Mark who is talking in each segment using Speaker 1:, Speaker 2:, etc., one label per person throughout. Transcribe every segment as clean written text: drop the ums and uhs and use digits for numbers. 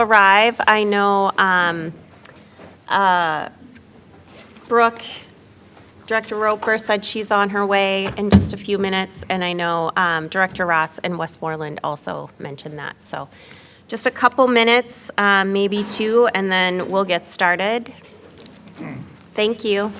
Speaker 1: arrive. I know Brooke, Director Roper said she's on her way in just a few minutes, and I know Director Ross and Westmoreland also mentioned that. So just a couple minutes, maybe two, and then we'll get started. Thank you.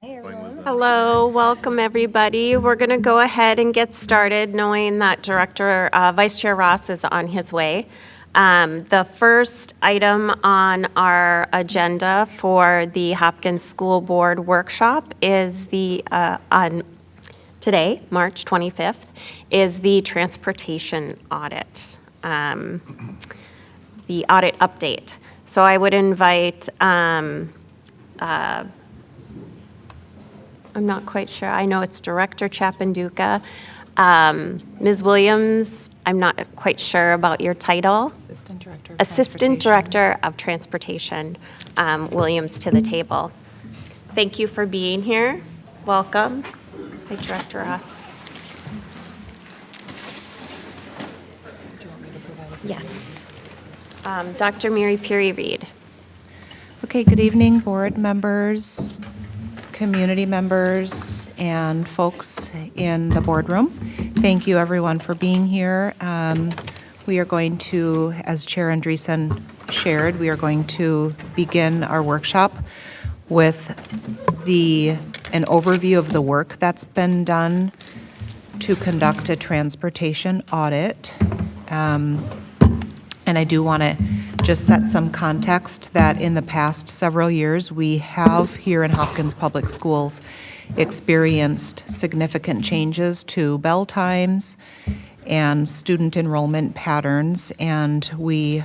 Speaker 2: Hey everyone.
Speaker 1: Hello, welcome everybody. We're going to go ahead and get started knowing that Vice Chair Ross is on his way. The first item on our agenda for the Hopkins School Board Workshop is on today, March 25th, is the transportation audit, the audit update. So I would invite I'm not quite sure. I know it's Director Chapanduka. Ms. Williams, I'm not quite sure about your title.
Speaker 2: Assistant Director of
Speaker 1: Transportation, Williams to the table. Thank you for being here. Welcome. Hi, Director Ross. Yes. Dr. Mary Peary-Reed.
Speaker 2: Okay, good evening, board members, community members, and folks in the boardroom. Thank you, everyone, for being here. We are going to, as Chair Andreessen shared, we are going to begin our workshop with an overview of the work that's been done to conduct a transportation audit. And And I do want to just set some context that in the past several years, we have here in Hopkins Public Schools experienced significant changes to bell times and student enrollment patterns. And we,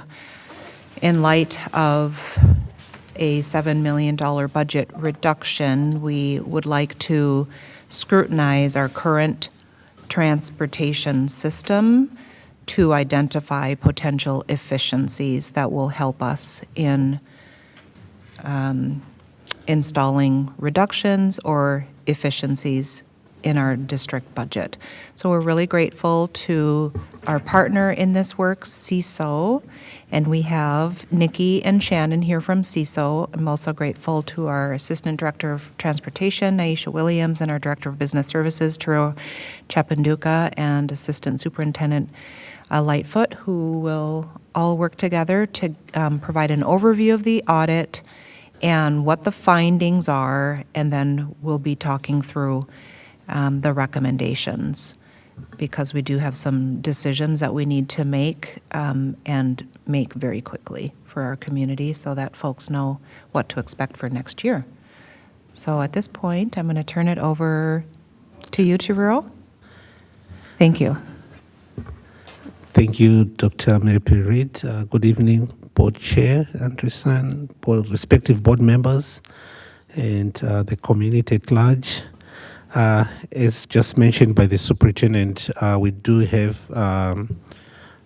Speaker 2: in light of a $7 million budget reduction, we would like to scrutinize our current transportation system to identify potential efficiencies that will help us in installing reductions or efficiencies in our district budget. So we're really grateful to our partner in this work, CISO, and we have Nikki and Shannon here from CISO. I'm also grateful to our Assistant Director of Transportation, Naisha Williams, and our Director of Business Services, Turo Chapanduka, and Assistant Superintendent Lightfoot, who will all work together to provide an overview of the audit and what the findings are, and then we'll be talking through the recommendations, because we do have some decisions that we need to make and make very quickly for our community so that folks know what to expect for next year. So at this point, I'm going to turn it over to you, Chiriro. Thank you.
Speaker 3: Thank you, Dr. Mary Reid. Good evening, Board Chair Anderson, respective board members, and the community at large. As just mentioned by the superintendent, we do have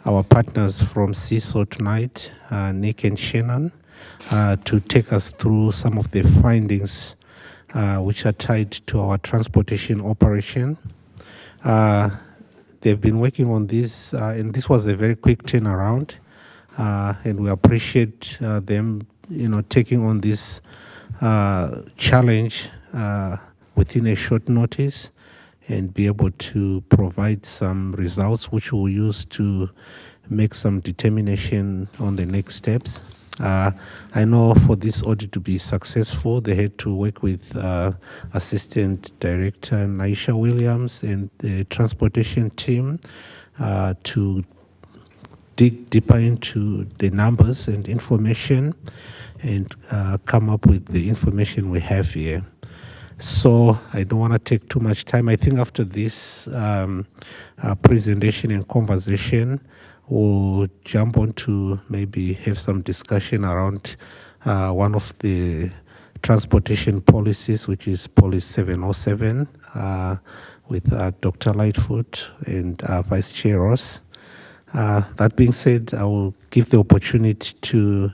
Speaker 3: our partners from CISO tonight, Nick and Shannon, to take us through some of the findings which are tied to our transportation operation. They've been working on this, and this was a very quick turnaround, and we appreciate them, taking on this challenge within a short notice and be able to provide some results which we'll use to make some determination on the next steps. I know for this audit to be successful, they had to work with Assistant Director Naisha Williams and the transportation team to dig deeper into the numbers and information and come up with the information we have here. So I don't want to take too much time. I think after this presentation and conversation, we'll jump on to maybe have some discussion around one of the transportation policies, which is Policy 707, with Dr. Lightfoot and Vice Chair Ross. That being said, I will give the opportunity to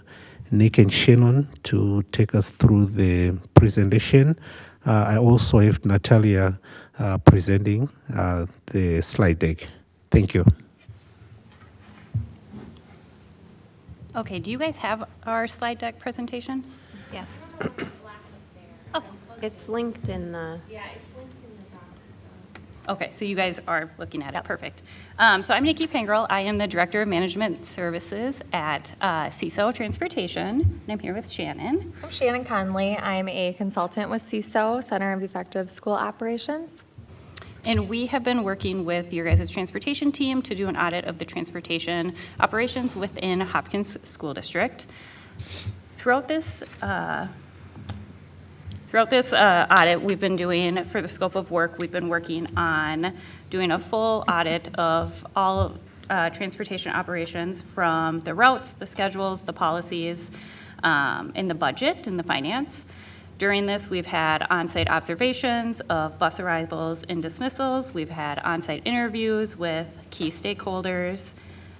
Speaker 3: Nick and Shannon to take us through the presentation. I also have Natalia presenting the slide deck. Thank you.
Speaker 4: Okay, do you guys have our slide deck presentation?
Speaker 1: Yes.
Speaker 4: Oh,
Speaker 1: It's linked in the,
Speaker 4: okay, so you guys are looking at it, perfect. So I'm Nikki Pangrel. I am the Director of Management Services at CISO Transportation, and I'm here with Shannon.
Speaker 5: I'm Shannon Conley. I'm a consultant with CISO, Center of Effective School Operations.
Speaker 4: And we have been working with your guys' transportation team to do an audit of the transportation operations within Hopkins School District. Throughout this audit we've been doing, for the scope of work, we've been working on doing a full audit of all transportation operations, from the routes, the schedules, the policies, and the budget and the finance. During this, we've had on-site observations of bus arrivals and dismissals. We've had on-site interviews with key stakeholders,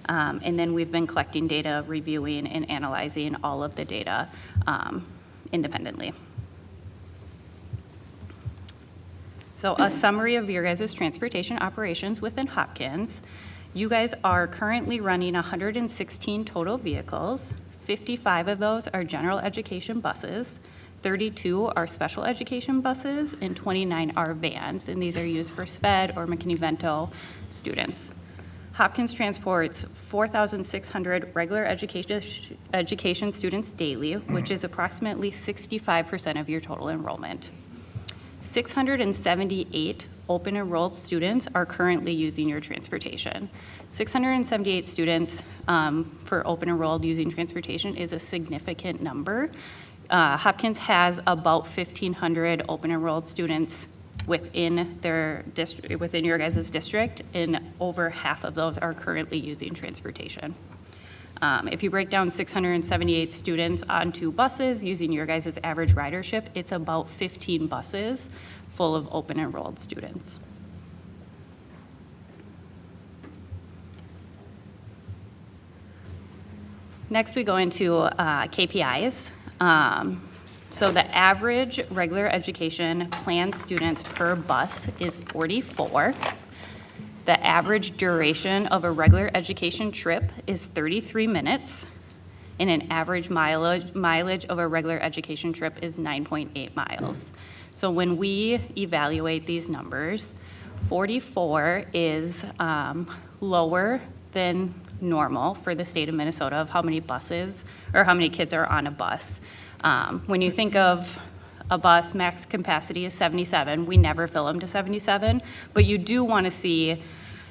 Speaker 4: and then we've been collecting data, reviewing, and analyzing all of the data independently. So a summary of your guys' transportation operations within Hopkins. You guys are currently running 116 total vehicles. 55 of those are general education buses. 32 are special education buses, and 29 are vans, and these are used for SPED or McKinney-Vento students. Hopkins transports 4,600 regular education students daily, which is approximately 65% of your total enrollment. 678 open enrolled students are currently using your transportation. 678 students for open enrolled using transportation is a significant number. Hopkins has about 1,500 open enrolled students within their district, within your guys' district, and over half of those are currently using transportation. If you break down 678 students onto buses using your guys' average ridership, it's about 15 buses full of open enrolled students. Next, we go into KPIs. So the average regular education plan students per bus is 44. The average duration of a regular education trip is 33 minutes, and an average mileage of a regular education trip is 9.8 miles. So when we evaluate these numbers, 44 is lower than normal for the state of Minnesota of how many buses or how many kids are on a bus. When you think of a bus, max capacity is 77. We never fill them to 77, but you do want to see,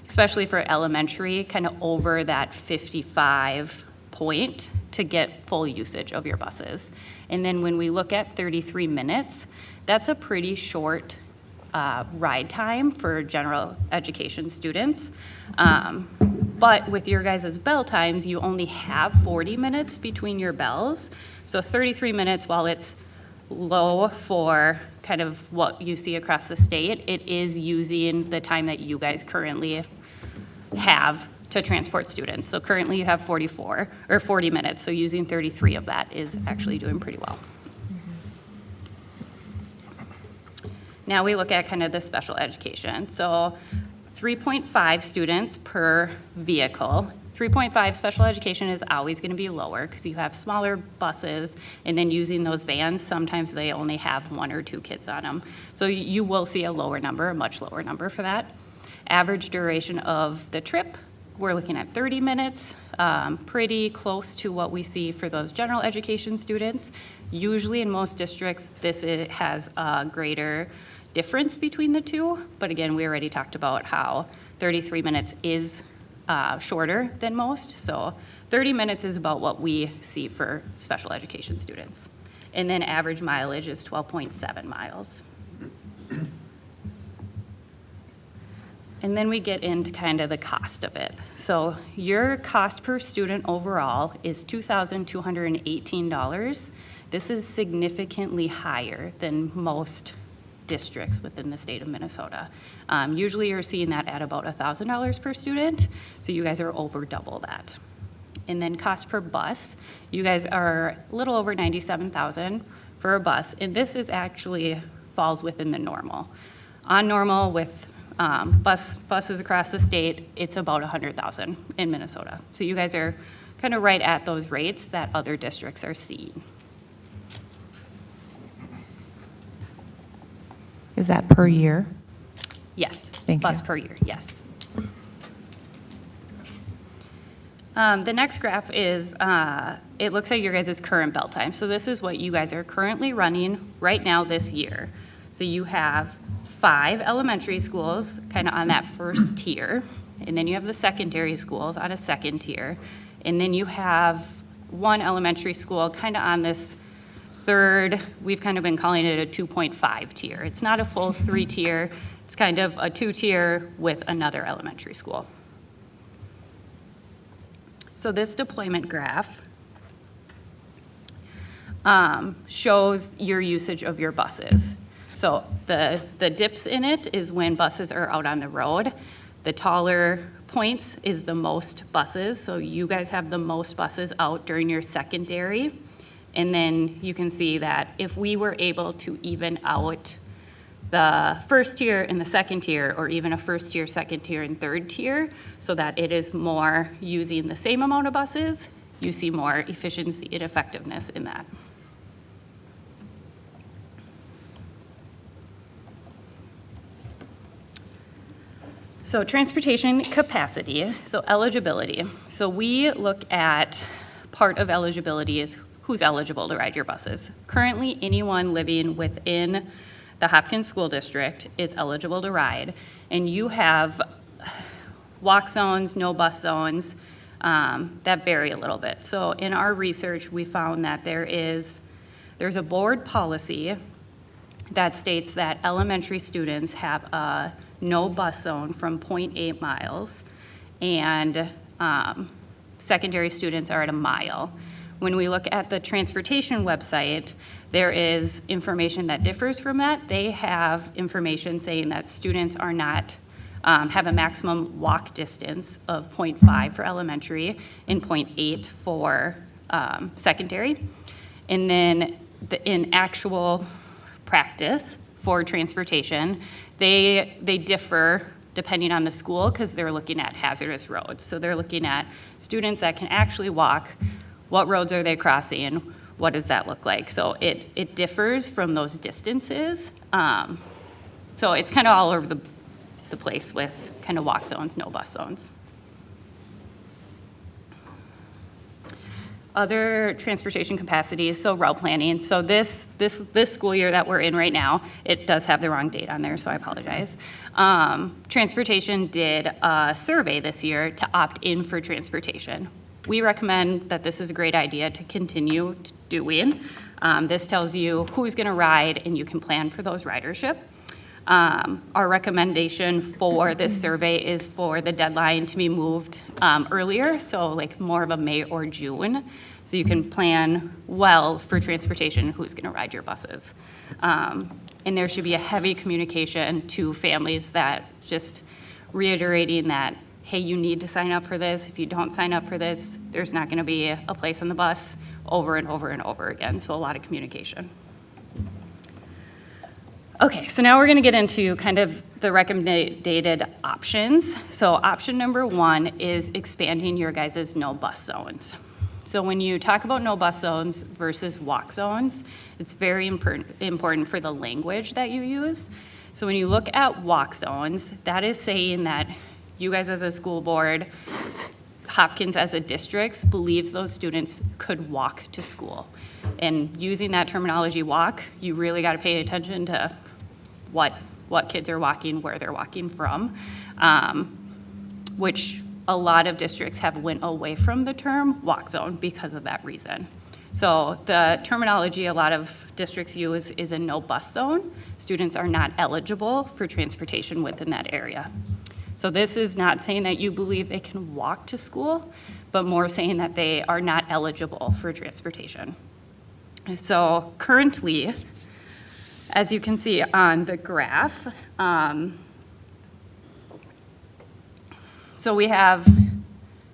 Speaker 4: especially for elementary, kind of over that 55 point to get full usage of your buses. And then when we look at 33 minutes, that's a pretty short ride time for general education students. But with your guys' bell times, you only have 40 minutes between your bells. So 33 minutes, while it's low for kind of what you see across the state, it is using the time that you guys currently have to transport students. So currently you have 44 or 40 minutes, so using 33 of that is actually doing pretty well. Now we look at kind of the special education. So 3.5 students per vehicle. 3.5 special education is always going to be lower because you have smaller buses, and then using those vans, sometimes they only have 1 or 2 kids on them. So you will see a lower number, a much lower number for that. Average duration of the trip, we're looking at 30 minutes, pretty close to what we see for those general education students. Usually in most districts, has a greater difference between the two, but again, we already talked about how 33 minutes is shorter than most, so 30 minutes is about what we see for special education students. And then average mileage is 12.7 miles. And then we get into kind of the cost of it. So your cost per student overall is $2,218. This is significantly higher than most districts within the state of Minnesota. Usually you're seeing that at about $1,000 per student, so you guys are over double that. And then cost per bus, you guys are a little over $97,000 for a bus, and this is actually falls within the normal. On normal with buses across the state, it's about $100,000 in Minnesota. So you guys are kind of right at those rates that other districts are seeing.
Speaker 2: Is that per year?
Speaker 4: Yes.
Speaker 2: Thank you.
Speaker 4: Bus per year, yes. The next graph is, it looks like your guys' current bell time. So this is what you guys are currently running right now this year. So you have 5 elementary schools kind of on that first tier, and then you have the secondary schools on a second tier, and then you have 1 elementary school kind of on this third, we've kind of been calling it a 2.5 tier. It's not a full 3 tier, it's kind of a 2 tier with another elementary school. So this deployment graph shows your usage of your buses. So the dips in it is when buses are out on the road. The taller points is the most buses, so you guys have the most buses out during your secondary. And then you can see that if we were able to even out the first tier and the second tier, or even a first tier, second tier, and third tier, so that it is more using the same amount of buses, you see more efficiency and effectiveness in that. So transportation capacity, so eligibility. So we look at part of eligibility is who's eligible to ride your buses. Currently, anyone living within the Hopkins School District is eligible to ride, and you have walk zones, no bus zones, that vary a little bit. So in our research, we found that there's a board policy that states that elementary students have a no bus zone from 0.8 miles, and secondary students are at a mile. When we look at the transportation website, there is information that differs from that. They have information saying that students are not, have a maximum walk distance of 0.5 for elementary and 0.8 for secondary. And then in actual practice for transportation, they differ depending on the school because they're looking at hazardous roads. So they're looking at students that can actually walk, what roads are they crossing, what does that look like? So it differs from those distances. So it's kind of all over the place with kind of walk zones, no bus zones. Other transportation capacities, so route planning. So this school year that we're in right now, it does have the wrong date on there, so I apologize. Transportation did a survey this year to opt in for transportation. We recommend that this is a great idea to continue doing. This tells you who's gonna ride and you can plan for those ridership. Our recommendation for this survey is for the deadline to be moved earlier, so like more of a May or June, so you can plan well for transportation, who's gonna ride your buses. And there should be a heavy communication to families that just reiterating that, hey, you need to sign up for this. If you don't sign up for this, there's not gonna be a place on the bus over and over and over again, so a lot of communication. Okay, so now we're gonna get into kind of the recommended options. So option number one is expanding your guys' no bus zones. So when you talk about no bus zones versus walk zones, it's very important for the language that you use. So when you look at walk zones, that is saying that you guys as a school board, Hopkins as a district believes those students could walk to school. And using that terminology walk, you really gotta pay attention to what kids are walking, where they're walking from, which a lot of districts have went away from the term walk zone because of that reason. So the terminology a lot of districts use is a no bus zone. Students are not eligible for transportation within that area. So this is not saying that you believe they can walk to school, but more saying that they are not eligible for transportation. So currently, as you can see on the graph, so we have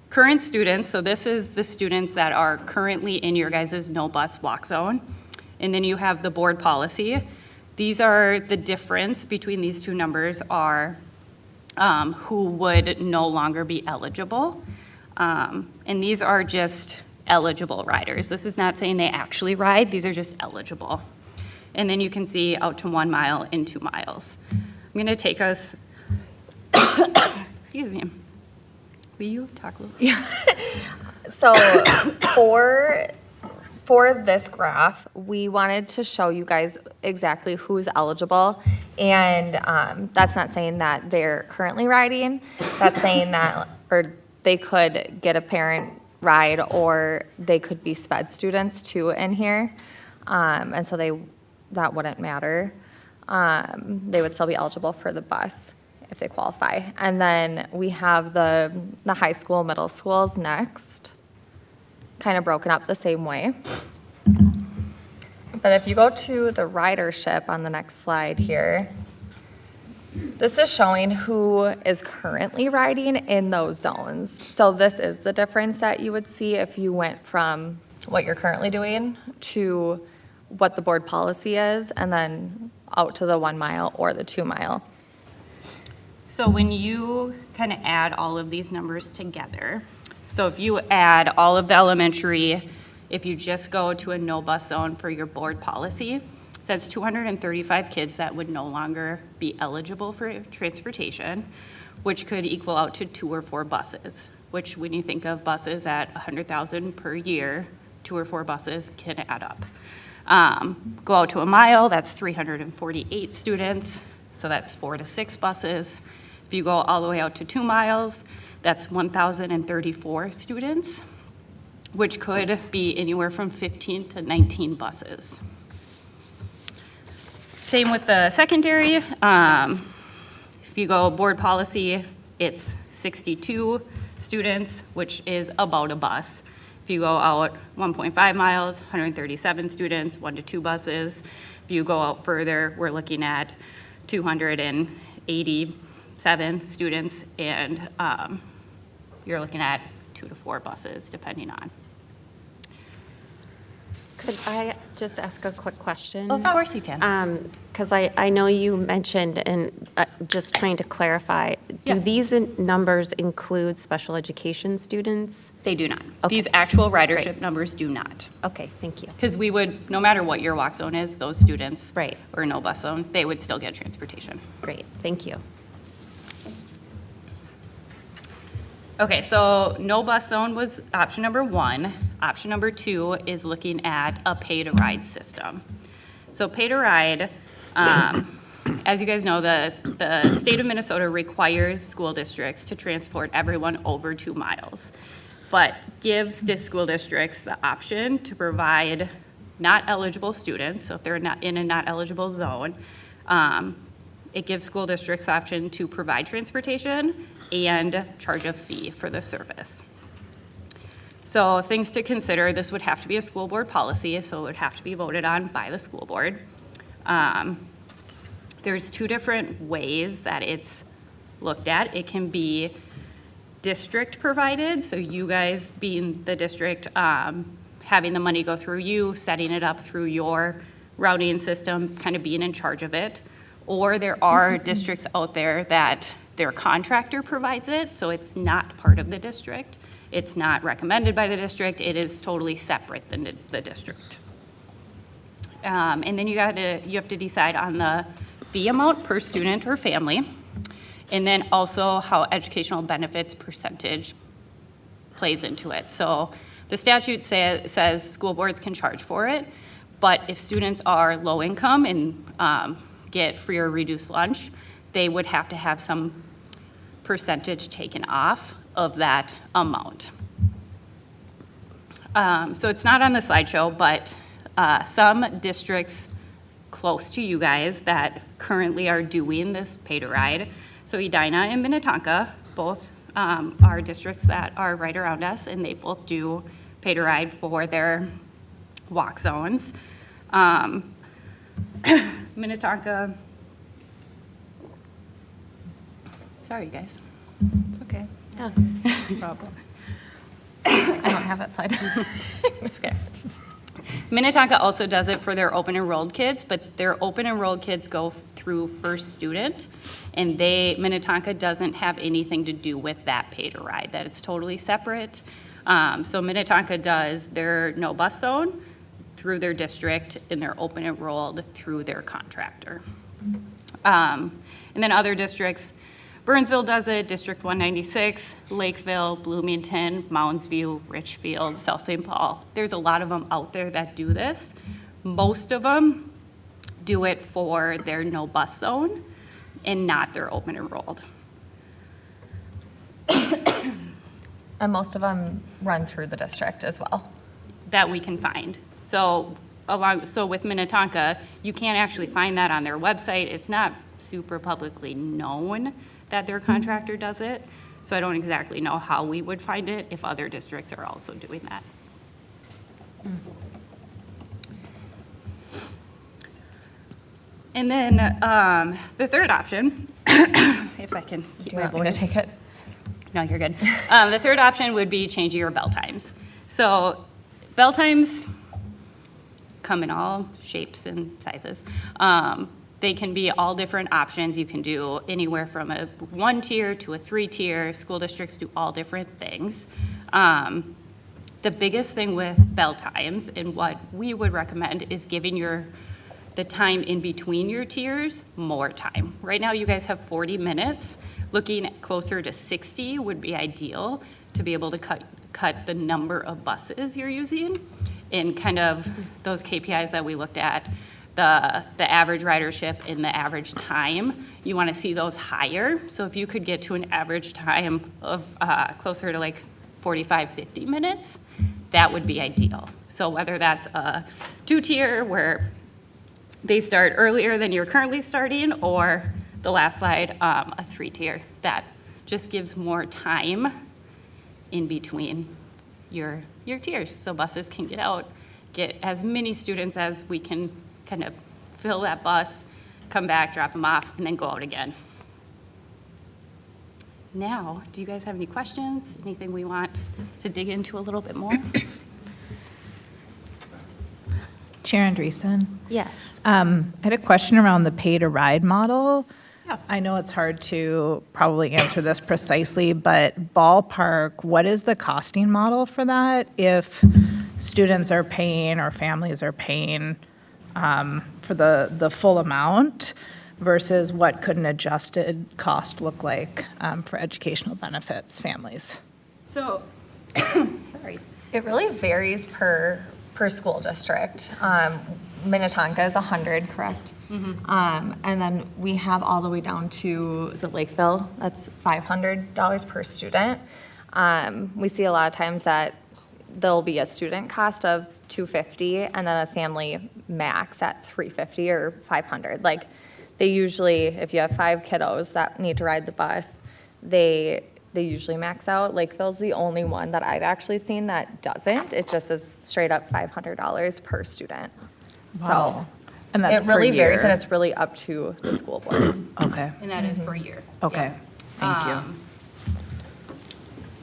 Speaker 4: current students, so this is the students that are currently in your guys' no bus walk zone. And then you have the board policy. These are the difference between these two numbers are who would no longer be eligible. And these are just eligible riders. This is not saying they actually ride, these are just eligible. And then you can see out to 1 mile and 2 miles. I'm gonna take us, excuse me. Will you talk a little?
Speaker 5: Yeah. So for this graph, we wanted to show you guys exactly who's eligible. And that's not saying that they're currently riding. That's saying that, or they could get a parent ride, or they could be sped students too in here. And so that wouldn't matter. They would still be eligible for the bus if they qualify. And then we have the high school, middle schools next, kind of broken up the same way. But if you go to the ridership on the next slide here, this is showing who is currently riding in those zones. So this is the difference that you would see if you went from what you're currently doing to what the board policy is, and then out to the 1 mile or the 2 mile.
Speaker 4: So when you kind of add all of these numbers together, so if you add all of the elementary, if you just go to a no bus zone for your board policy, that's 235 kids that would no longer be eligible for transportation, which could equal out to 2 or 4 buses, which when you think of buses at 100,000 per year, 2 or 4 buses can add up. Go out to a mile, that's 348 students, so that's 4 to 6 buses. If you go all the way out to 2 miles, that's 1,034 students, which could be anywhere from 15 to 19 buses. Same with the secondary. If you go board policy, it's 62 students, which is about a bus. If you go out 1.5 miles, 137 students, 1 to 2 buses. If you go out further, we're looking at 287 students, and you're looking at 2 to 4 buses, depending on.
Speaker 1: Could I just ask a quick question?
Speaker 4: Of course you can.
Speaker 1: Because I know you mentioned, and just trying to clarify, do
Speaker 4: Yeah.
Speaker 1: these numbers include special education students?
Speaker 4: They do not.
Speaker 1: Okay.
Speaker 4: These actual ridership
Speaker 1: Great.
Speaker 4: numbers do not.
Speaker 1: Okay, thank you.
Speaker 4: Because we would, no matter what your walk zone is, those students.
Speaker 1: Right.
Speaker 4: Or no bus zone, they would still get transportation.
Speaker 1: Great, thank you.
Speaker 4: Okay, so no bus zone was option number 1. Option number 2 is looking at a pay-to-ride system. So pay-to-ride, as you guys know, the state of Minnesota requires school districts to transport everyone over 2 miles, but gives school districts the option to provide not eligible students, so if they're not in a not eligible zone, it gives school districts option to provide transportation and charge a fee for the service. So things to consider, this would have to be a school board policy, so it would have to be voted on by the school board. There's 2 different ways that it's looked at. It can be district provided, so you guys being the district, having the money go through you, setting it up through your routing system, kind of being in charge of it. Or there are districts out there that their contractor provides it, so it's not part of the district. It's not recommended by the district. It is totally separate than the district. And then you have to decide on the fee amount per student or family, and then also how educational benefits percentage plays into it. So the statute says school boards can charge for it, but if students are low income and get free or reduced lunch, they would have to have some percentage taken off of that amount. So it's not on the slideshow, but some districts close to you guys that currently are doing this pay-to-ride, so Edina and Minnetonka, both are districts that are right around us, and they both do pay-to-ride for their walk zones. Minnetonka, sorry, guys.
Speaker 2: It's okay.
Speaker 1: Yeah.
Speaker 2: No problem. I don't have that side.
Speaker 4: It's okay. Minnetonka also does it for their open enrolled kids, but their open enrolled kids go through First Student, and Minnetonka doesn't have anything to do with that pay-to-ride, that it's totally separate. So Minnetonka does their no bus zone through their district, and they're open enrolled through their contractor. And then other districts, Burnsville does it, District 196, Lakeville, Bloomington, Mounds View, Richfield, South St. Paul. There's a lot of them out there that do this. Most of them do it for their no bus zone and not their open enrolled.
Speaker 5: And most of them run through the district as well.
Speaker 4: That we can find. So with Minnetonka, you can't actually find that on their website. It's not super publicly known that their contractor does it. So I don't exactly know how we would find it if other districts are also doing that. And then the third option, if I can keep
Speaker 5: Do you
Speaker 4: my
Speaker 5: want me to
Speaker 4: voice.
Speaker 5: take it?
Speaker 4: No, you're good. The third option would be changing your bell times. So bell times come in all shapes and sizes. They can be all different options. You can do anywhere from a 1-tier to a 3-tier. School districts do all different things. The biggest thing with bell times and what we would recommend is giving the time in between your tiers more time. Right now you guys have 40 minutes. Looking at closer to 60 would be ideal to be able to cut the number of buses you're using. in kind of those KPIs that we looked at, the average ridership and the average time, you want to see those higher. So if you could get to an average time of closer to like 45, 50 minutes, that would be ideal. So whether that's a 2-tier where they start earlier than you're currently starting, or the last slide, a 3-tier, that just gives more time in between your tiers, so buses can get out, get as many students as we can kind of fill that bus, come back, drop them off, and then go out again. Now, do you guys have any questions? Anything we want to dig into a little bit more?
Speaker 6: Chair Andreessen.
Speaker 1: Yes.
Speaker 6: I had a question around the pay-to-ride model.
Speaker 4: Yeah.
Speaker 6: I know it's hard to probably answer this precisely, but ballpark, what is the costing model for that if students are paying or families are paying for the full amount versus what could an adjusted cost look like for educational benefits families?
Speaker 4: So, sorry.
Speaker 5: It really varies per school district. Minnetonka is 100, correct? And then we have all the way down to, is it Lakeville? That's $500 per student. We see a lot of times that there'll be a student cost of $250 and then a family max at $350 or $500. Like, they usually, if you have 5 kiddos that need to ride the bus, they usually max out. Lakeville's the only one that I've actually seen that doesn't. It just is straight up $500 per student.
Speaker 6: Wow.
Speaker 5: So
Speaker 6: And that's
Speaker 5: it really
Speaker 6: per
Speaker 5: varies,
Speaker 6: year?
Speaker 5: and it's really up to the school board.
Speaker 6: Okay,
Speaker 4: And that is per year.
Speaker 6: okay, thank you.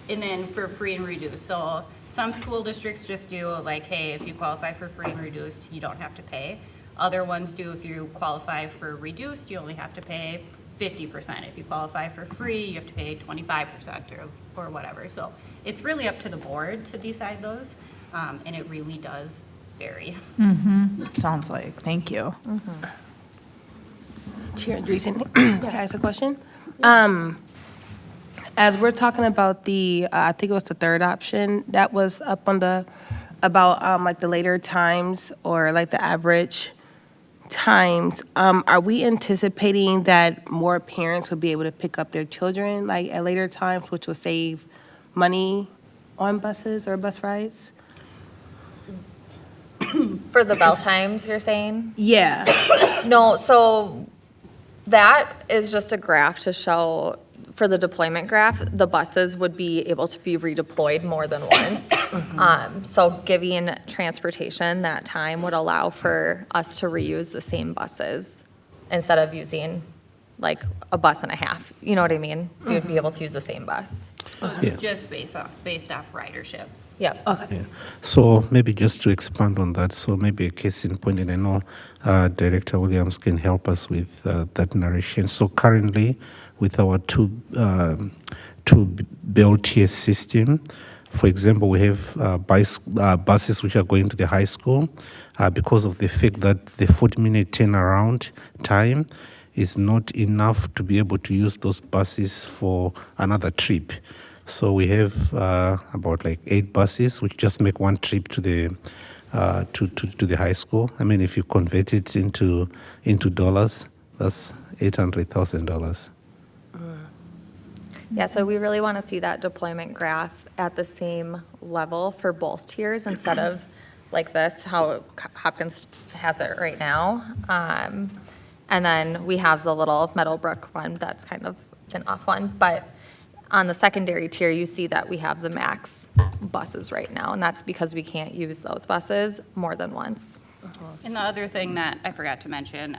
Speaker 4: And then for free and reduced, so some school districts just do like, hey, if you qualify for free and reduced, you don't have to pay. Other ones do, if you qualify for reduced, you only have to pay 50%. If you qualify for free, you have to pay 25% or whatever. So it's really up to the board to decide those, and it really does vary.
Speaker 6: Sounds like, thank you.
Speaker 7: Chair Andreessen, can I ask a question? As we're talking about the, I think it was the third option, that was up on the, about like the later times or like the average times, are we anticipating that more parents would be able to pick up their children like at later times, which will save money on buses or bus rides?
Speaker 5: For the bell times, you're saying?
Speaker 7: Yeah.
Speaker 5: No, so that is just a graph to show, for the deployment graph, the buses would be able to be redeployed more than once. So giving transportation that time would allow for us to reuse the same buses instead of using like a bus and a half. You know what I mean? We would be able to use the same bus.
Speaker 4: So
Speaker 3: Yeah.
Speaker 4: it's just based off ridership.
Speaker 5: Yep.
Speaker 3: Yeah. So maybe just to expand on that, so maybe a case in point, and I know Director Williams can help us with that narration. So currently, with our two bell tier system, for example, we have buses which are going to the high school because of the fact that the 40-minute turnaround time is not enough to be able to use those buses for another trip. So we have about like 8 buses which just make one trip to the to the high school. I mean, if you convert it into dollars, that's $800,000.
Speaker 5: Yeah, so we really want to see that deployment graph at the same level for both tiers instead of like this, how Hopkins has it right now. And then we have the little Meadowbrook one that's kind of an off one. But on the secondary tier, you see that we have the max buses right now, and that's because we can't use those buses more than once.
Speaker 4: And the other thing that I forgot to mention,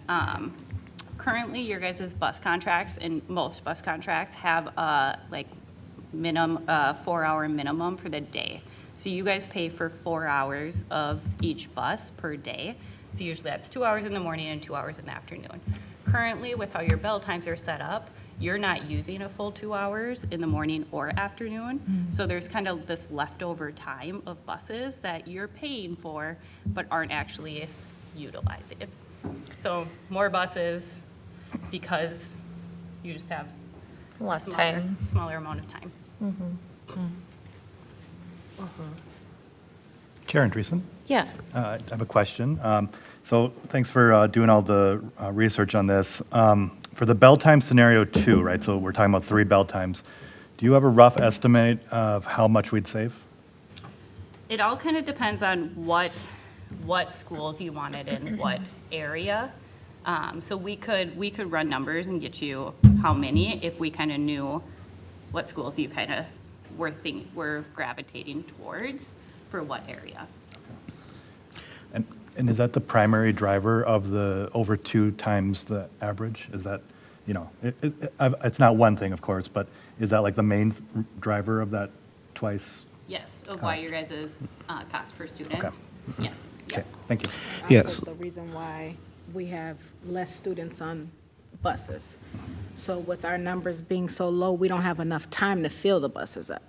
Speaker 4: currently your guys' bus contracts, and most bus contracts have a like minimum, 4-hour minimum for the day. So you guys pay for 4 hours of each bus per day. So usually that's 2 hours in the morning and 2 hours in the afternoon. Currently, with how your bell times are set up, you're not using a full 2 hours in the morning or afternoon. So there's kind of this leftover time of buses that you're paying for, but aren't actually utilizing. So more buses because you just have
Speaker 5: Less
Speaker 4: smaller,
Speaker 5: time.
Speaker 4: smaller amount of time.
Speaker 8: Chair Andreessen,
Speaker 1: Yeah.
Speaker 8: I have a question. So thanks for doing all the research on this. For the bell time scenario 2, right, so we're talking about 3 bell times, do you have a rough estimate of how much we'd save?
Speaker 4: It all kind of depends on what schools you wanted in what area. So we could run numbers and get you how many if we kind of knew what schools you kind of were gravitating towards for what area.
Speaker 8: And is that the primary driver of the over 2 times the average? Is that, it's not one thing, of course, but is that like the main driver of that twice?
Speaker 4: Yes, of why
Speaker 8: Cost.
Speaker 4: your guys' cost per student.
Speaker 8: Okay.
Speaker 4: Yes.
Speaker 8: Okay, thank you.
Speaker 3: Yes.
Speaker 9: Also the reason why we have less students on buses. So with our numbers being so low, we don't have enough time to fill the buses up.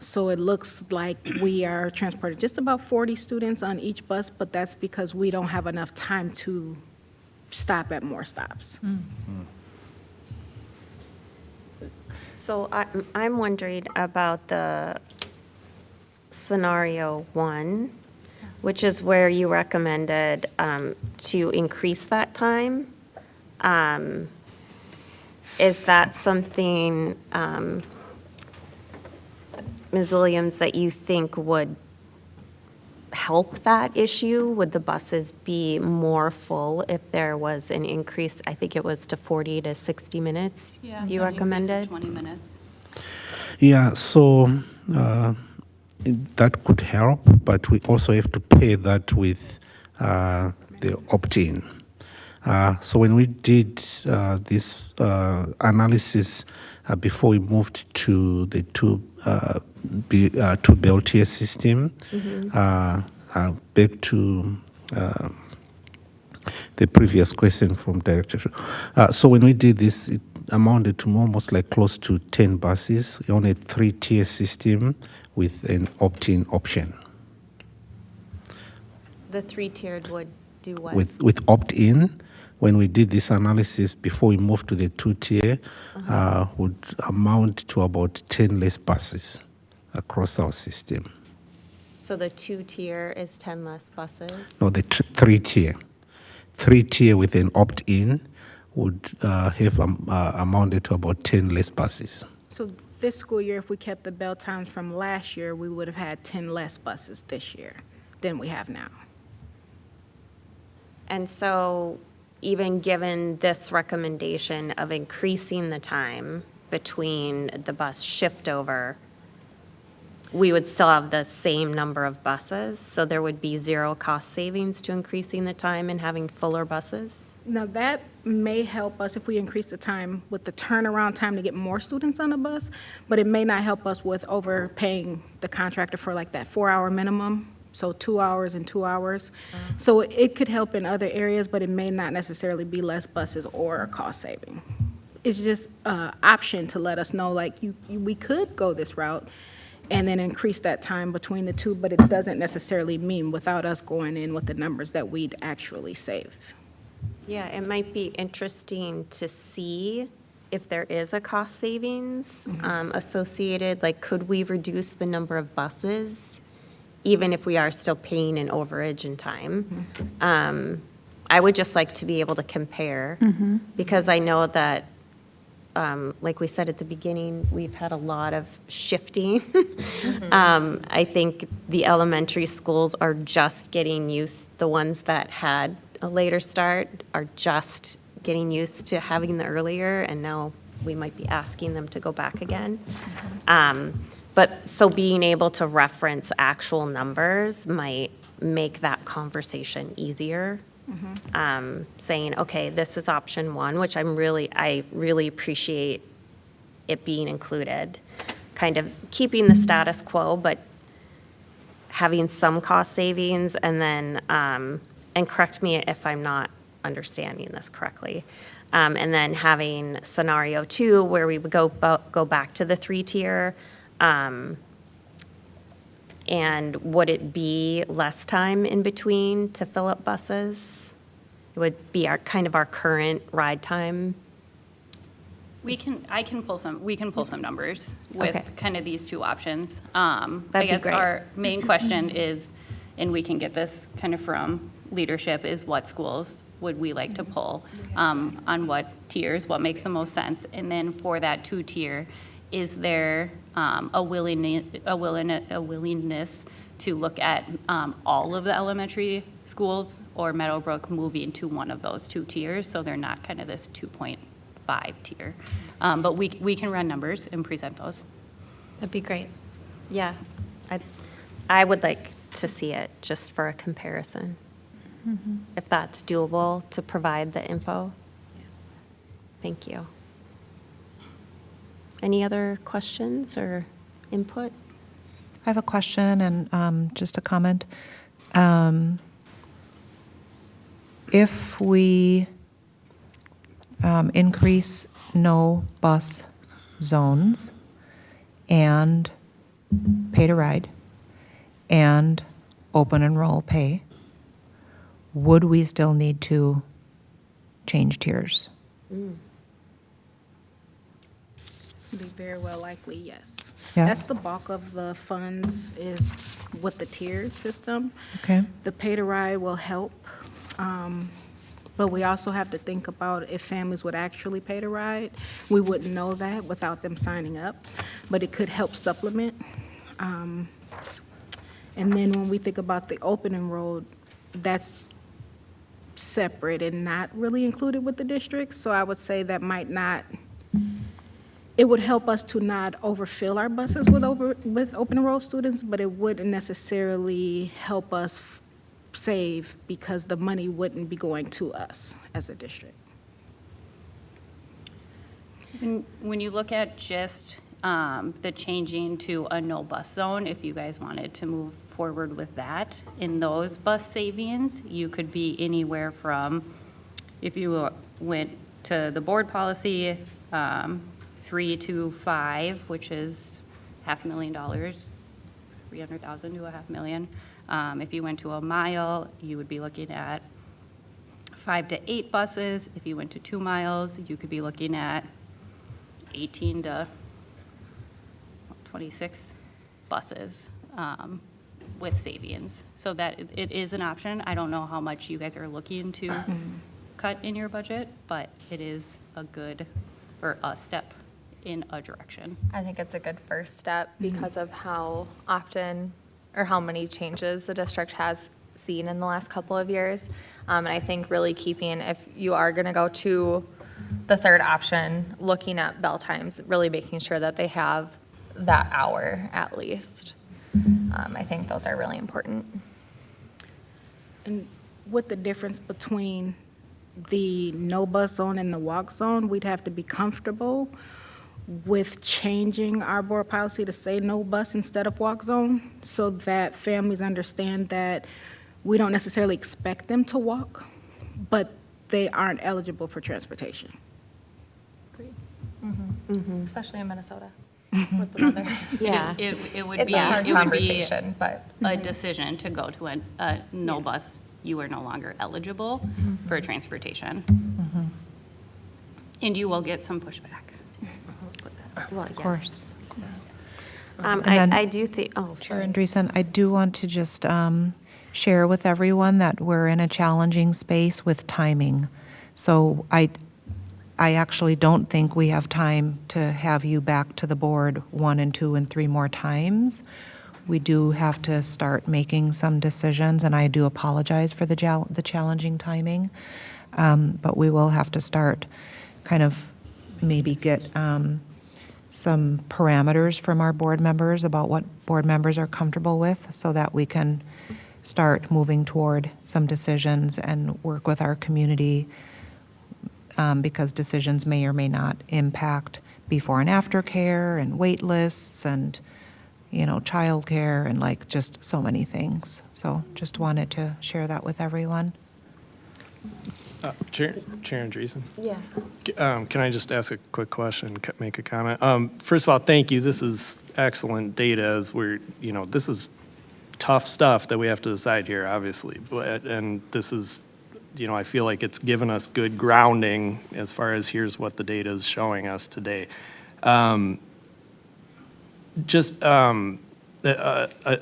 Speaker 9: So it looks like we are transporting just about 40 students on each bus, but that's because we don't have enough time to stop at more stops.
Speaker 1: So I'm wondering about the scenario 1, which is where you recommended to increase that time. Is that something, Ms. Williams, that you think would help that issue? Would the buses be more full if there was an increase? I think it was to 40 to 60 minutes
Speaker 4: Yeah.
Speaker 1: you
Speaker 4: so an increase of
Speaker 1: recommended?
Speaker 4: 20 minutes.
Speaker 3: Yeah, so that could help, but we also have to pair that with the opt-in. So when we did this analysis before we moved to the two bell tier system, back to the previous question from Director. So when we did this, it amounted to almost like close to 10 buses on a 3-tier system with an opt-in option.
Speaker 1: The 3-tiered would do what?
Speaker 3: With opt-in, when we did this analysis before we moved to the 2-tier, would amount to about 10 less buses across our system.
Speaker 1: So the 2-tier is 10 less buses?
Speaker 3: No, the 3-tier. 3-tier with an opt-in would have amounted to about 10 less buses.
Speaker 9: So this school year, if we kept the bell times from last year, we would have had 10 less buses this year than we have now.
Speaker 1: And so even given this recommendation of increasing the time between the bus shift over, we would still have the same number of buses, so there would be 0 cost savings to increasing the time and having fuller buses?
Speaker 9: Now, that may help us if we increase the time with the turnaround time to get more students on the bus, but it may not help us with overpaying the contractor for like that 4-hour minimum, so 2 hours and 2 hours. So it could help in other areas, but it may not necessarily be less buses or a cost saving. It's just an option to let us know, like, we could go this route and then increase that time between the two, but it doesn't necessarily mean without us going in with the numbers that we'd actually save.
Speaker 1: Yeah, it might be interesting to see if there is a cost savings associated, like, could we reduce the number of buses, even if we are still paying an overage in time? I would just like to be able to compare, because I know that, like we said at the beginning, we've had a lot of shifting. I think the elementary schools are just getting used, the ones that had a later start are just getting used to having the earlier, and now we might be asking them to go back again. But so being able to reference actual numbers might make that conversation easier. Saying, okay, this is option 1, which I really appreciate it being included. Kind of keeping the status quo, but having some cost savings, and then, and correct me if I'm not understanding this correctly. And then having scenario 2, where we would go back to the 3-tier. And would it be less time in between to fill up buses? It would be our current ride time?
Speaker 4: We can pull some numbers with
Speaker 1: Okay.
Speaker 4: kind of these 2 options. I
Speaker 1: That'd be
Speaker 4: guess
Speaker 1: great.
Speaker 4: our main question is and we can get this kind of from leadership, is what schools would we like to pull on what tiers, what makes the most sense? And then for that 2-tier, is there a willingness to look at all of the elementary schools, or Meadowbrook moving to one of those 2 tiers, so they're not kind of this 2.5 tier? But we can run numbers and present those.
Speaker 1: That'd be great. Yeah. I would like to see it just for a comparison. If that's doable to provide the info. Yes. Thank you. Any other questions or input?
Speaker 2: I have a question and just a comment. If we increase no bus zones and pay to ride and open enroll pay, would we still need to change tiers?
Speaker 9: Be very well likely, yes.
Speaker 2: Yes?
Speaker 9: That's the bulk of the funds is with the tiered system.
Speaker 2: Okay.
Speaker 9: The pay to ride will help, but we also have to think about if families would actually pay to ride. We wouldn't know that without them signing up, but it could help supplement. And then when we think about the open enrolled, that's separate and not really included with the district. So I would say that might not, it would help us to not overfill our buses with open enrolled students, but it wouldn't necessarily help us save because the money wouldn't be going to us as a district.
Speaker 4: When you look at just the changing to a no bus zone, if you guys wanted to move forward with that, in those bus savings, you could be anywhere from, if you went to the board policy, 3 to 5, which is $500,000, 300,000 to $500,000. If you went to a mile, you would be looking at 5 to 8 buses. If you went to 2 miles, you could be looking at 18 to 26 buses with savings. So that it is an option. I don't know how much you guys are looking to cut in your budget, but it is a good, or a step in a direction.
Speaker 5: I think it's a good first step because of how often or how many changes the district has seen in the last couple of years. And I think really keeping, if you are going to go to the third option, looking at bell times, really making sure that they have that hour at least. I think those are really important.
Speaker 9: And with the difference between the no bus zone and the walk zone, we'd have to be comfortable with changing our board policy to say no bus instead of walk zone, so that families understand that we don't necessarily expect them to walk, but they aren't eligible for transportation.
Speaker 5: Especially in Minnesota with the weather.
Speaker 1: Yeah.
Speaker 4: It would
Speaker 5: It's
Speaker 4: be,
Speaker 5: a hard
Speaker 4: it would be
Speaker 5: conversation, but
Speaker 4: a decision to go to a no bus. You are no longer eligible for transportation. And you will get some pushback.
Speaker 1: Well, yes.
Speaker 2: Of course.
Speaker 1: I
Speaker 2: then-
Speaker 1: do think, oh,
Speaker 2: Chair
Speaker 1: sorry.
Speaker 2: Andreessen, I do want to just share with everyone that we're in a challenging space with timing. So I actually don't think we have time to have you back to the board 1 and 2 and 3 more times. We do have to start making some decisions, and I do apologize for the challenging timing. But we will have to start kind of maybe get some parameters from our board members about what board members are comfortable with so that we can start moving toward some decisions and work with our community because decisions may or may not impact before and after care and wait lists and, you know, childcare and like just so many things. So just wanted to share that with everyone.
Speaker 10: Chair Andreessen,
Speaker 1: Yeah.
Speaker 10: can I just ask a quick question, make a comment? First of all, thank you. This is excellent data as we're, you know, this is tough stuff that we have to decide here, obviously. And this is, you know, I feel like it's given us good grounding as far as here's what the data is showing us today. Just a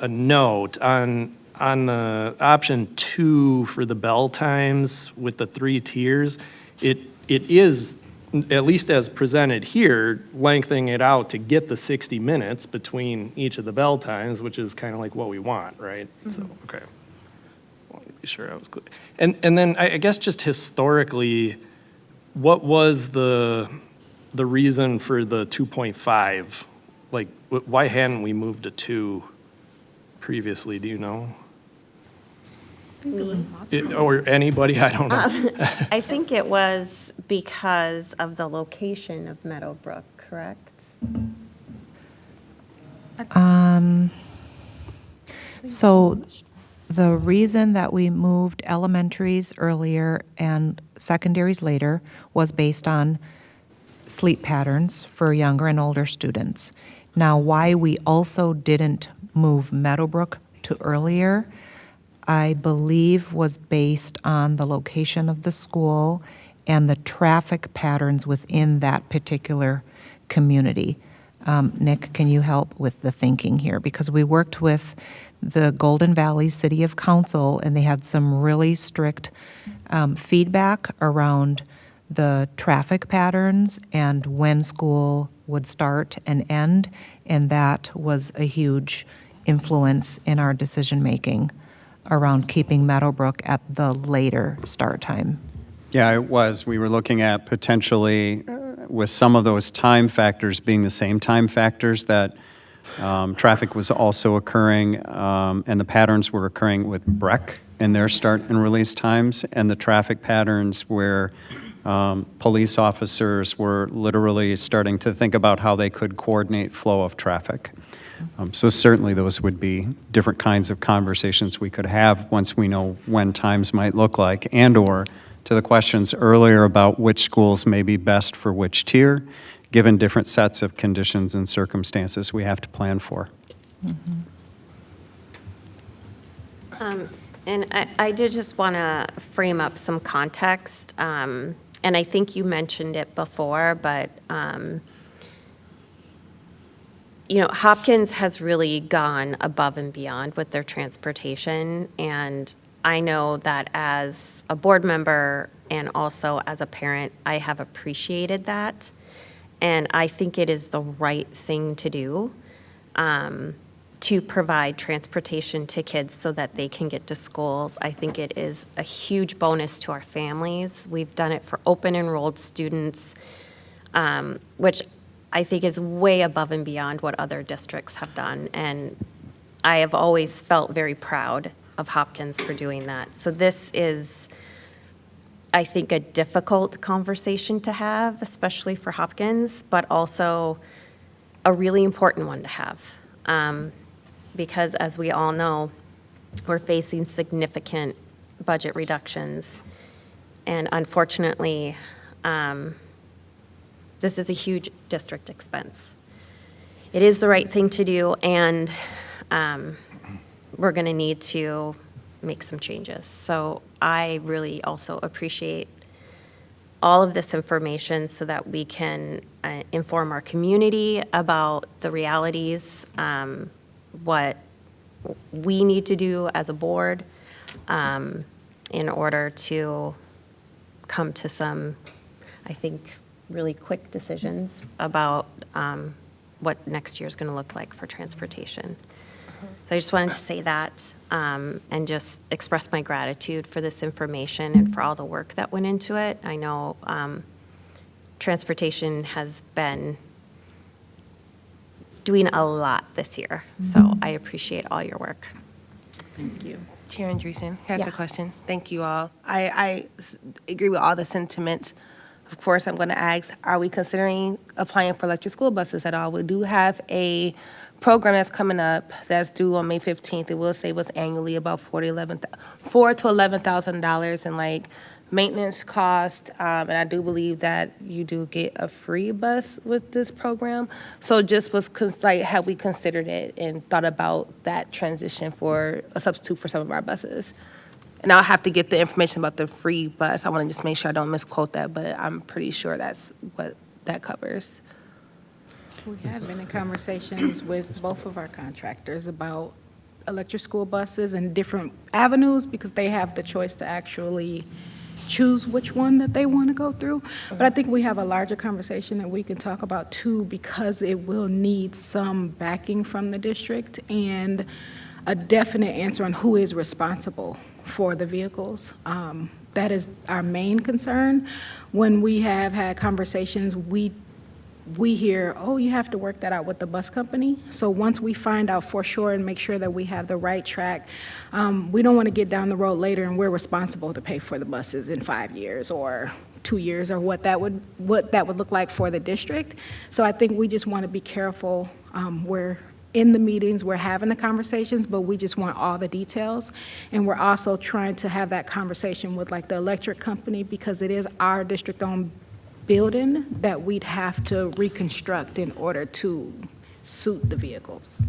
Speaker 10: note on on the option 2 for the bell times with the 3 tiers, it is, at least as presented here, lengthening it out to get the 60 minutes between each of the bell times, which is kind of like what we want, right? So, okay. Want to be sure I was clear. And then I guess just historically, what was the reason for the 2.5? Like, why hadn't we moved to 2 previously, do you know? Or anybody, I don't know.
Speaker 1: I think it was because of the location of Meadowbrook, correct?
Speaker 2: So the reason that we moved elementaries earlier and secondaries later was based on sleep patterns for younger and older students. Now, why we also didn't move Meadowbrook to earlier, I believe was based on the location of the school and the traffic patterns within that particular community. Nick, can you help with the thinking here? Because we worked with the Golden Valley City of Council, and they had some really strict feedback around the traffic patterns and when school would start and end, and that was a huge influence in our decision-making around keeping Meadowbrook at the later start time.
Speaker 11: Yeah, it was. We were looking at potentially, with some of those time factors being the same time factors that traffic was also occurring, and the patterns were occurring with Breck in their start and release times, and the traffic patterns where police officers were literally starting to think about how they could coordinate flow of traffic. So certainly those would be different kinds of conversations we could have once we know when times might look like, and/or to the questions earlier about which schools may be best for which tier, given different sets of conditions and circumstances we have to plan for.
Speaker 1: And I did just want to frame up some context, and I think you mentioned it before, but Hopkins has really gone above and beyond with their transportation, and I know that as a board member and also as a parent, I have appreciated that, and I think it is the right thing to do, to provide transportation to kids so that they can get to schools. I think it is a huge bonus to our families. We've done it for open enrolled students, which I think is way above and beyond what other districts have done. And I have always felt very proud of Hopkins for doing that. So this is, I think, a difficult conversation to have, especially for Hopkins, but also a really important one to have. Because as we all know, we're facing significant budget reductions. And unfortunately, this is a huge district expense. It is the right thing to do, and we're going to need to make some changes. So I really also appreciate all of this information so that we can inform our community about the realities, what we need to do as a board in order to come to some, I think, really quick decisions about what next year is going to look like for transportation. So I just wanted to say that and just express my gratitude for this information and for all the work that went into it. I know transportation has been doing a lot this year, so I appreciate all your work.
Speaker 9: Thank you.
Speaker 7: Chair Andreessen, can I ask
Speaker 1: Yeah.
Speaker 7: a question? Thank you all. I agree with all the sentiments. Of course, I'm going to ask, are we considering applying for electric school buses at all? We do have a program that's coming up that's due on May 15th. It will save us annually about $4,000 to $11,000 in like maintenance cost. And I do believe that you do get a free bus with this program. So just was have we considered it and thought about that transition for a substitute for some of our buses? And I'll have to get the information about the free bus. I want to just make sure I don't misquote that, but I'm pretty sure that's what that covers.
Speaker 9: We have been in conversations with both of our contractors about electric school buses and different avenues because they have the choice to actually choose which one that they want to go through. But I think we have a larger conversation that we can talk about too, because it will need some backing from the district and a definite answer on who is responsible for the vehicles. That is our main concern. When we have had conversations, we hear, oh, you have to work that out with the bus company. So once we find out for sure and make sure that we have the right track, we don't want to get down the road later and we're responsible to pay for the buses in 5 years or 2 years or what that would look like for the district. So I think we just want to be careful. We're in the meetings, we're having the conversations, but we just want all the details. And we're also trying to have that conversation with like the electric company because it is our district-owned building that we'd have to reconstruct in order to suit the vehicles.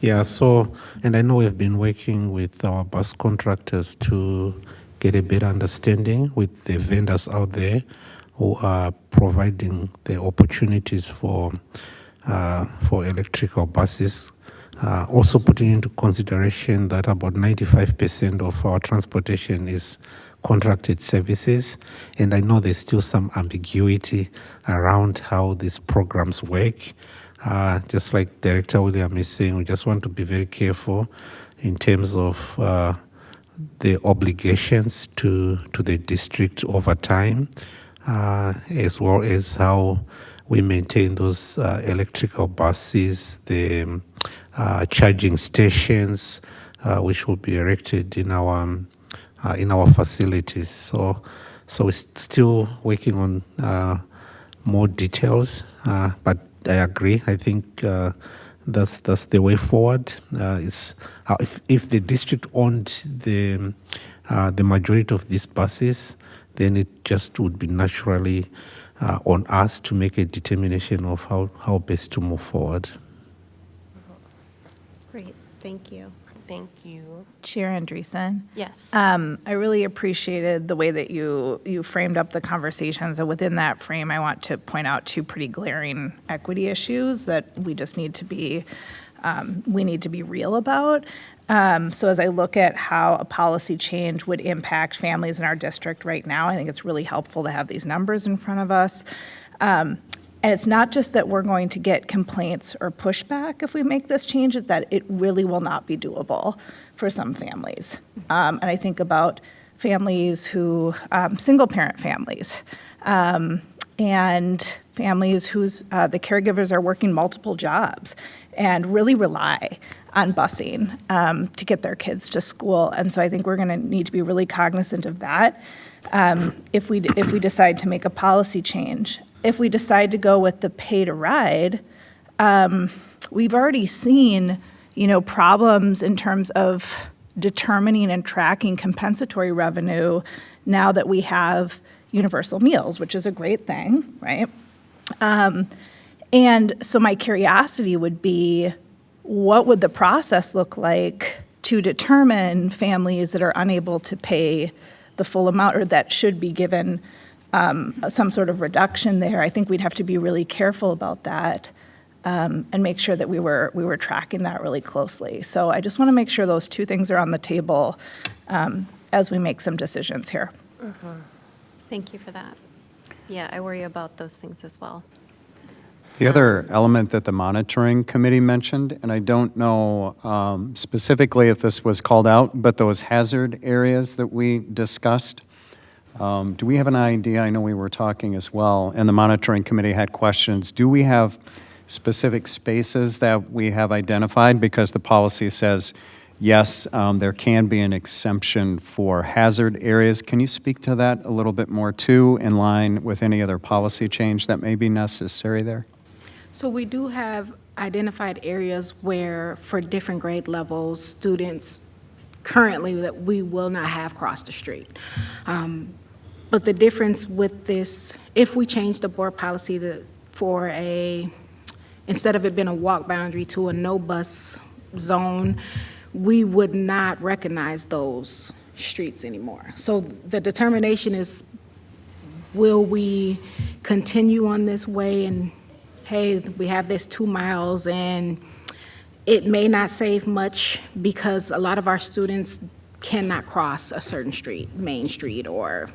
Speaker 3: Yeah, so, and I know we've been working with our bus contractors to get a better understanding with the vendors out there who are providing the opportunities for electrical buses. Also putting into consideration that about 95% of our transportation is contracted services, and I know there's still some ambiguity around how these programs work. Just like Director William is saying, we just want to be very careful in terms of the obligations to the district over time, as well as how we maintain those electrical buses, the charging stations, which will be erected in our facilities. So we're still working on more details, but I agree. I think that's the way forward. Is if the district owned the majority of these buses, then it just would be naturally on us to make a determination of how best to move forward.
Speaker 1: Great, thank you.
Speaker 7: Thank you.
Speaker 6: Chair Andreessen.
Speaker 1: Yes.
Speaker 6: I really appreciated the way that you framed up the conversations, and within that frame, I want to point out two pretty glaring equity issues that we just need to be real about. So as I look at how a policy change would impact families in our district right now, I think it's really helpful to have these numbers in front of us. And it's not just that we're going to get complaints or pushback if we make this change, it's that it really will not be doable for some families. And I think about families who, single-parent families, and families whose the caregivers are working multiple jobs and really rely on busing to get their kids to school. And so I think we're going to need to be really cognizant of that if we decide to make a policy change. If we decide to go with the pay to ride, we've already seen, problems in terms of determining and tracking compensatory revenue now that we have universal meals, which is a great thing, right? And so my curiosity would be, what would the process look like to determine families that are unable to pay the full amount or that should be given some sort of reduction there? I think we'd have to be really careful about that and make sure that we were tracking that really closely. So I just want to make sure those two things are on the table as we make some decisions here.
Speaker 1: Thank you for that. Yeah, I worry about those things as well.
Speaker 11: The other element that the monitoring committee mentioned, and I don't know specifically if this was called out, but those hazard areas that we discussed, do we have an idea? I know we were talking as well, and the monitoring committee had questions. Do we have specific spaces that we have identified? Because the policy says, yes, there can be an exemption for hazard areas. Can you speak to that a little bit more too, in line with any other policy change that may be necessary there?
Speaker 9: So we do have identified areas where, for different grade levels, students currently that we will not have cross the street. But the difference with this, if we change the board policy for instead of it being a walk boundary to a no bus zone, we would not recognize those streets anymore. So the determination is, will we continue on this way and, hey, we have this 2 miles and It may not save much because a lot of our students cannot cross a certain street, Main Street or,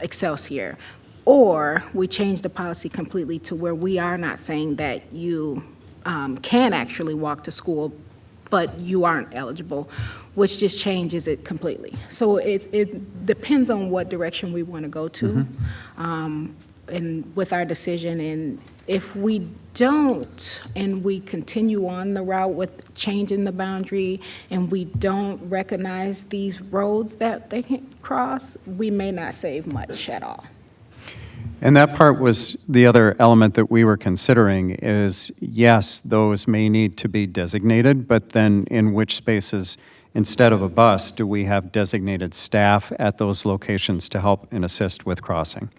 Speaker 9: Excelsior. Or we change the policy completely to where we are not saying that you can actually walk to school, but you aren't eligible, which just changes it completely. So it depends on what direction we want to go to, and with our decision. And if we don't, and we continue on the route with changing the boundary, and we don't recognize these roads that they can cross, we may not save much at all.
Speaker 11: And that part was the other element that we were considering is, yes, those may need to be designated, but then in which spaces, instead of a bus, do we have designated staff at those locations to help and assist with crossing?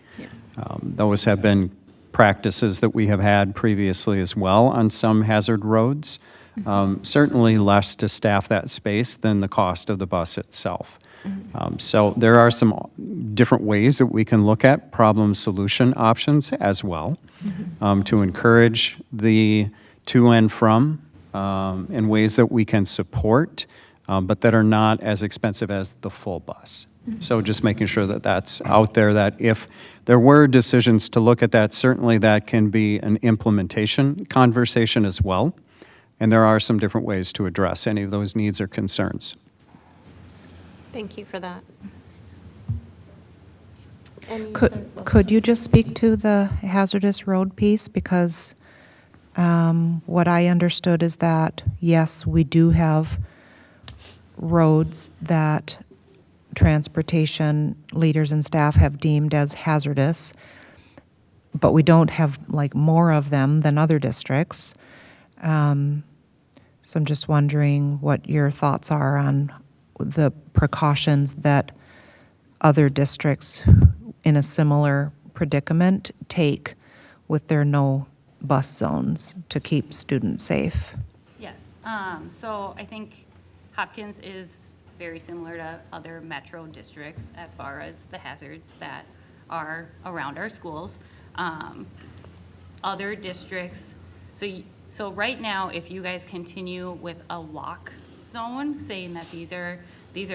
Speaker 11: Those have been practices that we have had previously as well on some hazard roads. Certainly less to staff that space than the cost of the bus itself. So there are some different ways that we can look at problem solution options as well, to encourage the to and from in ways that we can support, but that are not as expensive as the full bus. So just making sure that that's out there, that if there were decisions to look at that, certainly that can be an implementation conversation as well. And there are some different ways to address any of those needs or concerns.
Speaker 1: Thank you for that.
Speaker 2: Could you just speak to the hazardous road piece? Because what I understood is that, yes, we do have roads that transportation leaders and staff have deemed as hazardous, but we don't have like more of them than other districts. So I'm just wondering what your thoughts are on the precautions that other districts in a similar predicament take with their no bus zones to keep students safe.
Speaker 4: Yes, so I think Hopkins is very similar to other metro districts as far as the hazards that are around our schools. Other districts, so right now, if you guys continue with a walk zone, saying that these are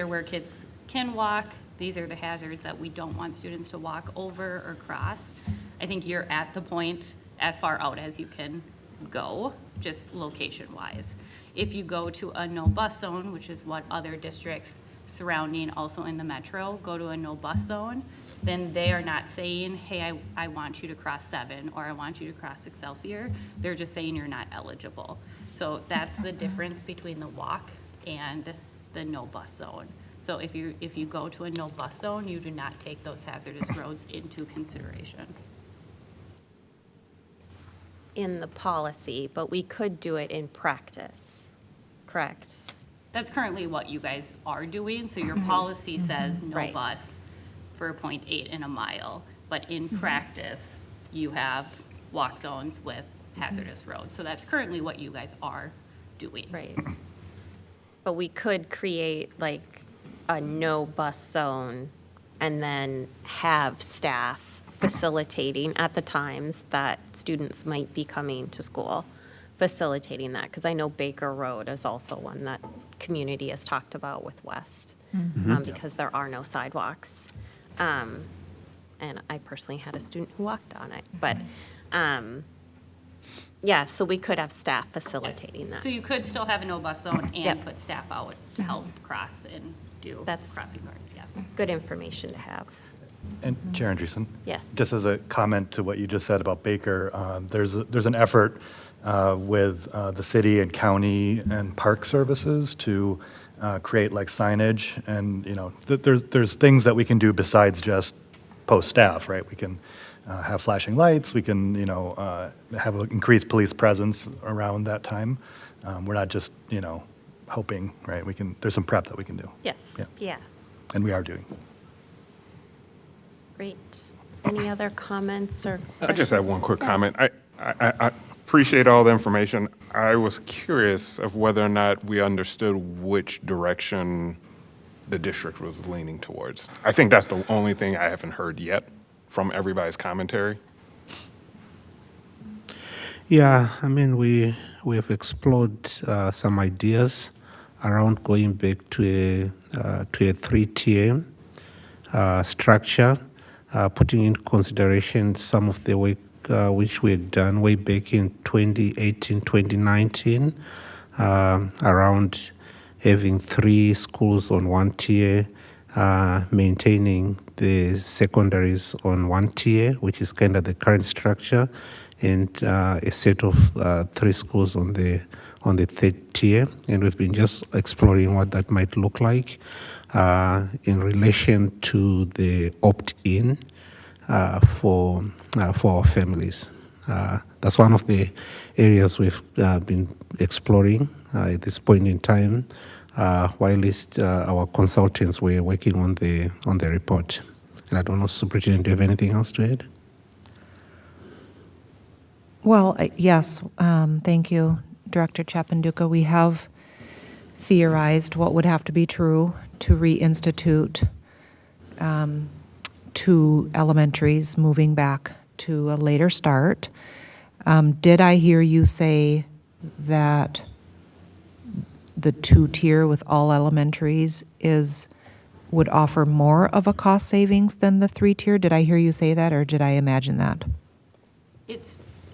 Speaker 4: where kids can walk, these are the hazards that we don't want students to walk over or cross, I think you're at the point as far out as you can go, just location-wise. If you go to a no bus zone, which is what other districts surrounding also in the metro go to a no bus zone, then they are not saying, hey, I want you to cross 7 or I want you to cross Excelsior. They're just saying you're not eligible. So that's the difference between the walk and the no bus zone. So if you go to a no bus zone, you do not take those hazardous roads into consideration.
Speaker 1: In the policy, but we could do it in practice, correct?
Speaker 4: That's currently what you guys are doing. So your policy says no
Speaker 1: Right.
Speaker 4: bus for 0.8 in a mile, but in practice, you have walk zones with hazardous roads. So that's currently what you guys are doing.
Speaker 1: Right. But we could create like a no bus zone and then have staff facilitating at the times that students might be coming to school, facilitating that. Because I know Baker Road is also one that community has talked about with West, because there are no sidewalks. And I personally had a student who walked on it. But, yeah, so we could have staff facilitating that.
Speaker 4: So you could still have a no bus zone and
Speaker 1: Yep.
Speaker 4: put staff out to help cross and do
Speaker 1: That's-
Speaker 4: crossing guards, yes.
Speaker 1: Good information to have.
Speaker 8: And Chair Andreessen?
Speaker 1: Yes.
Speaker 8: Just as a comment to what you just said about Baker, there's an effort with the city and county and park services to create like signage, and there's things that we can do besides just post staff, right? We can have flashing lights. We can have an increased police presence around that time. We're not just hoping, right? There's some prep that we can do.
Speaker 1: Yes, yeah,
Speaker 8: And we are doing.
Speaker 1: great. Any other comments or?
Speaker 12: I just have one quick comment. I appreciate all the information. I was curious of whether or not we understood which direction the district was leaning towards. I think that's the only thing I haven't heard yet from everybody's commentary.
Speaker 3: Yeah, I mean, we we have explored some ideas around going back to a three-tier structure, putting into consideration some of the work which we had done way back in 2018, 2019, around having 3 schools on one tier, maintaining the secondaries on one tier, which is kind of the current structure, and a set of 3 schools on the third tier. And we've been just exploring what that might look like in relation to the opt-in for our families. That's one of the areas we've been exploring at this point in time, while our consultants were working on the report. And I don't know, Superintendent, do you have anything else to add?
Speaker 2: Well, yes, thank you, Director Chapanduka. We have theorized what would have to be true to reinstitute 2 elementaries, moving back to a later start. Did I hear you say that the 2-tier with all elementaries would offer more of a cost savings than the 3-tier? Did I hear you say that, or did I imagine that?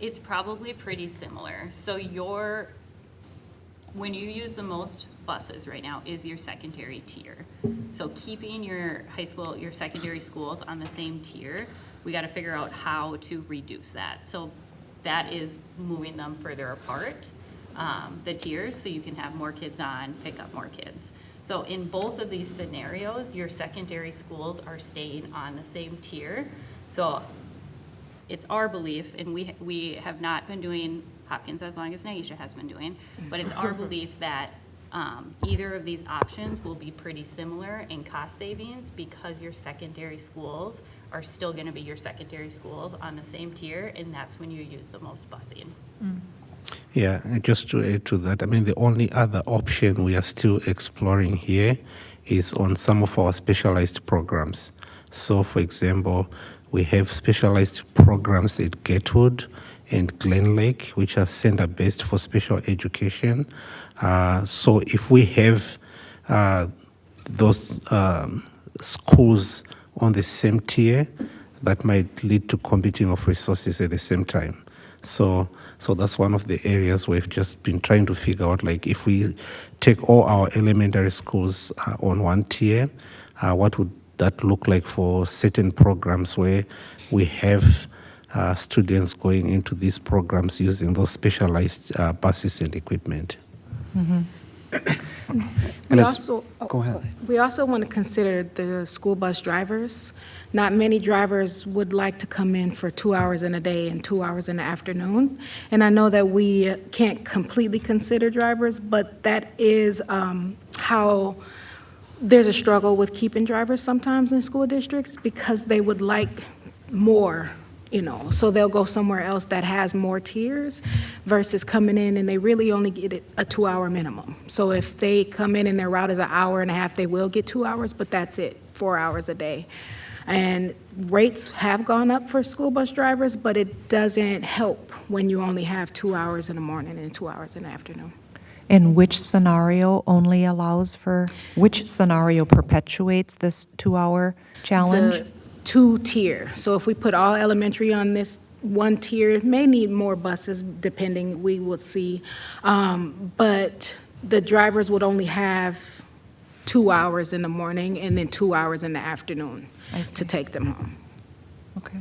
Speaker 4: It's probably pretty similar. So when you use the most buses right now is your secondary tier. So keeping your your secondary schools on the same tier, we got to figure out how to reduce that. So that is moving them further apart, the tiers, so you can have more kids on, pick up more kids. So in both of these scenarios, your secondary schools are staying on the same tier. So it's our belief, and we have not been doing Hopkins as long as Naisha has been doing, but it's our belief that either of these options will be pretty similar in cost savings because your secondary schools are still going to be your secondary schools on the same tier, and that's when you use the most busing.
Speaker 3: Yeah, and just to add to that, I mean, the only other option we are still exploring here is on some of our specialized programs. So, for example, we have specialized programs at Gatewood and Glen Lake, which are center-based for special education. So if we have those schools on the same tier, that might lead to competing of resources at the same time. So that's one of the areas we've just been trying to figure out, like if we take all our elementary schools on one tier, what would that look like for certain programs where we have students going into these programs using those specialized buses and equipment.
Speaker 9: We also,
Speaker 11: go ahead.
Speaker 9: We also want to consider the school bus drivers. Not many drivers would like to come in for 2 hours in a day and 2 hours in the afternoon. And I know that we can't completely consider drivers, but that is how there's a struggle with keeping drivers sometimes in school districts because they would like more, so they'll go somewhere else that has more tiers versus coming in and they really only get a 2-hour minimum. So if they come in and their route is an hour and a half, they will get 2 hours, but that's it, 4 hours a day. And rates have gone up for school bus drivers, but it doesn't help when you only have 2 hours in the morning and 2 hours in the afternoon.
Speaker 2: And which scenario which scenario perpetuates this 2-hour challenge?
Speaker 9: The 2-tier. So if we put all elementary on this 1 tier, it may need more buses depending, we will see. But the drivers would only have 2 hours in the morning and then 2 hours in the afternoon to take them home.
Speaker 2: Okay.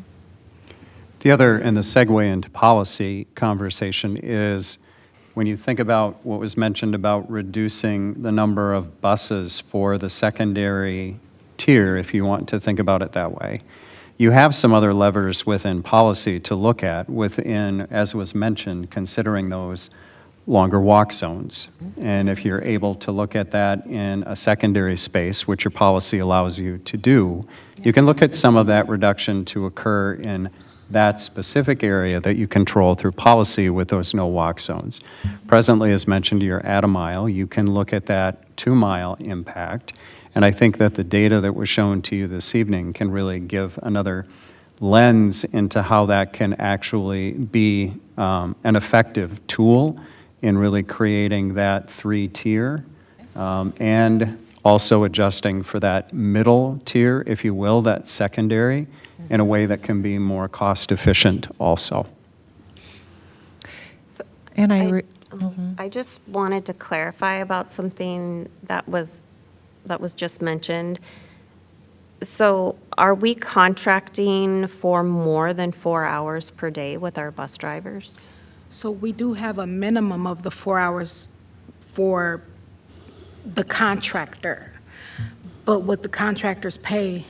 Speaker 11: The other, and the segue into policy conversation is when you think about what was mentioned about reducing the number of buses for the secondary tier, if you want to think about it that way, you have some other levers within policy to look at within, as was mentioned, considering those longer walk zones. And if you're able to look at that in a secondary space, which your policy allows you to do, you can look at some of that reduction to occur in that specific area that you control through policy with those no walk zones. Presently, as mentioned, you're at a mile. You can look at that 2-mile impact. And I think that the data that was shown to you this evening can really give another lens into how that can actually be an effective tool in really creating that three-tier, and also adjusting for that middle tier, if you will, that secondary, in a way that can be more cost-efficient also.
Speaker 2: And
Speaker 1: I just wanted to clarify about something that was just mentioned. So are we contracting for more than 4 hours per day with our bus drivers?
Speaker 9: So we do have a minimum of the 4 hours for the contractor. But what the contractors pay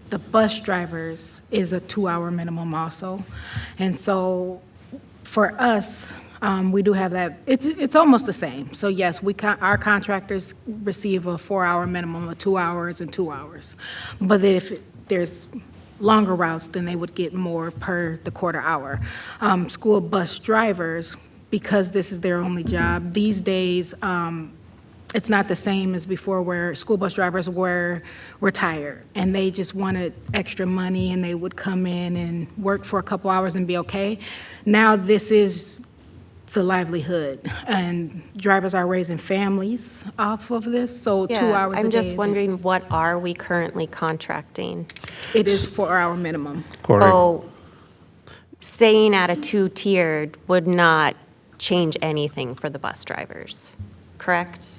Speaker 9: the bus drivers is a 2-hour minimum also. And so for us, we do have that, it's almost the same. So yes, our contractors receive a 4-hour minimum of 2 hours and 2 hours. But if there's longer routes, then they would get more per the quarter hour. School bus drivers, because this is their only job, these days, it's not the same as before where school bus drivers were retired and they just wanted extra money and they would come in and work for a couple hours and be okay. Now this is the livelihood, and drivers are raising families off of this, so 2
Speaker 1: Yeah,
Speaker 9: hours a day.
Speaker 1: I'm just
Speaker 9: isn't-
Speaker 1: wondering, what are we currently contracting?
Speaker 9: It is 4-hour minimum.
Speaker 3: Correct.
Speaker 1: Oh, staying at a two-tiered would not change anything for the bus drivers, correct?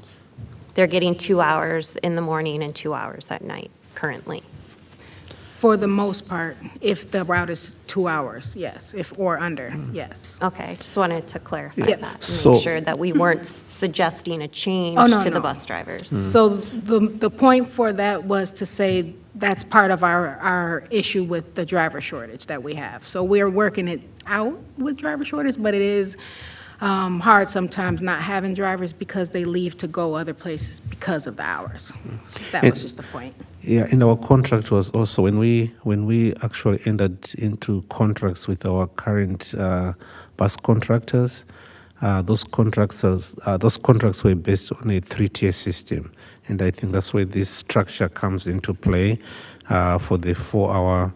Speaker 1: They're getting 2 hours in the morning and 2 hours at night currently.
Speaker 9: For the most part, if the route is 2 hours, yes, or under, yes.
Speaker 1: Okay, just wanted to clarify
Speaker 9: Yeah.
Speaker 1: that, to
Speaker 3: So-
Speaker 1: make sure that we weren't suggesting a change
Speaker 9: Oh, no,
Speaker 1: to the
Speaker 9: no.
Speaker 1: bus drivers.
Speaker 9: So the point for that was to say that's part of our issue with the driver shortage that we have. So we're working it out with driver shortage, but it is hard sometimes not having drivers because they leave to go other places because of the hours. That was just the point.
Speaker 3: Yeah, in our contract was also when we actually entered into contracts with our current bus contractors, those contracts were based on a three-tier system, and I think that's where this structure comes into play for the 4-hour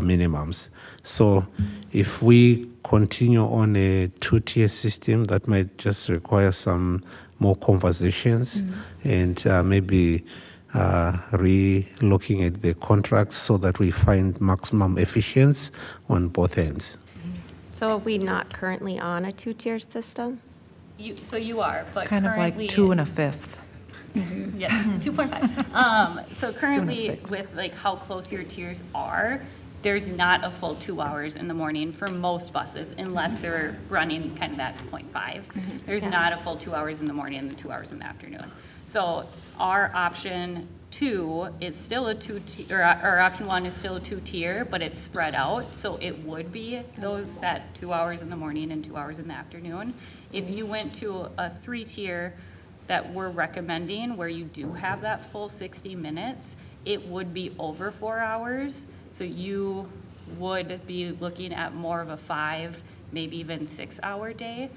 Speaker 3: minimums. So if we continue on a two-tier system, that might just require some more conversations and maybe re-looking at the contracts so that we find maximum efficiency on both ends.
Speaker 1: So are we not currently on a two-tier system?
Speaker 4: So you are, but
Speaker 2: kind of like
Speaker 4: currently
Speaker 2: 2 1/5.
Speaker 4: Yes, 2.5. So currently,
Speaker 2: 1/6.
Speaker 4: with like how close your tiers are, there's not a full 2 hours in the morning for most buses unless they're running kind of that 0.5. There's not a full 2 hours in the morning and 2 hours in the afternoon. So our option 2 is still a or option 1 is still a 2-tier, but it's spread out. So it would be that 2 hours in the morning and 2 hours in the afternoon. If you went to a 3-tier that we're recommending, where you do have that full 60 minutes, it would be over 4 hours. So you would be looking at more of a 5, maybe even 6-hour day.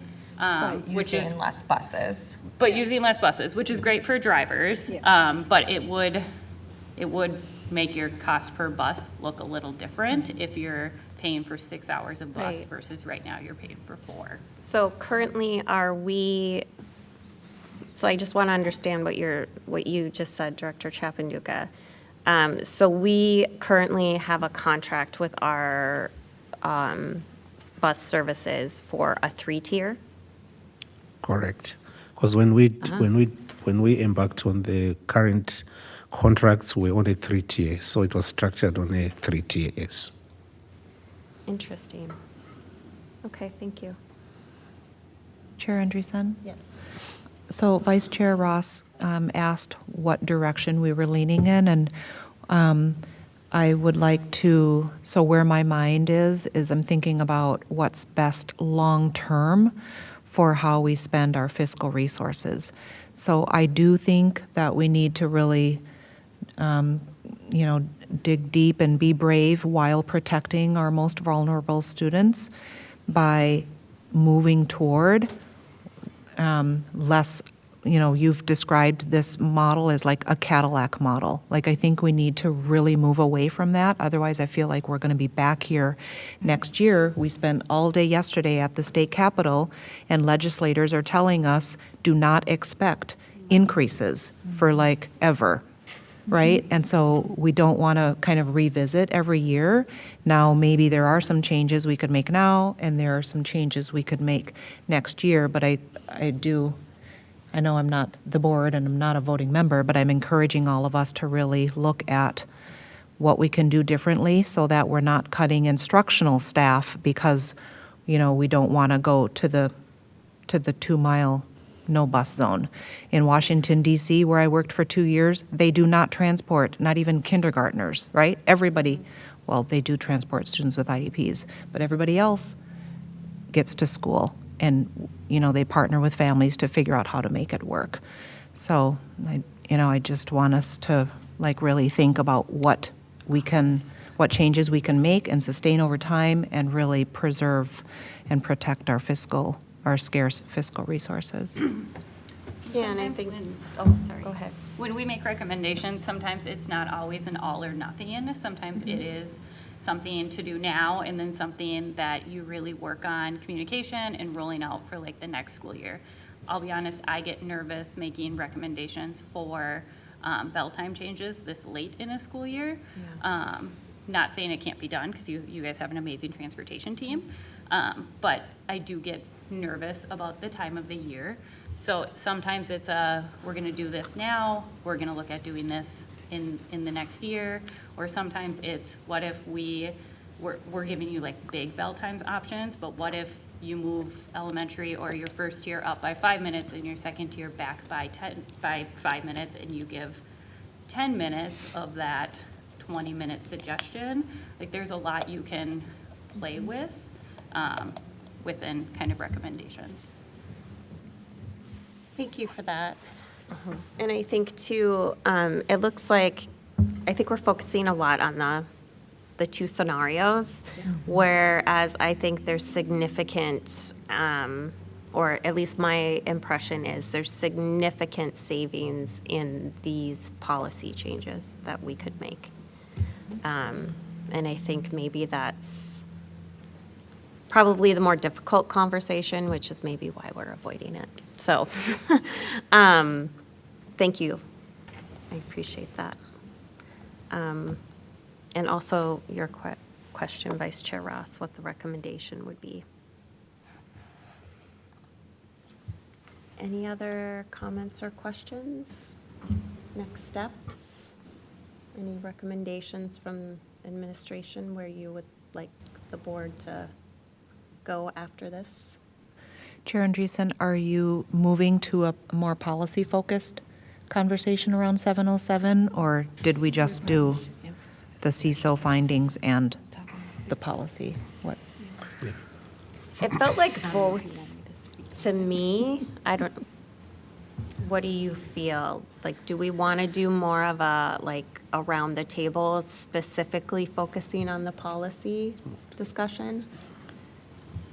Speaker 4: Which is
Speaker 5: Using less buses.
Speaker 4: But using less buses, which is great for drivers, but it would make your cost per bus look a little different if you're paying for 6 hours of bus
Speaker 1: Right.
Speaker 4: versus right now you're paying for 4.
Speaker 1: So currently, so I just want to understand what you just said, Director Chapanduka. So we currently have a contract with our bus services for a 3-tier?
Speaker 3: Correct. Because when we embarked on the current contracts, we're on a 3-tier, so it was structured on a 3-tiers.
Speaker 1: Interesting. Okay, thank you.
Speaker 2: Chair Andreessen?
Speaker 1: Yes.
Speaker 2: So Vice Chair Ross asked what direction we were leaning in, and I would like to, so where my mind is I'm thinking about what's best long-term for how we spend our fiscal resources. So I do think that we need to really, dig deep and be brave while protecting our most vulnerable students by moving toward less you've described this model as like a Cadillac model. Like, I think we need to really move away from that. Otherwise, I feel like we're going to be back here next year. We spent all day yesterday at the state capitol, and legislators are telling us, do not expect increases for like ever, right? And so we don't want to kind of revisit every year. Now, maybe there are some changes we could make now, and there are some changes we could make next year, but I know I'm not the board and I'm not a voting member, but I'm encouraging all of us to really look at what we can do differently so that we're not cutting instructional staff because, we don't want to go to the 2-mile no bus zone. In Washington, D.C., where I worked for 2 years, they do not transport, not even kindergartners, right? Everybody, well, they do transport students with IEPs, but everybody else gets to school. And, they partner with families to figure out how to make it work. So, I just want us to, really think about what changes we can make and sustain over time and really preserve and protect our scarce fiscal resources.
Speaker 1: Yeah, and I
Speaker 4: Sometimes
Speaker 1: think,
Speaker 4: when- sorry.
Speaker 1: go ahead.
Speaker 4: When we make recommendations, sometimes it's not always an all or nothing. Sometimes it is something to do now and then something that you really work on communication and rolling out for like the next school year. I'll be honest, I get nervous making recommendations for bell time changes this late in a school year. Not saying it can't be done because you guys have an amazing transportation team, but I do get nervous about the time of the year. So sometimes it's we're going to do this now, we're going to look at doing this in the next year, or sometimes it's what if we're giving you like big bell times options, but what if you move elementary or your first tier up by 5 minutes and your second tier back by 5 minutes, and you give 10 minutes of that 20-minute suggestion. Like, there's a lot you can play with within kind of recommendations.
Speaker 1: Thank you for that. And I think too, it looks like, I think we're focusing a lot on the two scenarios, whereas I think there's significant, or at least my impression is there's significant savings in these policy changes that we could make. And I think maybe that's probably the more difficult conversation, which is maybe why we're avoiding it. So, thank you. I appreciate that. And also your question, Vice Chair Ross, what the recommendation would be. Any other comments or questions? Next steps? Any recommendations from administration where you would like the board to go after this?
Speaker 2: Chair Andreessen, are you moving to a more policy-focused conversation around 707, or did we just do the CISO findings and the policy? What?
Speaker 1: It felt like both to me. What do you feel? Like, do we want to do more of a, around the table, specifically focusing on the policy discussion?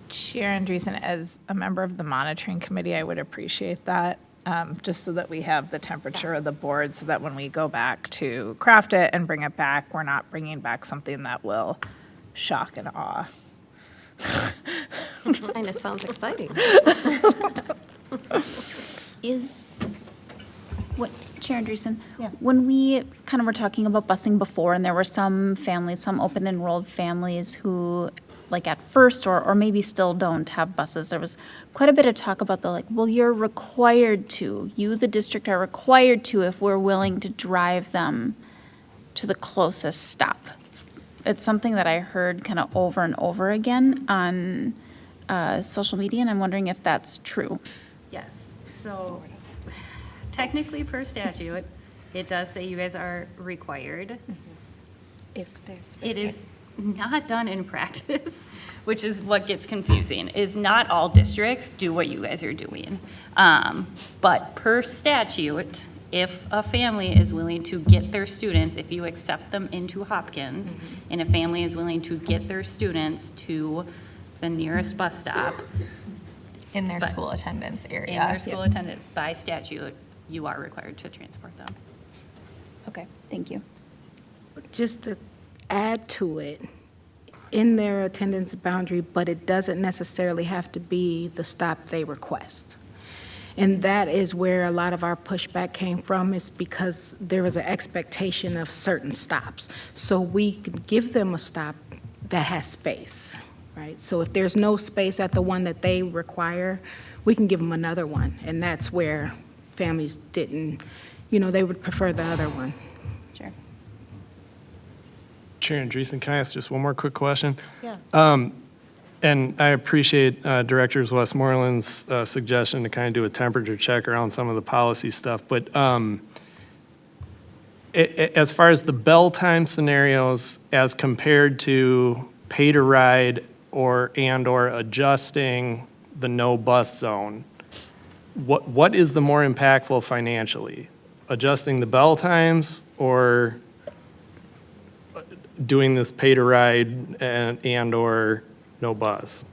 Speaker 6: Chair Andreessen, as a member of the monitoring committee, I would appreciate that, just so that we have the temperature of the board, so that when we go back to craft it and bring it back, we're not bringing back something that will shock and awe.
Speaker 1: Kind of sounds exciting.
Speaker 13: Chair Andreessen, when we kind of were talking about busing before, and there were some families, some open enrolled families who, at first, or maybe still don't have buses, there was quite a bit of talk about well, you're required to, you, the district, are required to if we're willing to drive them to the closest stop. It's something that I heard kind of over and over again on social media, and I'm wondering if that's true.
Speaker 4: Yes, so technically per statute, it does say you guys are required. It is not done in practice, which is what gets confusing, is not all districts do what you guys are doing. But per statute, if a family is willing to get their students, if you accept them into Hopkins, and a family is willing to get their students to the nearest bus stop,
Speaker 5: In their
Speaker 4: But
Speaker 5: school attendance area.
Speaker 4: In their school attendant, by statute, you are required to transport them.
Speaker 13: Okay, thank you.
Speaker 9: Just to add to it, in their attendance boundary, but it doesn't necessarily have to be the stop they request. And that is where a lot of our pushback came from, is because there was an expectation of certain stops. So we can give them a stop that has space, right? So if there's no space at the one that they require, we can give them another one. And that's where families didn't, they would prefer the other one.
Speaker 13: Sure.
Speaker 10: Chair Andreessen, can I ask just one more quick question?
Speaker 1: Yeah.
Speaker 10: And I appreciate Director Westmoreland's suggestion to kind of do a temperature check around some of the policy stuff, but as far as the bell time scenarios as compared to pay to ride or adjusting the no bus zone, what is the more impactful financially? Adjusting the bell times or doing this pay to ride and or no bus?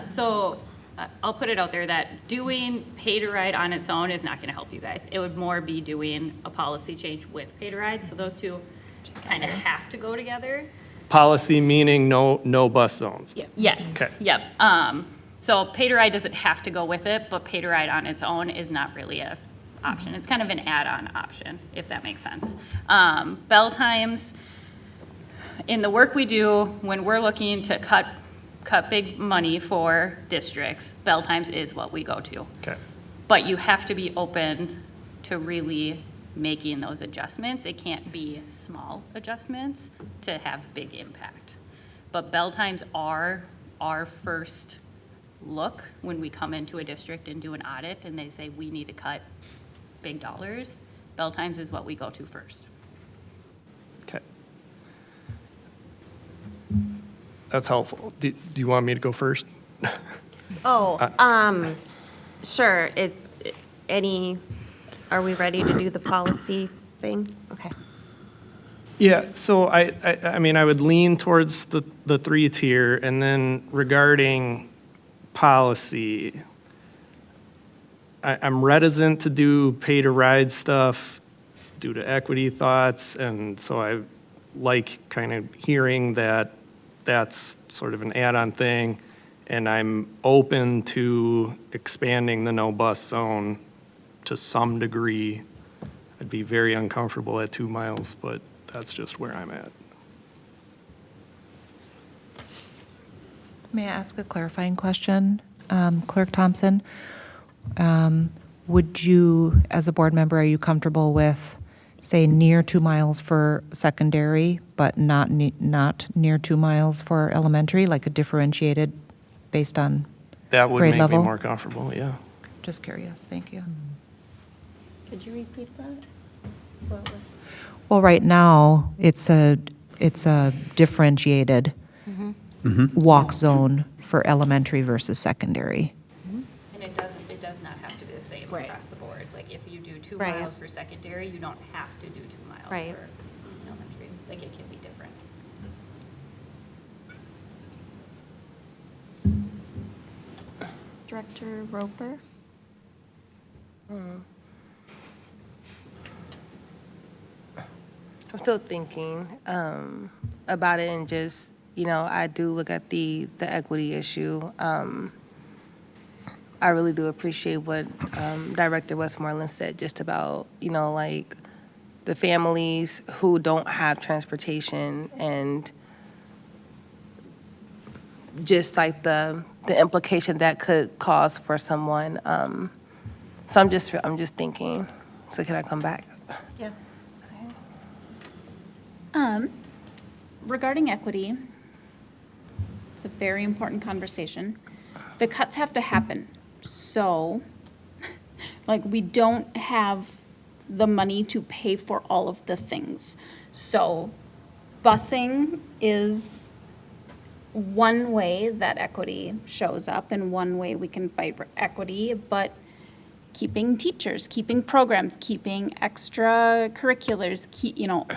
Speaker 4: So I'll put it out there that doing pay to ride on its own is not going to help you guys. It would more be doing a policy change with pay to ride. So those two kind of have to go together.
Speaker 10: Policy meaning no bus zones?
Speaker 4: Yes.
Speaker 10: Okay.
Speaker 4: Yep. So pay to ride doesn't have to go with it, but pay to ride on its own is not really a option. It's kind of an add-on option, if that makes sense. Bell times, in the work we do, when we're looking to cut big money for districts, bell times is what we go to.
Speaker 10: Okay.
Speaker 4: But you have to be open to really making those adjustments. It can't be small adjustments to have big impact. But bell times are our first look when we come into a district and do an audit and they say, we need to cut big dollars. Bell times is what we go to first.
Speaker 10: Okay. That's helpful. Do you want me to go first?
Speaker 1: Sure. Are we ready to do the policy thing? Okay.
Speaker 10: Yeah, so I mean, I would lean towards the 3-tier, and then regarding policy, I'm reticent to do pay-to-ride stuff due to equity thoughts, and so I like kind of hearing that that's sort of an add-on thing, and I'm open to expanding the no bus zone to some degree. I'd be very uncomfortable at 2 miles, but that's just where I'm at.
Speaker 2: May I ask a clarifying question? Clerk Thompson, would you, as a board member, are you comfortable with, say, near 2 miles for secondary, but not near 2 miles for elementary, like a differentiated based on
Speaker 10: That would
Speaker 2: grade
Speaker 10: make me
Speaker 2: level?
Speaker 10: more comfortable, yeah.
Speaker 2: Just curious, thank you.
Speaker 1: Could you repeat that?
Speaker 2: Well, right now, it's a differentiated walk zone for elementary versus secondary.
Speaker 4: And it does not have to be the same
Speaker 9: Right.
Speaker 4: across the board. Like if you do 2
Speaker 1: Right.
Speaker 4: miles for secondary, you don't have to do 2 miles
Speaker 1: Right.
Speaker 4: for elementary. Like it can be different.
Speaker 5: Director Roper?
Speaker 7: I'm still thinking about it, and just, I do look at the equity issue. I really do appreciate what Director Westmoreland said just about, like the families who don't have transportation, and just like the implication that could cause for someone. So I'm just thinking. So can I come back?
Speaker 1: Yeah.
Speaker 13: Regarding equity, it's a very important conversation. The cuts have to happen. So, like, we don't have the money to pay for all of the things. So, busing is one way that equity shows up and one way we can fight for equity, but keeping teachers, keeping programs, keeping extracurriculars,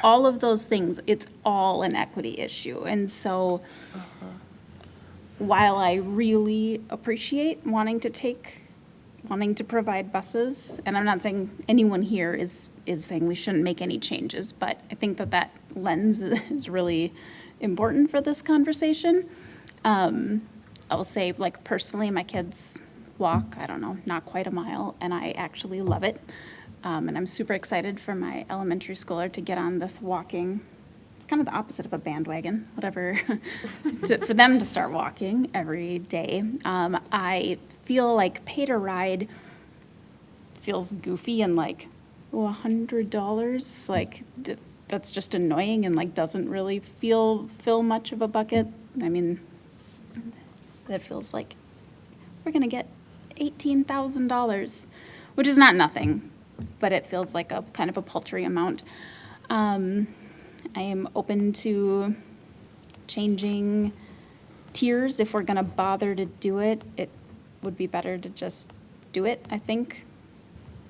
Speaker 13: all of those things, it's all an equity issue. And so while I really appreciate wanting to provide buses, and I'm not saying anyone here is saying we shouldn't make any changes, but I think that lens is really important for this conversation. I will say, like, personally, my kids walk, I don't know, not quite a mile, and I actually love it. And I'm super excited for my elementary schooler to get on this walking. It's kind of the opposite of a bandwagon, whatever, for them to start walking every day. I feel like pay to ride feels goofy and like, oh, $100, like that's just annoying and like doesn't really fill much of a bucket. I mean, that feels like we're gonna get $18,000, which is not nothing, but it feels like a kind of a paltry amount. I am open to changing tiers if we're gonna bother to do it. It would be better to just do it, I think.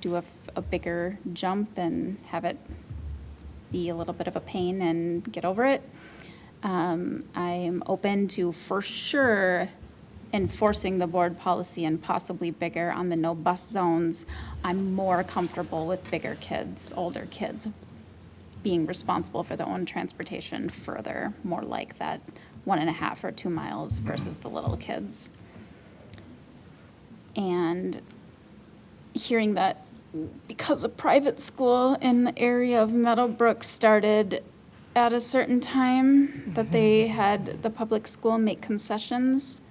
Speaker 13: Do a bigger jump and have it be a little bit of a pain and get over it. I am open to, for sure, enforcing the board policy and possibly bigger on the no bus zones. I'm more comfortable with bigger kids, older kids, being responsible for their own transportation further, more like that 1.5 or 2 miles versus the little kids. And hearing that because a private school in the area of Meadowbrook started at a certain time, that they had the public school make concessions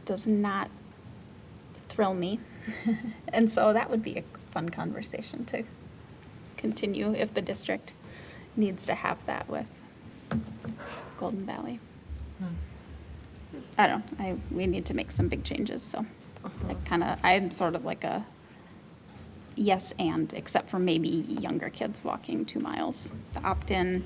Speaker 13: does not thrill me. And so that would be a fun conversation to continue if the district needs to have that with Golden Valley. I don't know, we need to make some big changes, so I'm sort of like a yes and, except for maybe younger kids walking 2 miles, the opt-in.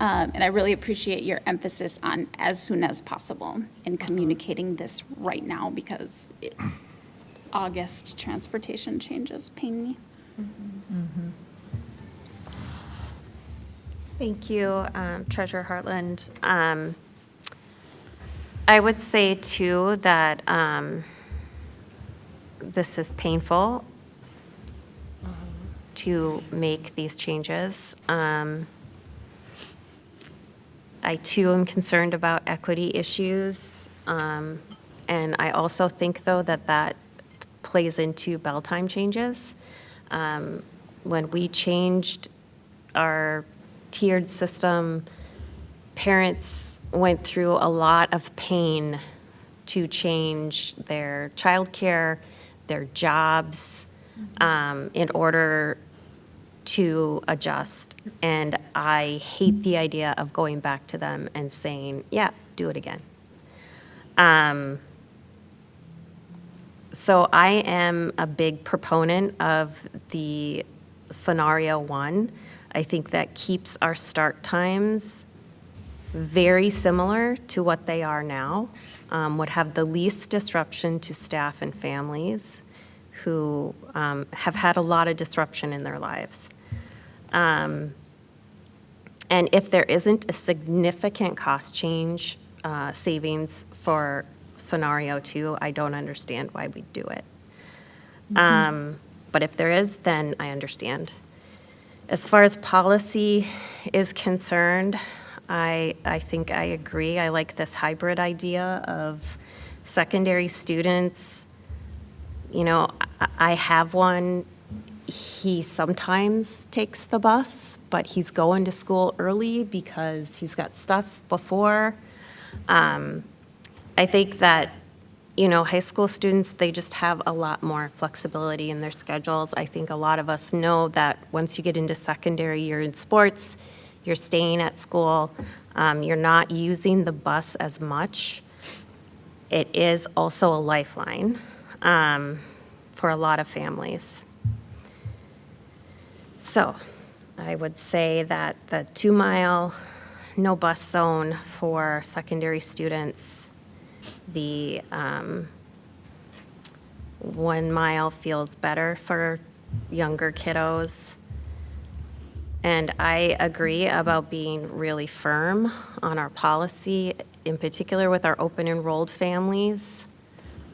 Speaker 13: And I really appreciate your emphasis on as soon as possible and communicating this right now, because August transportation changes pain me.
Speaker 1: Thank you, Treasurer Hartland. I would say, too, that this is painful to make these changes. I, too, am concerned about equity issues. And I also think, though, that plays into bell time changes. When we changed our tiered system, parents went through a lot of pain to change their childcare, their jobs, in order to adjust. And I hate the idea of going back to them and saying, yeah, do it again. So I am a big proponent of the scenario 1. I think that keeps our start times very similar to what they are now, would have the least disruption to staff and families who have had a lot of disruption in their lives. And if there isn't a significant cost change savings for scenario 2, I don't understand why we do it. But if there is, then I understand. As far as policy is concerned, I think I agree. I like this hybrid idea of secondary students. You know, I have one. He sometimes takes the bus, but he's going to school early because he's got stuff before. I think that, you know, high school students, they just have a lot more flexibility in their schedules. I think a lot of us know that once you get into secondary, you're in sports, you're staying at school, you're not using the bus as much. It is also a lifeline for a lot of families. So I would say that the 2 mile no bus zone for secondary students, the 1 mile feels better for younger kiddos. And I agree about being really firm on our policy, in particular with our open enrolled families,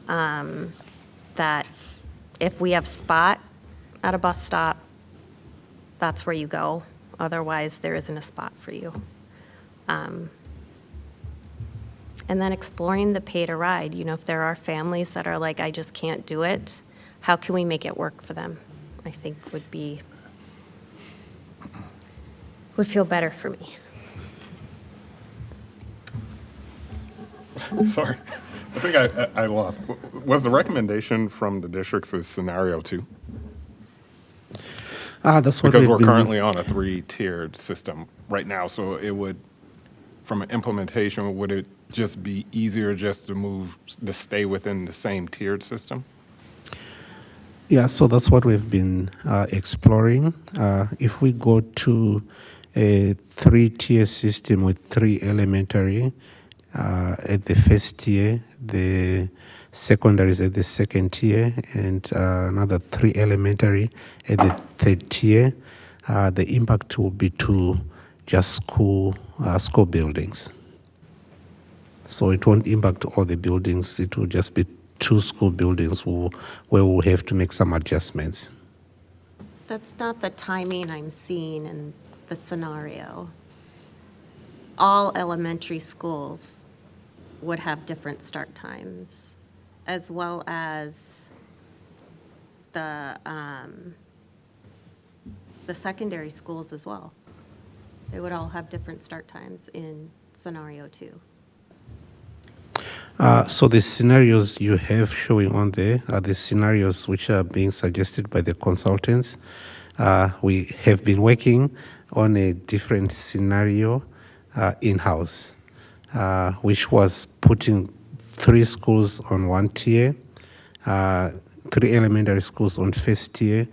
Speaker 1: that if we have spot at a bus stop, that's where you go. Otherwise, there isn't a spot for you. And then exploring the pay to ride. You know, if there are families that are like, I just can't do it, how can we make it work for them? I think would feel better for me.
Speaker 12: Sorry, I think I lost. Was the recommendation from the districts a scenario 2?
Speaker 3: That's what
Speaker 12: Because
Speaker 3: we've
Speaker 12: we're
Speaker 3: been-
Speaker 12: currently on a 3-tiered system right now, so it would, from an implementation, would it just be easier just to stay within the same tiered system?
Speaker 3: Yeah, so that's what we've been exploring. If we go to a 3-tier system with 3 elementary at the first tier, the secondaries at the second tier, and another 3 elementary at the third tier, the impact will be to just school buildings. So it won't impact all the buildings. It will just be 2 school buildings where we'll have to make some adjustments.
Speaker 1: That's not the timing I'm seeing in the scenario. All elementary schools would have different start times, as well as the secondary schools as well. They would all have different start times in scenario 2.
Speaker 3: So the scenarios you have showing on there are the scenarios which are being suggested by the consultants. We have been working on a different scenario in-house, which was putting 3 schools on 1 tier, 3 elementary schools on first tier,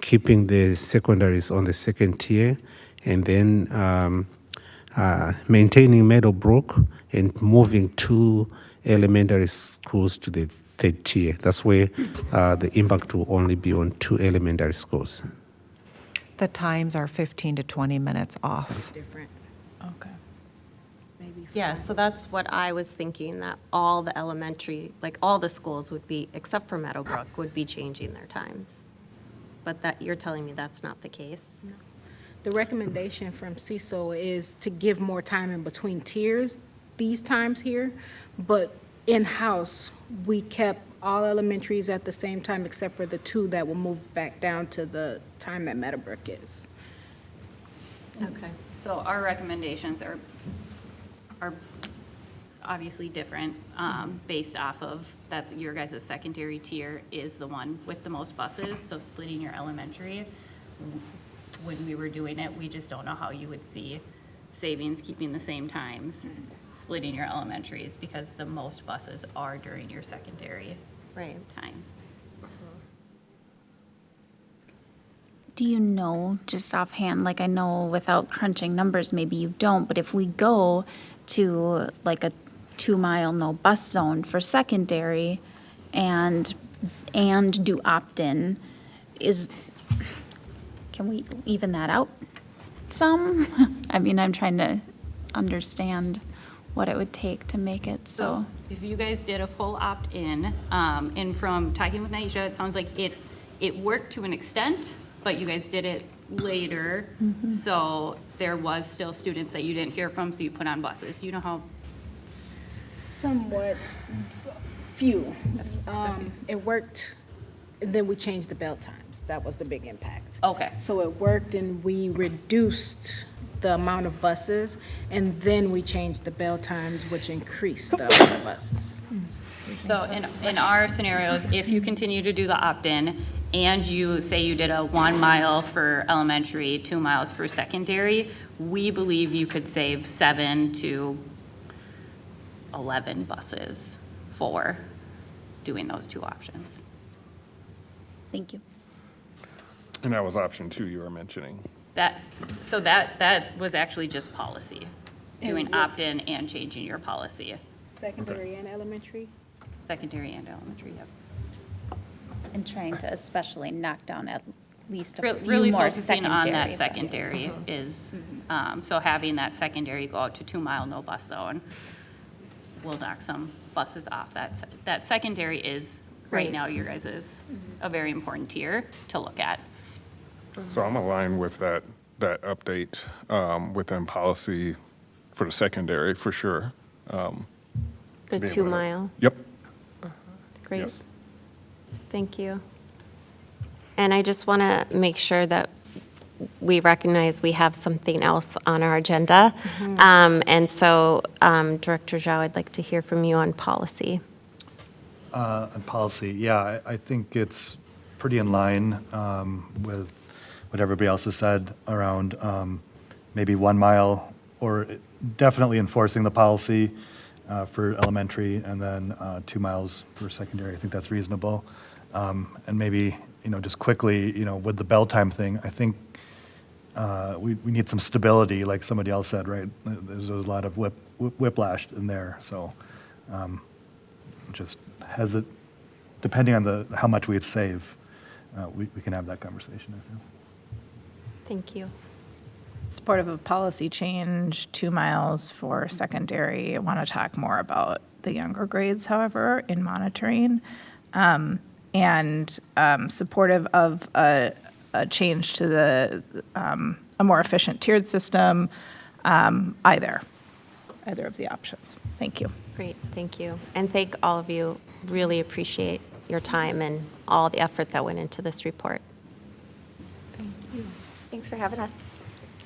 Speaker 3: keeping the secondaries on the second tier, and then maintaining Meadowbrook and moving 2 elementary schools to the third tier. That's where the impact will only be on 2 elementary schools.
Speaker 2: The times are 15 to 20 minutes off.
Speaker 9: Different.
Speaker 6: Okay.
Speaker 9: Maybe.
Speaker 1: Yeah, so that's what I was thinking, that all the elementary, like all the schools would be, except for Meadowbrook, would be changing their times. But that, you're telling me that's not the case?
Speaker 9: The recommendation from CISO is to give more time in between tiers, these times here, but in-house, we kept all elementaries at the same time except for the 2 that will move back down to the time that Meadowbrook is.
Speaker 1: Okay.
Speaker 4: So our recommendations are obviously different, based off of that your guys' secondary tier is the one with the most buses, so splitting your elementary. When we were doing it, we just don't know how you would see savings keeping the same times, splitting your elementaries, because the most buses are during your secondary
Speaker 1: Right.
Speaker 4: times.
Speaker 13: Do you know, just offhand, like I know without crunching numbers, maybe you don't, but if we go to like a 2-mile no bus zone for secondary and do opt-in, can we even that out some? I mean, I'm trying to understand what it would take to make it so.
Speaker 4: If you guys did a full opt-in, and from talking with Naisha, it sounds like it worked to an extent, but you guys did it later, so there was still students that you didn't hear from, so you put on buses. You know how?
Speaker 9: Somewhat few. It worked, and then we changed the bell times. That was the big impact.
Speaker 4: Okay.
Speaker 9: So it worked, and we reduced the amount of buses, and then we changed the bell times, which increased the amount of buses.
Speaker 4: So in our scenarios, if you continue to do the opt-in and you say you did a 1 mile for elementary, 2 miles for secondary, we believe you could save 7 to 11 buses for doing those 2 options.
Speaker 13: Thank you.
Speaker 12: And that was option 2 you were mentioning.
Speaker 4: That was actually just policy, doing opt-in and changing your policy,
Speaker 9: Secondary and elementary?
Speaker 4: secondary and elementary, yep.
Speaker 13: And trying to especially knock down at least a
Speaker 4: Really
Speaker 13: few more
Speaker 4: focusing on
Speaker 13: secondary
Speaker 4: that secondary is, so having that secondary go out to 2 Mile no bus zone will knock some buses off. That secondary is, right
Speaker 1: Right.
Speaker 4: now, your guys' is a very important tier to look at.
Speaker 12: So I'm aligned with that update within policy for the secondary, for sure.
Speaker 1: The
Speaker 12: Be able
Speaker 1: 2
Speaker 12: to-
Speaker 1: mile.
Speaker 12: Yep.
Speaker 1: Great.
Speaker 12: Yes.
Speaker 1: Thank you. And I just want to make sure that we recognize we have something else on our agenda. And so, Director Zhao, I'd like to hear from you on policy.
Speaker 8: On policy, yeah, I think it's pretty in line with what everybody else has said around maybe 1 mile, or definitely enforcing the policy for elementary, and then 2 miles for secondary. I think that's reasonable. And maybe, just quickly, with the bell time thing, I think we need some stability, like somebody else said, right? There's a lot of whiplash in there, so just depending on how much we save, we can have that conversation, I feel.
Speaker 1: Thank you.
Speaker 6: Supportive of policy change, 2 miles for secondary. I want to talk more about the younger grades, however, in monitoring. And supportive of a change to a more efficient tiered system, either of the options. Thank you.
Speaker 1: Great, thank you. And thank all of you. Really appreciate your time and all the effort that went into this report.
Speaker 5: Thanks for having us.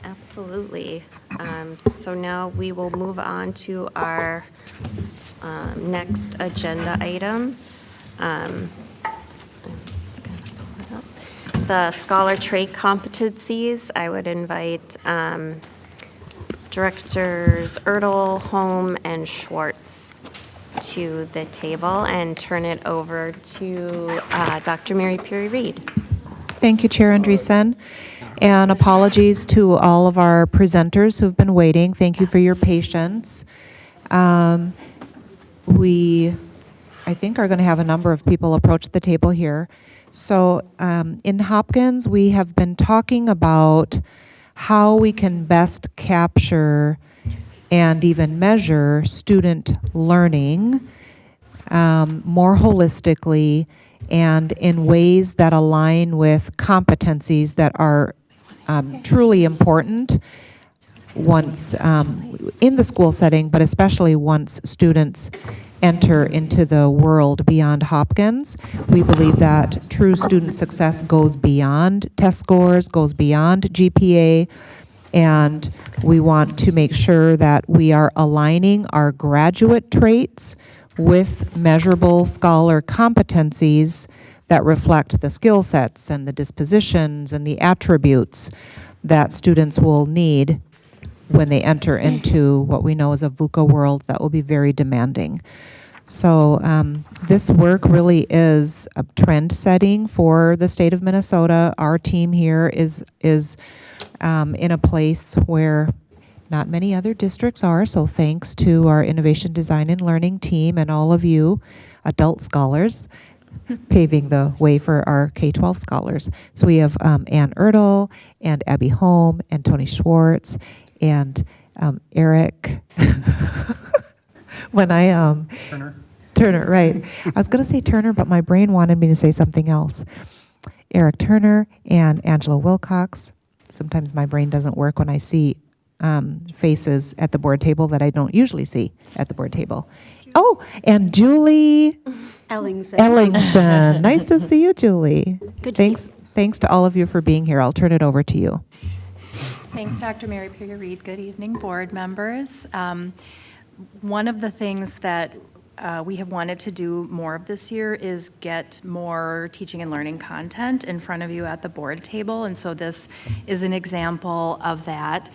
Speaker 1: Absolutely. So now we will move on to our next agenda item. I'm just gonna pull it up. The scholar trait competencies. I would invite Directors Ertl, Holm, and Schwartz to the table and turn it over to Dr. Mary Perry Reed.
Speaker 2: Thank you, Chair Andreessen. And apologies to all of our presenters who've been waiting. Thank you for your patience. We, I think, are going to have a number of people approach the table here. So in Hopkins, we have been talking about how we can best capture and even measure student learning more holistically and in ways that align with competencies that are truly important once in the school setting, but especially once students enter into the world beyond Hopkins. We believe that true student success goes beyond test scores, goes beyond GPA, and we want to make sure that we are aligning our graduate traits with measurable scholar competencies that reflect the skill sets and the dispositions and the attributes that students will need when they enter into what we know as a VUCA world that will be very demanding. So this work really is a trend setting for the state of Minnesota. Our team here is in a place where not many other districts are, so thanks to our Innovation Design and Learning team and all of you adult scholars paving the way for our K-12 scholars. So we have Ann Ertl and Abby Holm and Tony Schwartz and Eric. When I Turner, right. I was going to say Turner, but my brain wanted me to say something else. Eric Turner and Angela Wilcox. Sometimes my brain doesn't work when I see faces at the board table that I don't usually see at the board table. Oh, and Julie Ellingson. Nice to see you, Julie.
Speaker 14: Good to see you.
Speaker 2: Thanks to all of you for being here. I'll turn it over to you.
Speaker 14: Thanks, Dr. Mary Perry Reed. Good evening, board members. One of the things that we have wanted to do more of this year is get more teaching and learning content in front of you at the board table, and so this is an example of that.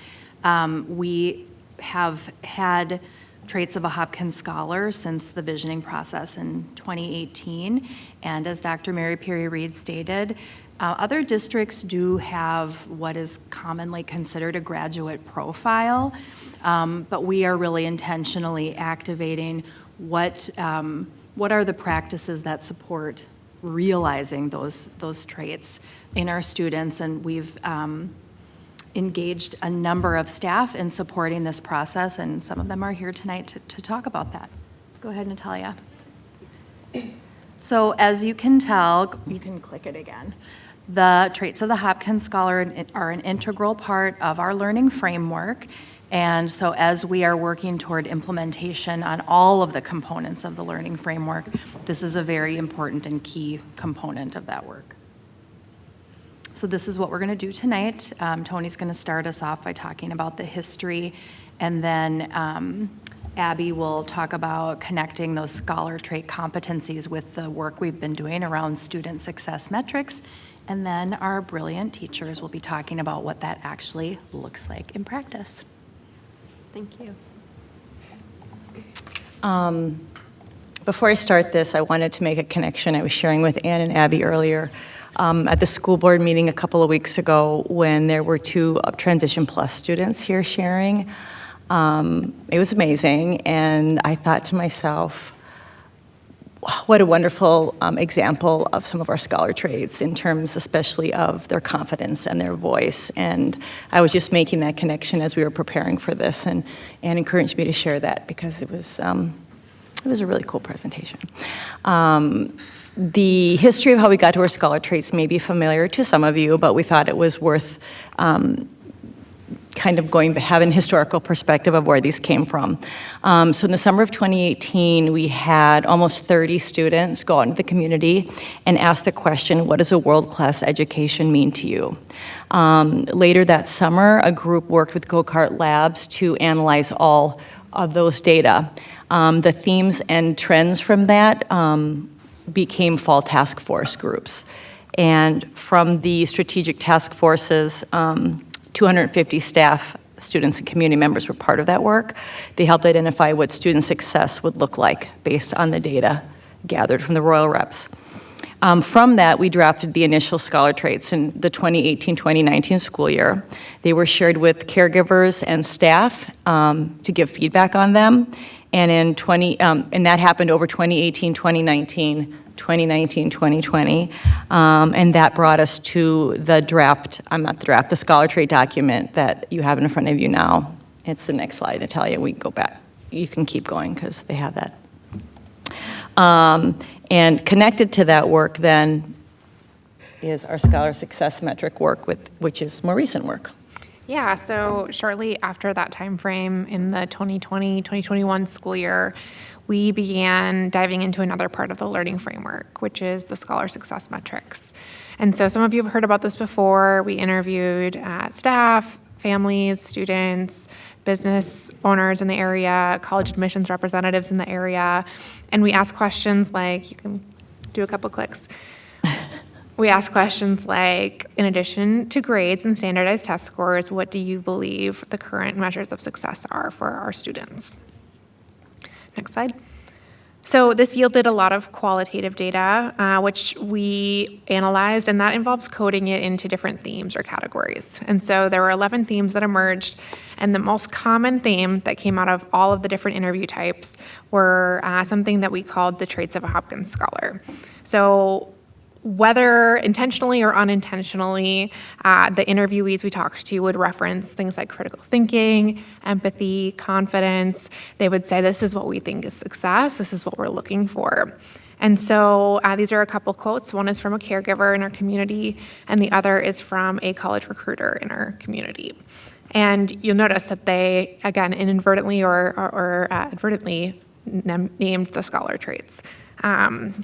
Speaker 14: We have had Traits of a Hopkins Scholar since the visioning process in 2018, and as Dr. Mary Perry Reed stated, other districts do have what is commonly considered a graduate profile, but we are really intentionally activating what are the practices that support realizing those traits in our students, and we've engaged a number of staff in supporting this process, and some of them are here tonight to talk about that. Go ahead, Natalia. So as you can tell, you can click it again. The traits of the Hopkins Scholar are an integral part of our learning framework. And so as we are working toward implementation on all of the components of the learning framework, this is a very important and key component of that work. So this is what we're going to do tonight. Tony's going to start us off by talking about the history, and then Abby will talk about connecting those scholar trait competencies with the work we've been doing around student success metrics. And then our brilliant teachers will be talking about what that actually looks like in practice.
Speaker 1: Thank you.
Speaker 15: Before I start this, I wanted to make a connection I was sharing with Ann and Abby earlier at the school board meeting a couple of weeks ago when there were 2 Transition Plus students here sharing. It was amazing, and I thought to myself, what a wonderful example of some of our scholar traits in terms especially of their confidence and their voice. And I was just making that connection as we were preparing for this, and encouraged me to share that because it was a really cool presentation. The history of how we got to our scholar traits may be familiar to some of you, but we thought it was worth kind of having a historical perspective of where these came from. So in the summer of 2018, we had almost 30 students go out into the community and ask the question, what does a world-class education mean to you? Later that summer, a group worked with Go-Kart Labs to analyze all of those data. The themes and trends from that became fall task force groups. And from the strategic task forces, 250 staff, students, and community members were part of that work. They helped identify what student success would look like based on the data gathered from the Royal Reps. From that, we drafted the initial scholar traits in the 2018-2019 school year. They were shared with caregivers and staff to give feedback on them. And and that happened over 2018-2019, 2019-2020, and that brought us to the the scholar trait document that you have in front of you now. It's the next slide, Natalia. We can go back. You can keep going because they have that. And connected to that work then is our scholar success metric work, which is more recent work.
Speaker 16: Yeah, so shortly after that time frame in the 2020-2021 school year, we began diving into another part of the learning framework, which is the scholar success metrics. And so some of you have heard about this before. We interviewed staff, families, students, business owners in the area, college admissions representatives in the area, and we asked questions like, you can do a couple clicks. We asked questions like, in addition to grades and standardized test scores, what do you believe the current measures of success are for our students? Next slide. So this yielded a lot of qualitative data, which we analyzed, and that involves coding it into different themes or categories. And so there were 11 themes that emerged, and the most common theme that came out of all of the different interview types were something that we called the traits of a Hopkins scholar. So whether intentionally or unintentionally, the interviewees we talked to would reference things like critical thinking, empathy, confidence. They would say, this is what we think is success, this is what we're looking for. And so these are a couple quotes. One is from a caregiver in our community, and the other is from a college recruiter in our community. And you'll notice that they, again, inadvertently or advertently named the scholar traits.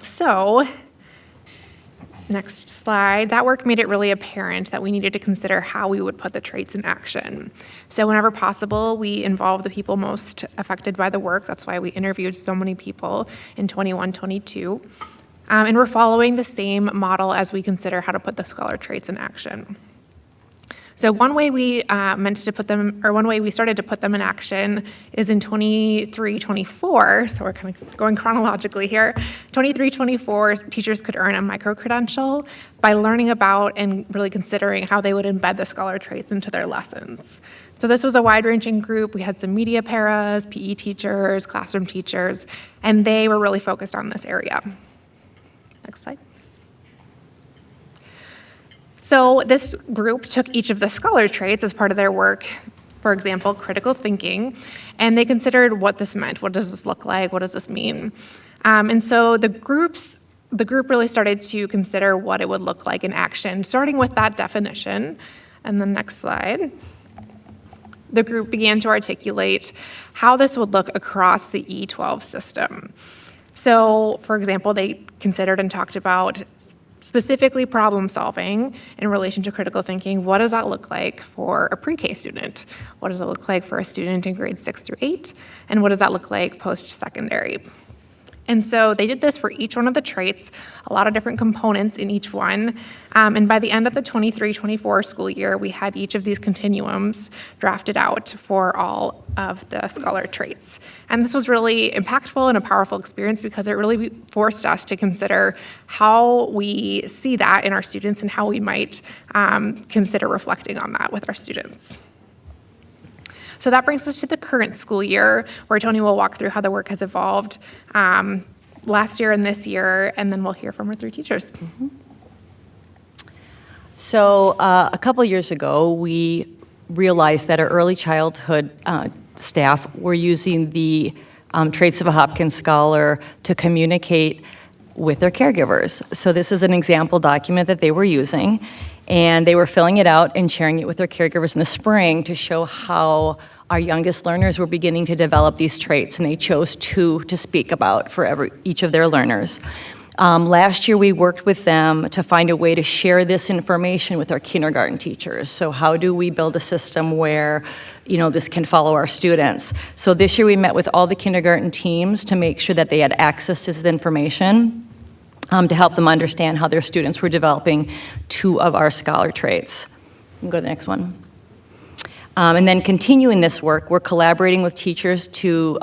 Speaker 16: So next slide. That work made it really apparent that we needed to consider how we would put the traits in action. So whenever possible, we involved the people most affected by the work. That's why we interviewed so many people in 21-22. And we're following the same model as we consider how to put the scholar traits in action. So one way we one way we started to put them in action is in 23-24, so we're kind of going chronologically here. 23-24, teachers could earn a micro-credential by learning about and really considering how they would embed the scholar traits into their lessons. So this was a wide-ranging group. We had some media paras, PE teachers, classroom teachers, and they were really focused on this area. Next slide. So this group took each of the scholar traits as part of their work, for example, critical thinking, and they considered what this meant. What does this look like? What does this mean? And so the group really started to consider what it would look like in action, starting with that definition. And the next slide. The group began to articulate how this would look across the E12 system. So, for example, they considered and talked about specifically problem solving in relation to critical thinking. What does that look like for a pre-K student? What does it look like for a student in grades 6 through 8? And what does that look like post-secondary? And so they did this for each one of the traits, a lot of different components in each one. And by the end of the 23-24 school year, we had each of these continuums drafted out for all of the scholar traits. And this was really impactful and a powerful experience because it really forced us to consider how we see that in our students and how we might consider reflecting on that with our students. So that brings us to the current school year, where Tony will walk through how the work has evolved last year and this year, and then we'll hear from our 3 teachers.
Speaker 15: Mm-hmm. So a couple years ago, we realized that our early childhood staff were using the traits of a Hopkins scholar to communicate with their caregivers. So this is an example document that they were using, and they were filling it out and sharing it with their caregivers in the spring to show how our youngest learners were beginning to develop these traits, and they chose 2 to speak about for each of their learners. Last year, we worked with them to find a way to share this information with our kindergarten teachers. So how do we build a system where, this can follow our students? So this year, we met with all the kindergarten teams to make sure that they had access to this information to help them understand how their students were developing 2 of our scholar traits. You can go to the next one. And then continuing this work, we're collaborating with teachers to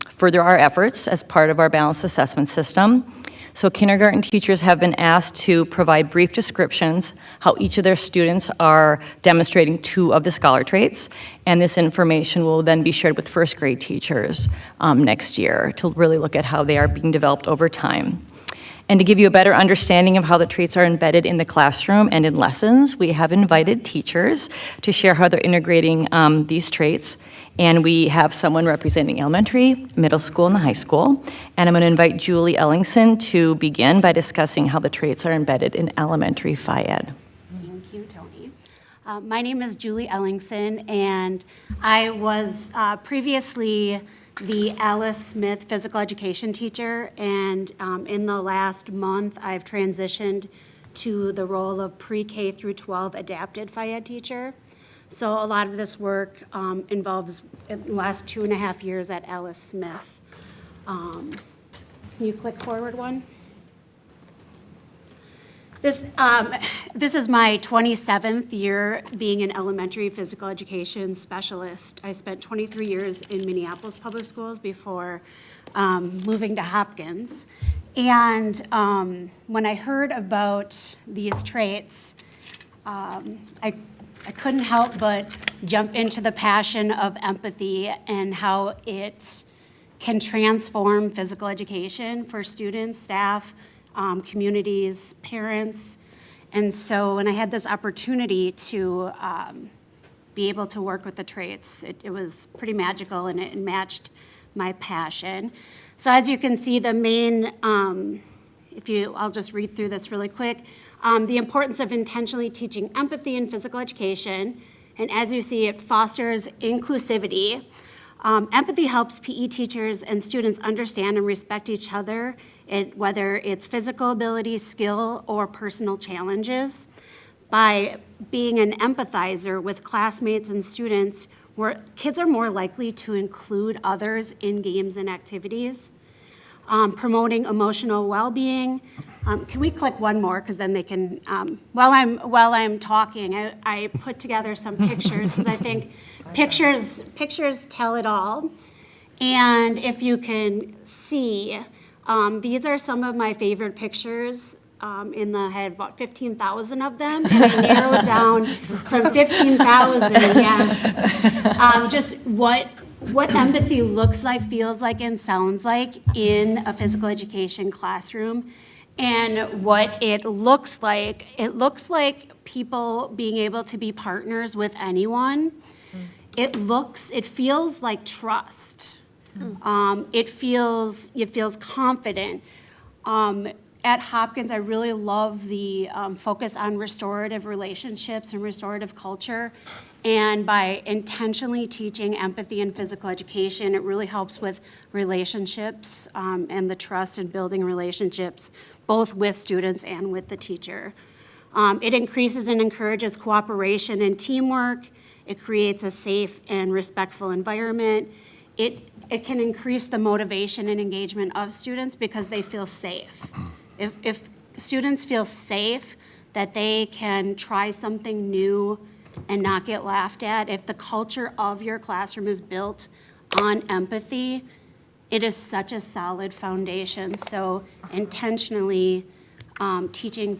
Speaker 15: further our efforts as part of our balanced assessment system. So kindergarten teachers have been asked to provide brief descriptions how each of their students are demonstrating 2 of the scholar traits, and this information will then be shared with first grade teachers next year to really look at how they are being developed over time. And to give you a better understanding of how the traits are embedded in the classroom and in lessons, we have invited teachers to share how they're integrating these traits. And we have someone representing elementary, middle school, and the high school. And I'm going to invite Julie Ellingson to begin by discussing how the traits are embedded in elementary Phi Ed.
Speaker 17: Thank you, Tony. My name is Julie Ellingson, and I was previously the Alice Smith physical education teacher, and in the last month, I've transitioned to the role of pre-K through 12 adapted Phi Ed teacher. So a lot of this work involves the last 2.5 years at Alice Smith. Can you click forward one? This is my 27th year being an elementary physical education specialist. I spent 23 years in Minneapolis Public Schools before moving to Hopkins. And when I heard about these traits, I couldn't help but jump into the passion of empathy and how it can transform physical education for students, staff, communities, parents. And so when I had this opportunity to be able to work with the traits, it was pretty magical, and it matched my passion. So as you can see, the main, I'll just read through this really quick. The importance of intentionally teaching empathy in physical education. And as you see, it fosters inclusivity. Empathy helps PE teachers and students understand and respect each other, whether it's physical ability, skill, or personal challenges. By being an empathizer with classmates and students, where kids are more likely to include others in games and activities. Promoting emotional well-being. Can we click one more, because then they can, while I'm talking, I put together some pictures, because I think pictures tell it all. And if you can see, these are some of my favorite pictures. I had about 15,000 of them, and I narrowed down from 15,000, yes, just what empathy looks like, feels like, and sounds like in a physical education classroom. And what it looks like people being able to be partners with anyone, it feels like trust. It feels confident. At Hopkins, I really love the focus on restorative relationships and restorative culture. And by intentionally teaching empathy and physical education, it really helps with relationships and the trust and building relationships, both with students and with the teacher. It increases and encourages cooperation and teamwork. It creates a safe and respectful environment. It can increase the motivation and engagement of students because they feel safe. If students feel safe that they can try something new and not get laughed at, if the culture of your classroom is built on empathy, it is such a solid foundation. So intentionally teaching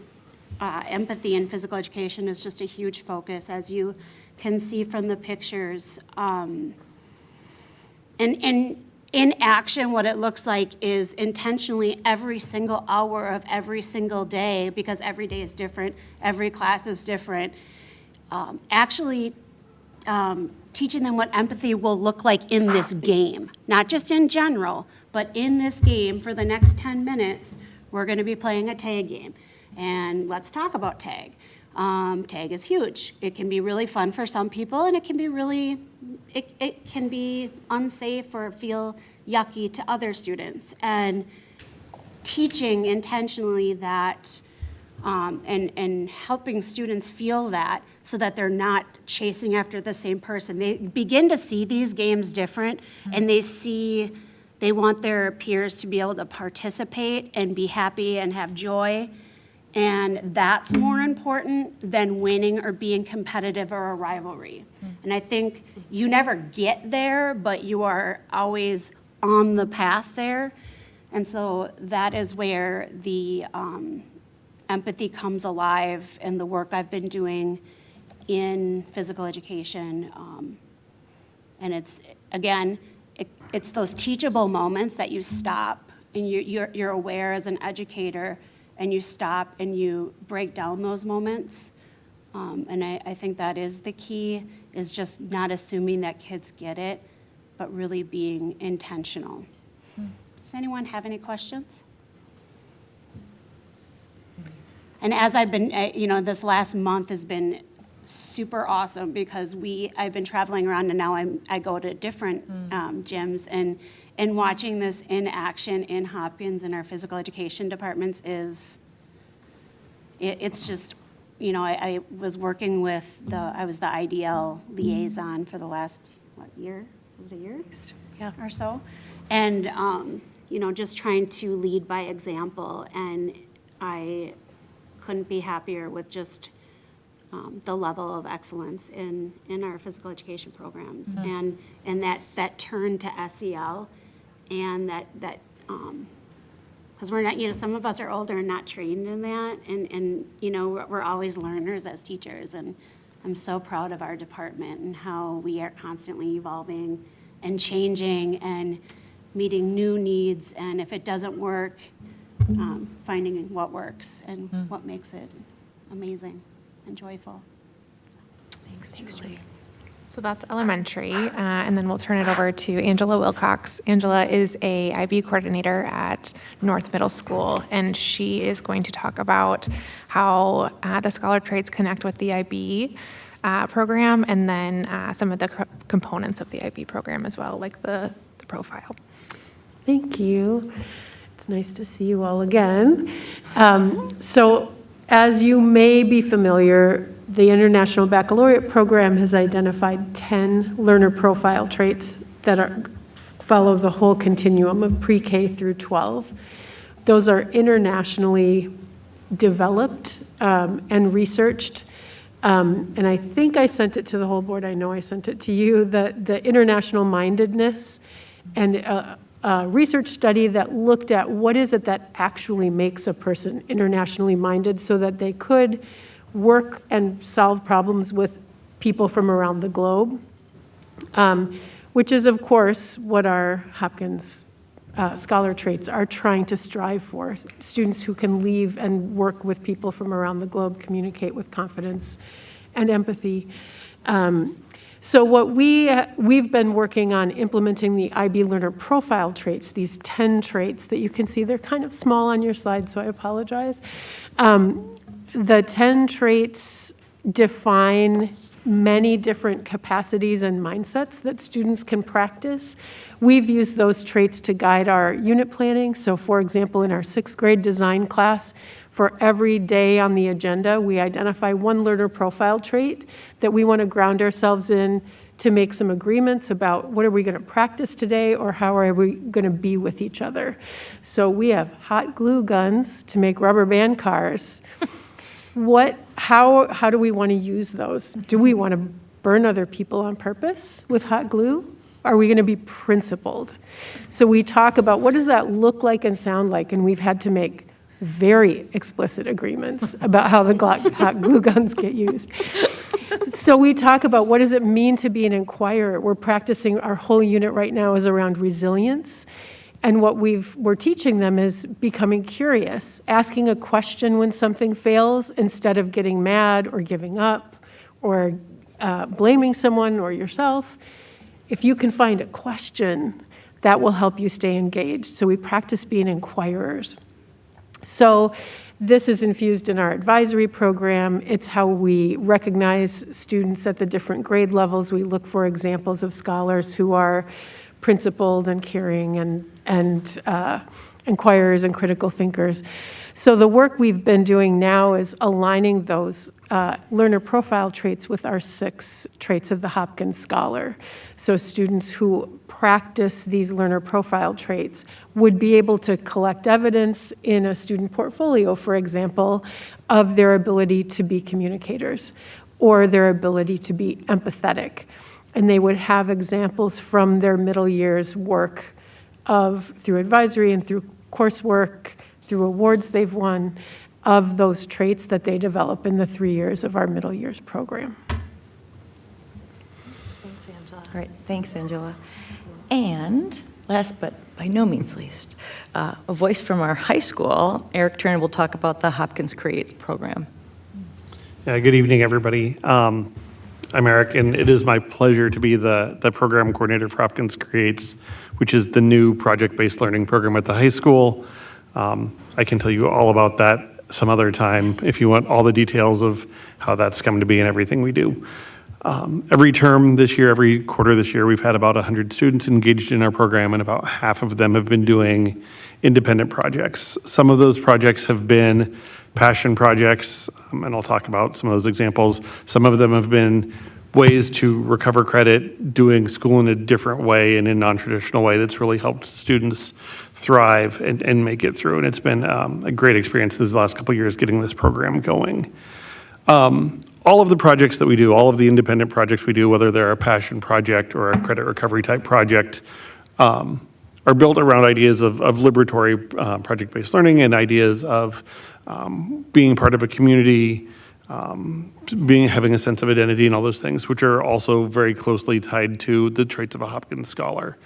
Speaker 17: empathy in physical education is just a huge focus, as you can see from the pictures. And in action, what it looks like is intentionally every single hour of every single day, because every day is different, every class is different, teaching them what empathy will look like in this game, not just in general, but in this game for the next 10 minutes, we're gonna be playing a tag game. And let's talk about tag. Tag is huge. It can be really fun for some people, and it can be really, it can be unsafe or feel yucky to other students. And teaching intentionally that, and helping students feel that so that they're not chasing after the same person. They begin to see these games different, and they want their peers to be able to participate and be happy and have joy. And that's more important than winning or being competitive or a rivalry. And I think you never get there, but you are always on the path there. And so that is where the empathy comes alive in the work I've been doing in physical education. And it's, again, it's those teachable moments that you stop and you're aware as an educator, and you stop and you break down those moments. And I think that is the key, is just not assuming that kids get it, but really being intentional. Does anyone have any questions? And as I've been, this last month has been super awesome because I've been traveling around, and now I go to different gyms, and watching this in action in Hopkins in our physical education departments it's just, I was working with I was the IDL liaison for the last, year? Was it a year?
Speaker 14: Yeah.
Speaker 17: Or so? And, just trying to lead by example, and I couldn't be happier with just the level of excellence in our physical education programs, and that turn to SEL, and that because we're not, some of us are older and not trained in that, and we're always learners as teachers, and I'm so proud of our department and how we are constantly evolving and changing and meeting new needs, and if it doesn't work, finding what works and what makes it amazing and joyful.
Speaker 14: Thanks, Julie.
Speaker 16: So that's elementary, and then we'll turn it over to Angela Wilcox. Angela is a IB coordinator at North Middle School, and she is going to talk about how the Scholar Trades connect with the IB program, and then some of the components of the IB program as well, like the profile.
Speaker 18: Thank you. It's nice to see you all again. So as you may be familiar, the International Baccalaureate Program has identified 10 learner profile traits that follow the whole continuum of pre-K through 12. Those are internationally developed and researched. And I think I sent it to the whole board. I know I sent it to you, the international mindedness, and a research study that looked at what is it that actually makes a person internationally minded so that they could work and solve problems with people from around the globe, which is, of course, what our Hopkins scholar traits are trying to strive for. Students who can leave and work with people from around the globe, communicate with confidence and empathy. So what we've been working on implementing the IB Learner Profile traits, these 10 traits that you can see. They're kind of small on your slide, so I apologize. The 10 traits define many different capacities and mindsets that students can practice. We've used those traits to guide our unit planning. So for example, in our 6th grade design class, for every day on the agenda, we identify one learner profile trait that we want to ground ourselves in to make some agreements about what are we going to practice today or how are we going to be with each other. So we have hot glue guns to make rubber band cars. How do we want to use those? Do we want to burn other people on purpose with hot glue? Are we going to be principled? So we talk about what does that look like and sound like, and we've had to make very explicit agreements about how the hot glue guns get used. So we talk about what does it mean to be an inquirer. We're practicing, our whole unit right now is around resilience. And what we're teaching them is becoming curious, asking a question when something fails instead of getting mad or giving up or blaming someone or yourself. If you can find a question, that will help you stay engaged. So we practice being inquirers. So this is infused in our advisory program. It's how we recognize students at the different grade levels. We look for examples of scholars who are principled and caring and inquirers and critical thinkers. So the work we've been doing now is aligning those learner profile traits with our 6 traits of the Hopkins Scholar. So students who practice these learner profile traits would be able to collect evidence in a student portfolio, for example, of their ability to be communicators or their ability to be empathetic. And they would have examples from their middle years work through advisory and through coursework, through awards they've won, of those traits that they develop in the 3 years of our middle years program.
Speaker 15: Thanks, Angela. All right, thanks, Angela. And last but by no means least, a voice from our high school, Eric Turner, will talk about the Hopkins Creates program.
Speaker 19: Yeah, good evening, everybody. I'm Eric, and it is my pleasure to be the program coordinator for Hopkins Creates, which is the new project-based learning program at the high school. I can tell you all about that some other time if you want all the details of how that's come to be and everything we do. Every term this year, every quarter this year, we've had about 100 students engaged in our program, and about half of them have been doing independent projects. Some of those projects have been passion projects, and I'll talk about some of those examples. Some of them have been ways to recover credit, doing school in a different way and in a non-traditional way that's really helped students thrive and make it through. And it's been a great experience these last couple of years getting this program going. All of the projects that we do, all of the independent projects we do, whether they're a passion project or a credit recovery type project, are built around ideas of liberatory project-based learning and ideas of being part of a community, having a sense of identity and all those things, which are also very closely tied to the traits of a Hopkins Scholar.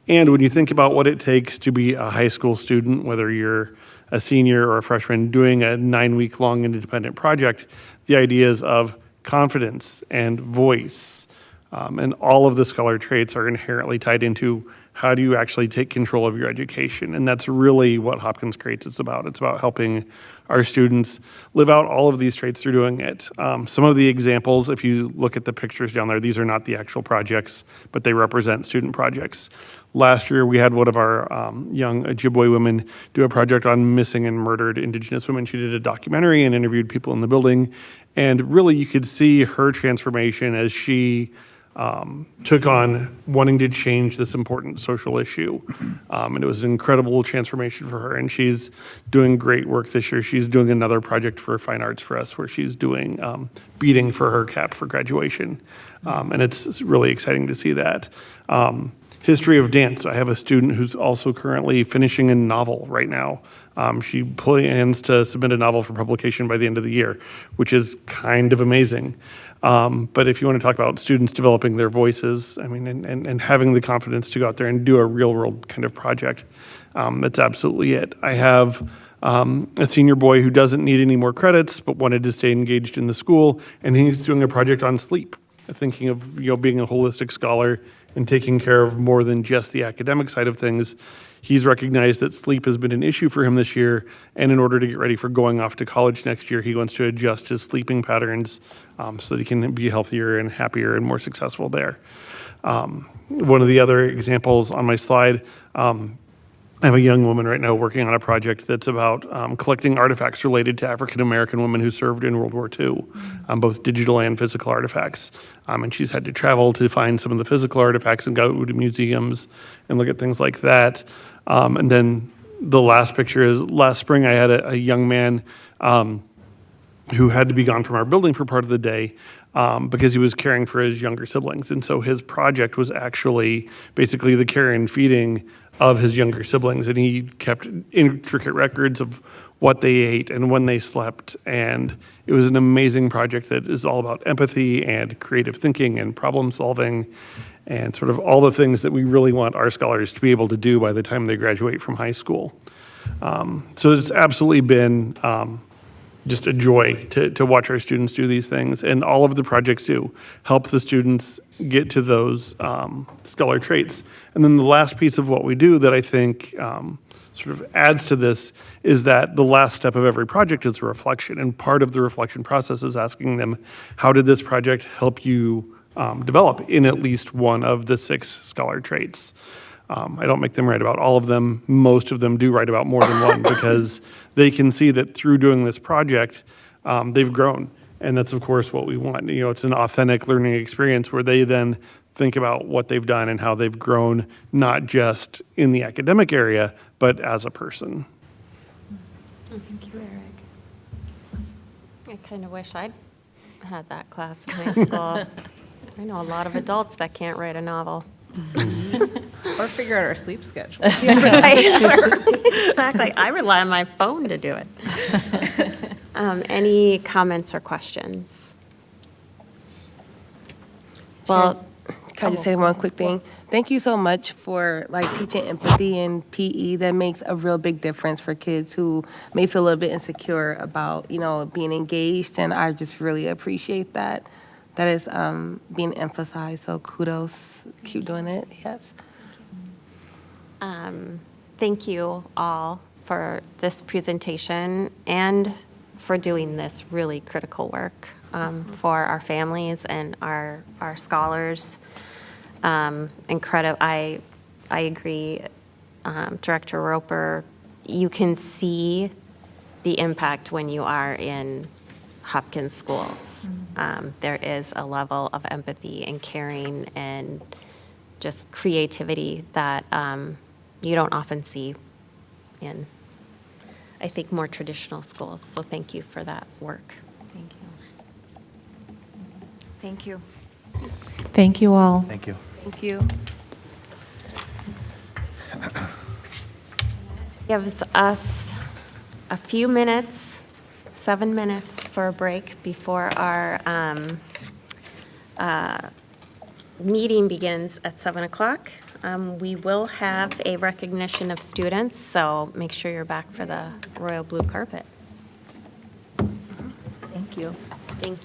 Speaker 19: And when you think about what it takes to be a high school student, whether you're a senior or a freshman doing a 9-week-long independent project, the ideas of confidence and voice and all of the Scholar traits are inherently tied into how do you actually take control of your education? And that's really what Hopkins Creates is about. It's about helping our students live out all of these traits through doing it. Some of the examples, if you look at the pictures down there, these are not the actual projects, but they represent student projects. Last year, we had one of our young Ojibwe women do a project on missing and murdered Indigenous women. She did a documentary and interviewed people in the building. And really, you could see her transformation as she took on wanting to change this important social issue. And it was an incredible transformation for her. And she's doing great work this year. She's doing another project for Fine Arts for us where she's doing beading for her cap for graduation. And it's really exciting to see that. History of dance. I have a student who's also currently finishing a novel right now. She plans to submit a novel for publication by the end of the year, which is kind of amazing. But if you want to talk about students developing their voices, I mean, and having the confidence to go out there and do a real world kind of project, that's absolutely it. I have a senior boy who doesn't need any more credits, but wanted to stay engaged in the school, and he's doing a project on sleep, thinking of being a holistic scholar and taking care of more than just the academic side of things. He's recognized that sleep has been an issue for him this year, and in order to get ready for going off to college next year, he wants to adjust his sleeping patterns so that he can be healthier and happier and more successful there. One of the other examples on my slide, I have a young woman right now working on a project that's about collecting artifacts related to African American women who served in World War II, both digital and physical artifacts. And she's had to travel to find some of the physical artifacts and go to museums and look at things like that. And then the last picture is last spring I had a young man who had to be gone from our building for part of the day because he was caring for his younger siblings. And so his project was actually basically the care and feeding of his younger siblings. And he kept intricate records of what they ate and when they slept. And it was an amazing project that is all about empathy and creative thinking and problem solving and sort of all the things that we really want our scholars to be able to do by the time they graduate from high school. So it's absolutely been just a joy to watch our students do these things. And all of the projects do help the students get to those scholar traits. And then the last piece of what we do that I think sort of adds to this is that the last step of every project is a reflection. And part of the reflection process is asking them, how did this project help you develop in at least one of the 6 scholar traits? I don't make them write about all of them. Most of them do write about more than one because they can see that through doing this project, they've grown. And that's, of course, what we want. It's an authentic learning experience where they then think about what they've done and how they've grown, not just in the academic area, but as a person.
Speaker 1: Thank you, Eric. I kind of wish I'd had that class in high school. I know a lot of adults that can't write a novel.
Speaker 6: Or figure out our sleep schedule.
Speaker 1: Exactly. I rely on my phone to do it. Any comments or questions? Well,
Speaker 7: Can I just say one quick thing? Thank you so much for teaching empathy in PE. That makes a real big difference for kids who may feel a little bit insecure about, being engaged. And I just really appreciate that. That is being emphasized. So kudos. Keep doing it. Yes.
Speaker 1: Thank you all for this presentation and for doing this really critical work for our families and our scholars. Incredible. I agree, Director Roper. You can see the impact when you are in Hopkins schools. There is a level of empathy and caring and just creativity that you don't often see in, I think, more traditional schools. So thank you for that work. Thank you.
Speaker 5: Thank you.
Speaker 2: Thank you all.
Speaker 8: Thank you.
Speaker 7: Thank you.
Speaker 1: Gives us a few minutes, 7 minutes for a break before our meeting begins at 7 o'clock. We will have a recognition of students, so make sure you're back for the royal blue carpet.
Speaker 7: Thank you.
Speaker 1: Thank you.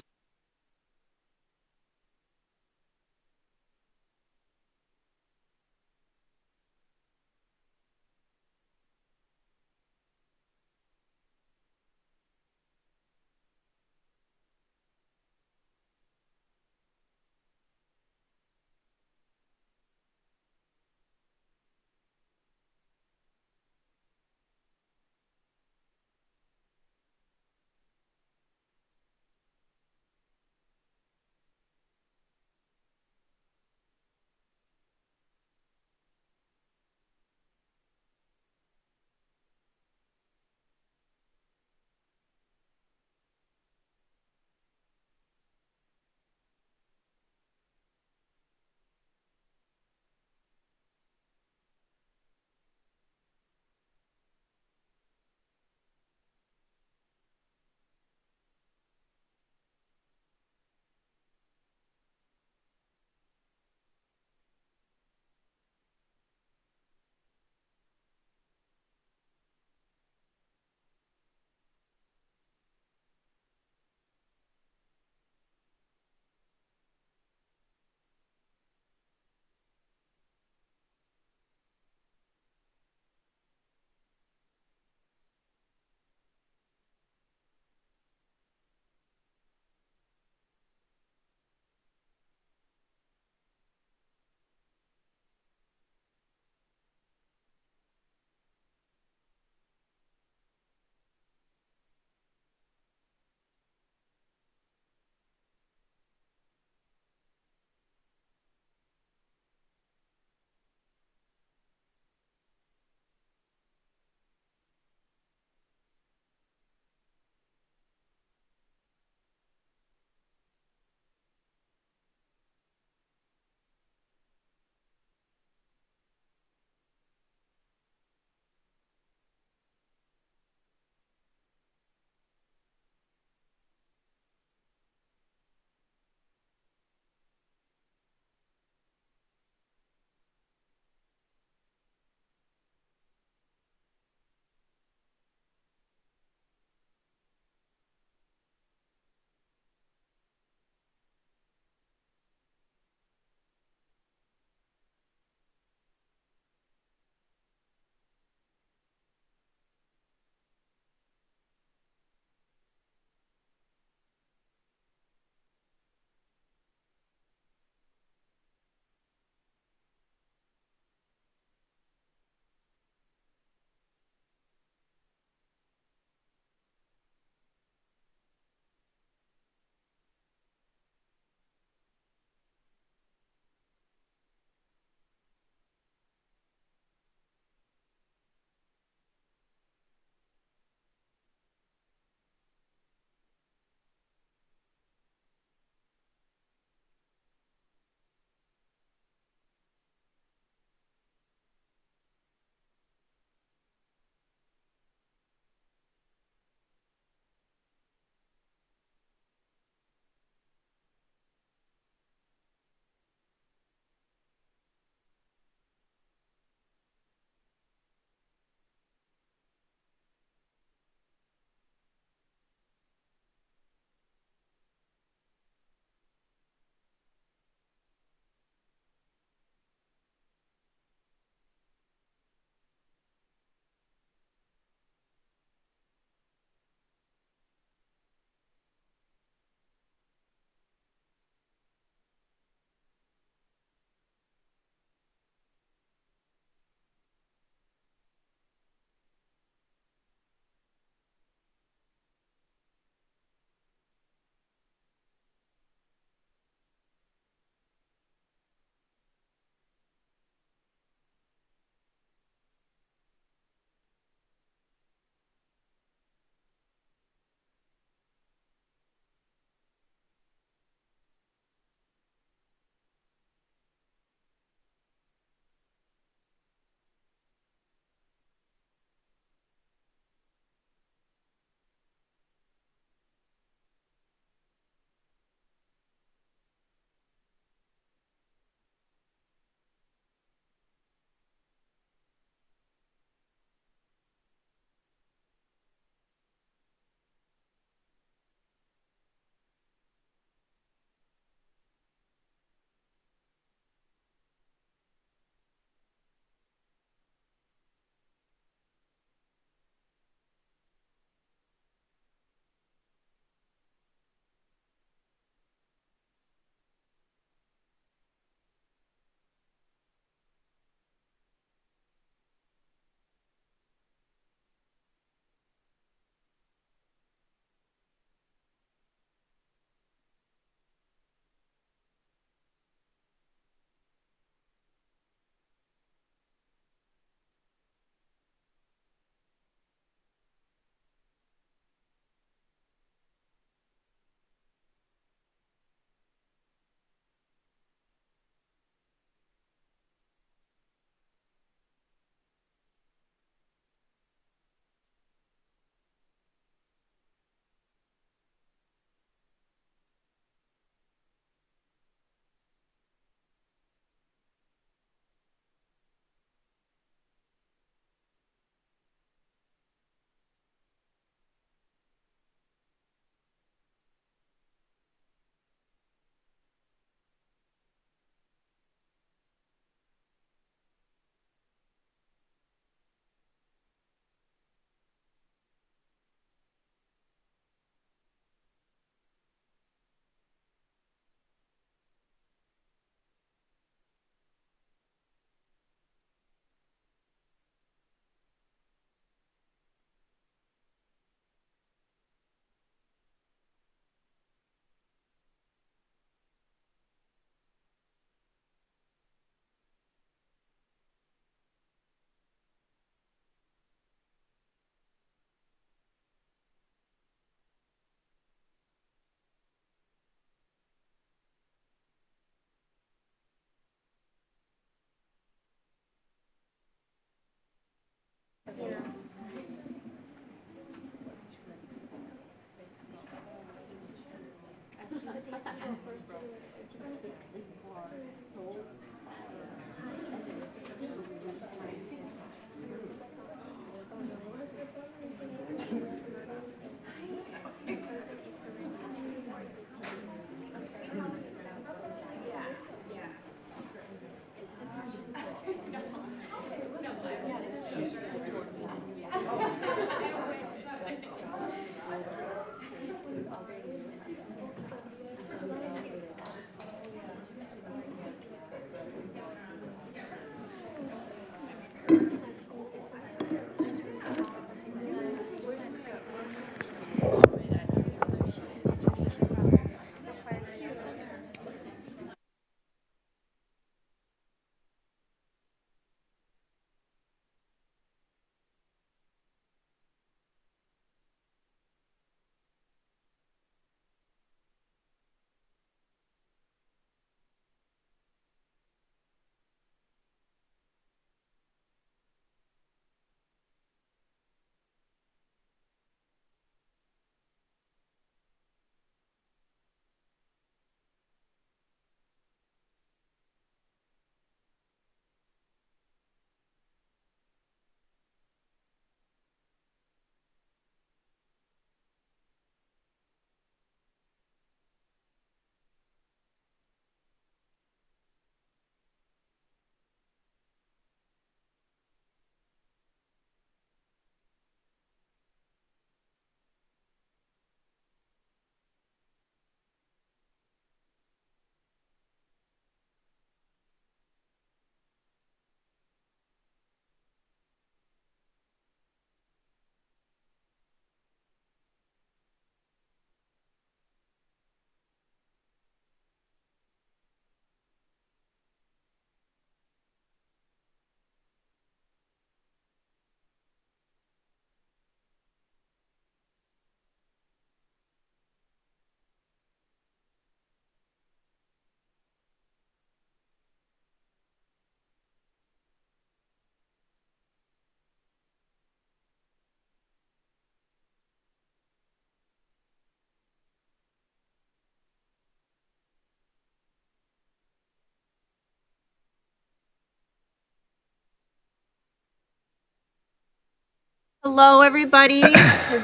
Speaker 1: Hello, everybody.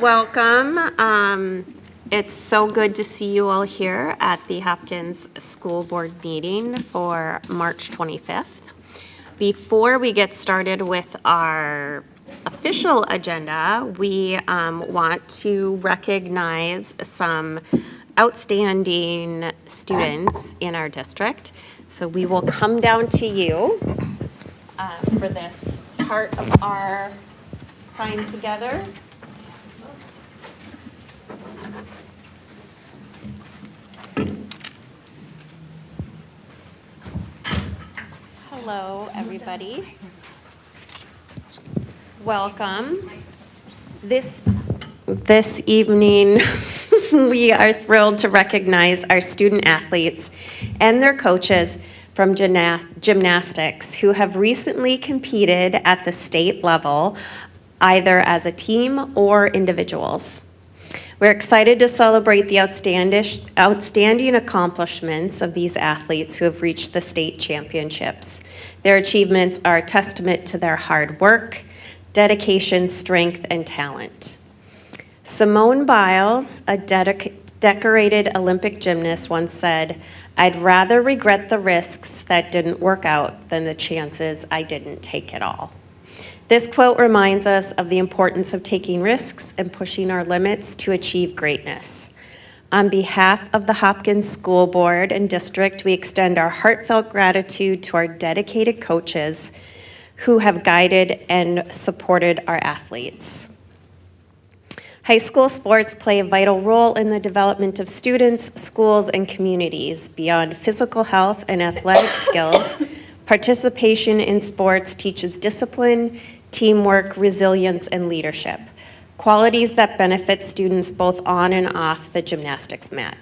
Speaker 1: Welcome. It's so good to see you all here at the Hopkins School Board meeting for March 25th. Before we get started with our official agenda, we want to recognize some outstanding students in our district. So we will come down to you for this part of our time together. Hello, everybody. Welcome. This evening, we are thrilled to recognize our student athletes and their coaches from gymnastics who have recently competed at the state level, either as a team or individuals. We're excited to celebrate the outstanding accomplishments of these athletes who have reached the state championships. Their achievements are a testament to their hard work, dedication, strength, and talent. Simone Biles, a decorated Olympic gymnast, once said, "I'd rather regret the risks that didn't work out than the chances I didn't take at all." This quote reminds us of the importance of taking risks and pushing our limits to achieve greatness. On behalf of the Hopkins School Board and District, we extend our heartfelt gratitude to our dedicated coaches who have guided and supported our athletes. High school sports play a vital role in the development of students, schools, and communities. Beyond physical health and athletic skills, participation in sports teaches discipline, teamwork, resilience, and leadership, qualities that benefit students both on and off the gymnastics mat.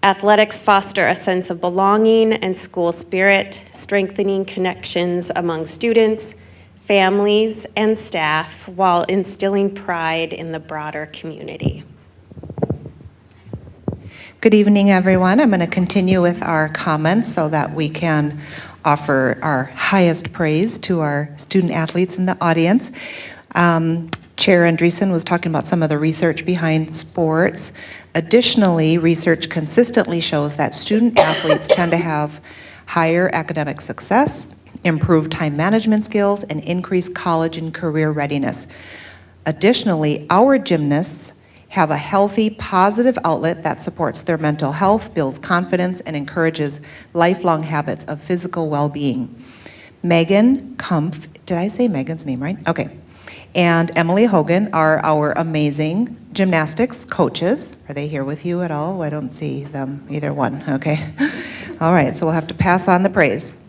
Speaker 1: Athletics foster a sense of belonging and school spirit, strengthening connections among students, families, and staff, while instilling pride in the broader community.
Speaker 2: Good evening, everyone. I'm going to continue with our comments so that we can offer our highest praise to our student athletes in the audience. Chair Andreessen was talking about some of the research behind sports. Additionally, research consistently shows that student athletes tend to have higher academic success, improved time management skills, and increased college and career readiness. Additionally, our gymnasts have a healthy, positive outlet that supports their mental health, builds confidence, and encourages lifelong habits of physical well-being. Megan Kumpf, did I say Megan's name right? Okay. And Emily Hogan are our amazing gymnastics coaches. Are they here with you at all? I don't see them, either one. Okay. All right, so we'll have to pass on the praise.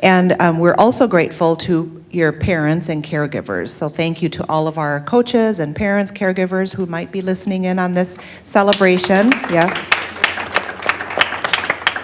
Speaker 2: And we're also grateful to your parents and caregivers. So thank you to all of our coaches and parents, caregivers who might be listening in on this celebration. Yes.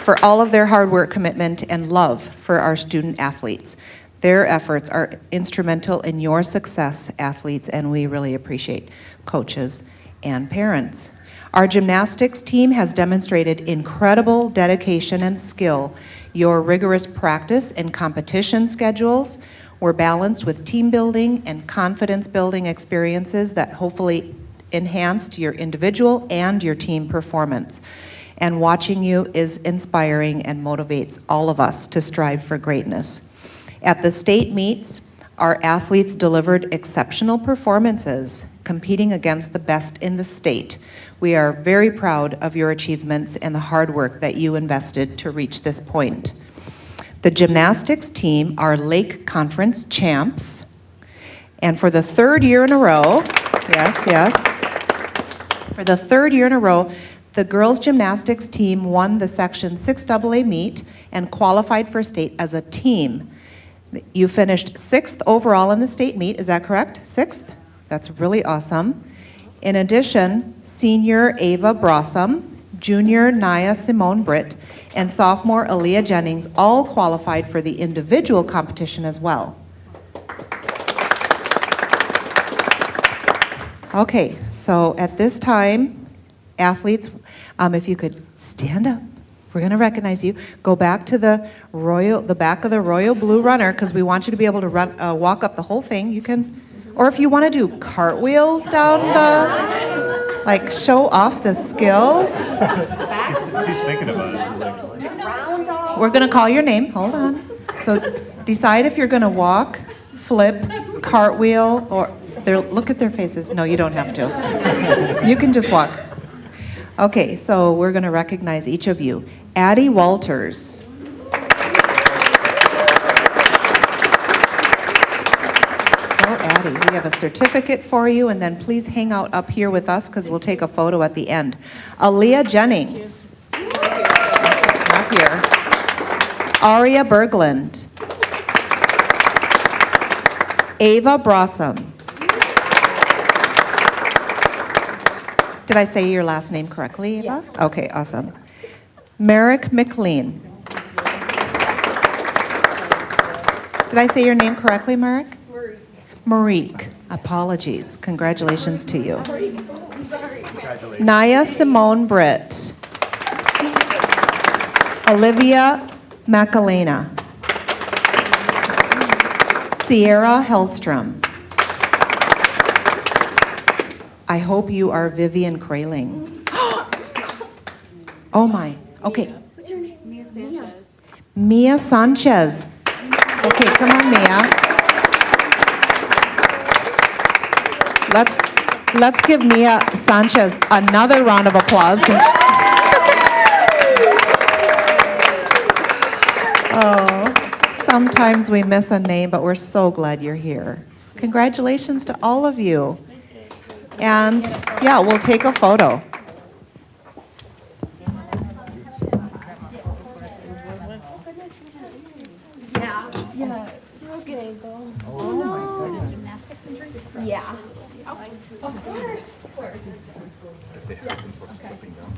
Speaker 2: For all of their hard work, commitment, and love for our student athletes. Their efforts are instrumental in your success, athletes, and we really appreciate coaches and parents. Our gymnastics team has demonstrated incredible dedication and skill. Your rigorous practice and competition schedules were balanced with team building and confidence building experiences that hopefully enhanced your individual and your team performance. And watching you is inspiring and motivates all of us to strive for greatness. At the state meets, our athletes delivered exceptional performances, competing against the best in the state. We are very proud of your achievements and the hard work that you invested to reach this point. The gymnastics team are Lake Conference champs, and for the third year in a row, for the third year in a row, the girls gymnastics team won the Section 6AA meet and qualified for state as a team. You finished 6th overall in the state meet, is that correct? 6th? That's really awesome. In addition, senior Ava Brossum, junior Naya Simone Britt, and sophomore Aaliyah Jennings all qualified for the individual competition as well. Okay, so at this time, athletes, if you could stand up. We're going to recognize you. Go back to the back of the royal blue runner because we want you to be able to walk up the whole thing. You can, or if you want to do cartwheels down the, like show off the skills.
Speaker 8: She's thinking about it.
Speaker 2: We're going to call your name. Hold on. So decide if you're going to walk, flip, cartwheel, or look at their faces. No, you don't have to. You can just walk. Okay, so we're going to recognize each of you. Addie Walters. Oh, Addie, we have a certificate for you, and then please hang out up here with us because we'll take a photo at the end. Aaliyah Jennings. Not here. Aria Berglund. Ava Brossum. Did I say your last name correctly, Eva? Yeah. Okay, awesome. Merrick McLean. Did I say your name correctly, Merrick? Marique. Apologies. Congratulations to you. Naya Simone Britt. Olivia Macalena. Sierra Hellstrom. I hope you are Vivian Kraling. Oh my, okay.
Speaker 17: What's your name? Mia Sanchez.
Speaker 2: Mia Sanchez. Okay, come on, Mia. Let's give Mia Sanchez another round of applause. Oh, sometimes we miss a name, but we're so glad you're here. Congratulations to all of you. And yeah, we'll take a photo.
Speaker 13: Yeah. Okay, go. Oh my goodness. Gymnastics and drink? Yeah. Of course.
Speaker 8: If they have them so slipping down.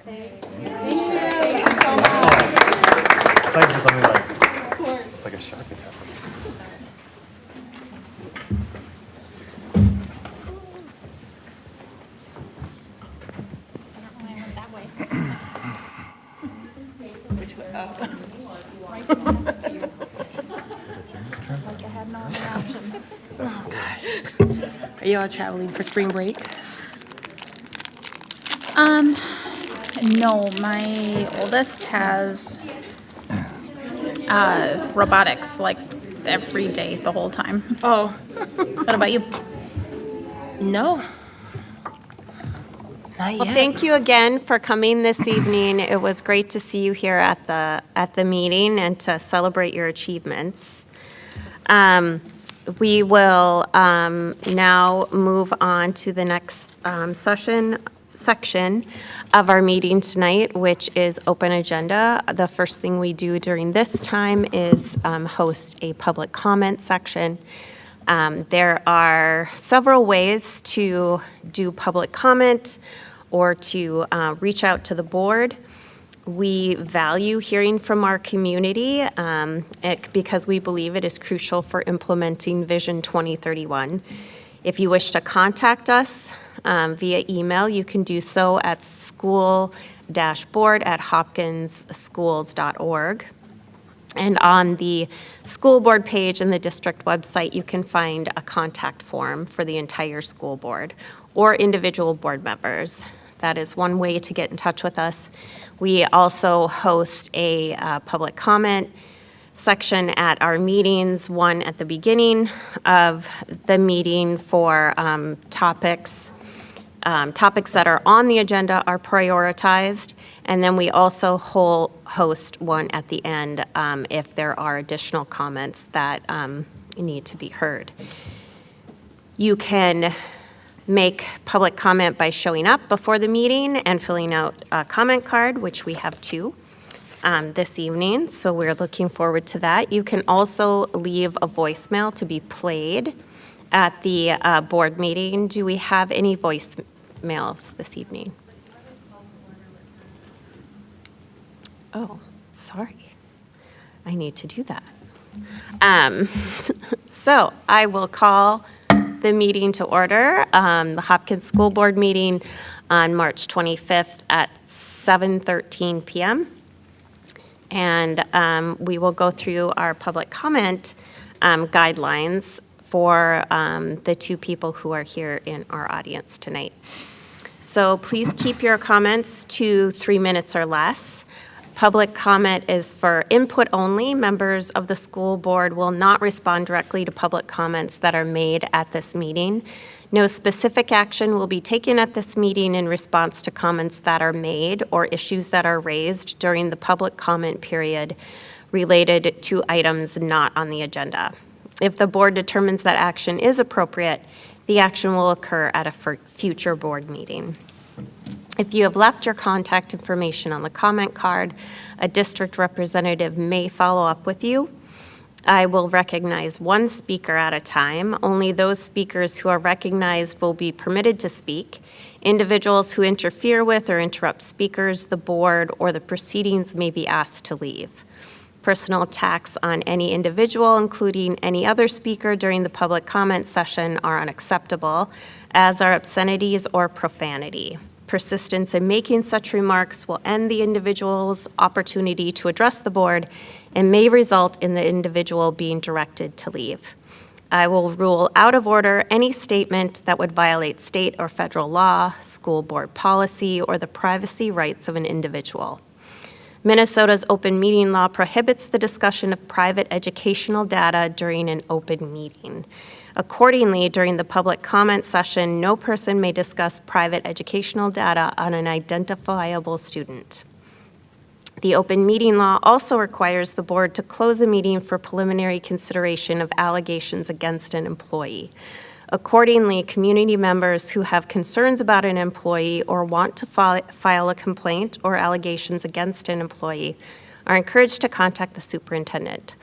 Speaker 17: Okay.
Speaker 8: Thanks for something like like a shark attack.
Speaker 7: Which way? Oh.
Speaker 13: Right next to you. Like I had no other option.
Speaker 7: Oh, gosh. Are you all traveling for spring break?
Speaker 4: No, my oldest has robotics like every day, the whole time.
Speaker 7: Oh.
Speaker 4: What about you?
Speaker 7: No. Not
Speaker 1: Well,
Speaker 7: yet.
Speaker 1: thank you again for coming this evening. It was great to see you here at the meeting and to celebrate your achievements. We will now move on to the next section of our meeting tonight, which is open agenda. The first thing we do during this time is host a public comment section. There are several ways to do public comment or to reach out to the board. We value hearing from our community because we believe it is crucial for implementing Vision 2031. If you wish to contact us via email, you can do so at school-board@hopkinsschools.org. And on the school board page in the district website, you can find a contact form for the entire school board or individual board members. That is one way to get in touch with us. We also host a public comment section at our meetings, one at the beginning of the meeting for topics that are on the agenda are prioritized, and then we also host one at the end if there are additional comments that need to be heard. You can make public comment by showing up before the meeting and filling out a comment card, which we have two this evening, so we're looking forward to that. You can also leave a voicemail to be played at the board meeting. Do we have any voicemails this evening? Oh, sorry. I need to do that. So I will call the meeting to order, the Hopkins School Board meeting on March 25th at 7:13 p.m. And we will go through our public comment guidelines for the two people who are here in our audience tonight. So please keep your comments to 3 minutes or less. Public comment is for input only. Members of the school board will not respond directly to public comments that are made at this meeting. No specific action will be taken at this meeting in response to comments that are made or issues that are raised during the public comment period related to items not on the agenda. If the board determines that action is appropriate, the action will occur at a future board meeting. If you have left your contact information on the comment card, a district representative may follow up with you. I will recognize one speaker at a time. Only those speakers who are recognized will be permitted to speak. Individuals who interfere with or interrupt speakers, the board, or the proceedings may be asked to leave. Personal attacks on any individual, including any other speaker during the public comment session, are unacceptable, as are obscenities or profanity. Persistence in making such remarks will end the individual's opportunity to address the board and may result in the individual being directed to leave. I will rule out of order any statement that would violate state or federal law, school board policy, or the privacy rights of an individual. Minnesota's open meeting law prohibits the discussion of private educational data during an open meeting. Accordingly, during the public comment session, no person may discuss private educational data on an identifiable student. The open meeting law also requires the board to close a meeting for preliminary consideration of allegations against an employee. Accordingly, community members who have concerns about an employee or want to file a complaint or allegations against an employee are encouraged to contact the superintendent.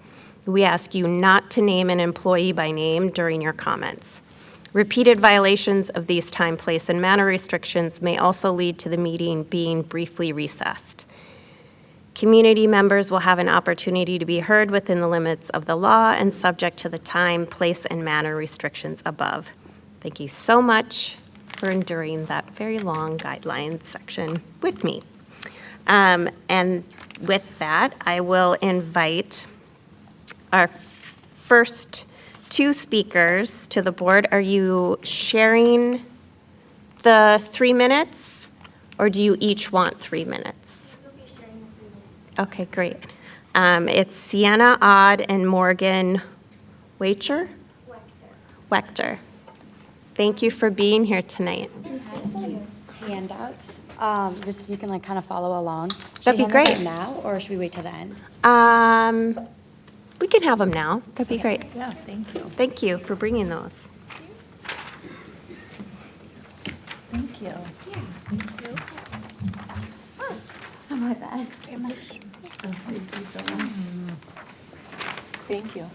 Speaker 1: We ask you not to name an employee by name during your comments. Repeated violations of these time, place, and manner restrictions may also lead to the meeting being briefly recessed. Community members will have an opportunity to be heard within the limits of the law and subject to the time, place, and manner restrictions above. Thank you so much for enduring that very long guidelines section with me. And with that, I will invite our first two speakers to the board. Are you sharing the 3 minutes, or do you each want 3 minutes? Okay, great. It's Sienna Odd and Morgan Wacher? Wechter. Thank you for being here tonight.
Speaker 20: Handouts, just so you can like kind of follow along.
Speaker 1: That'd be
Speaker 20: Should we hand those
Speaker 1: great.
Speaker 20: out now, or should we wait till the end?
Speaker 1: We can have them now. That'd be great.
Speaker 6: Yeah, thank you.
Speaker 1: Thank you for bringing those.
Speaker 20: Thank you. Oh, my bad. Thank you so much.
Speaker 15: Thank you.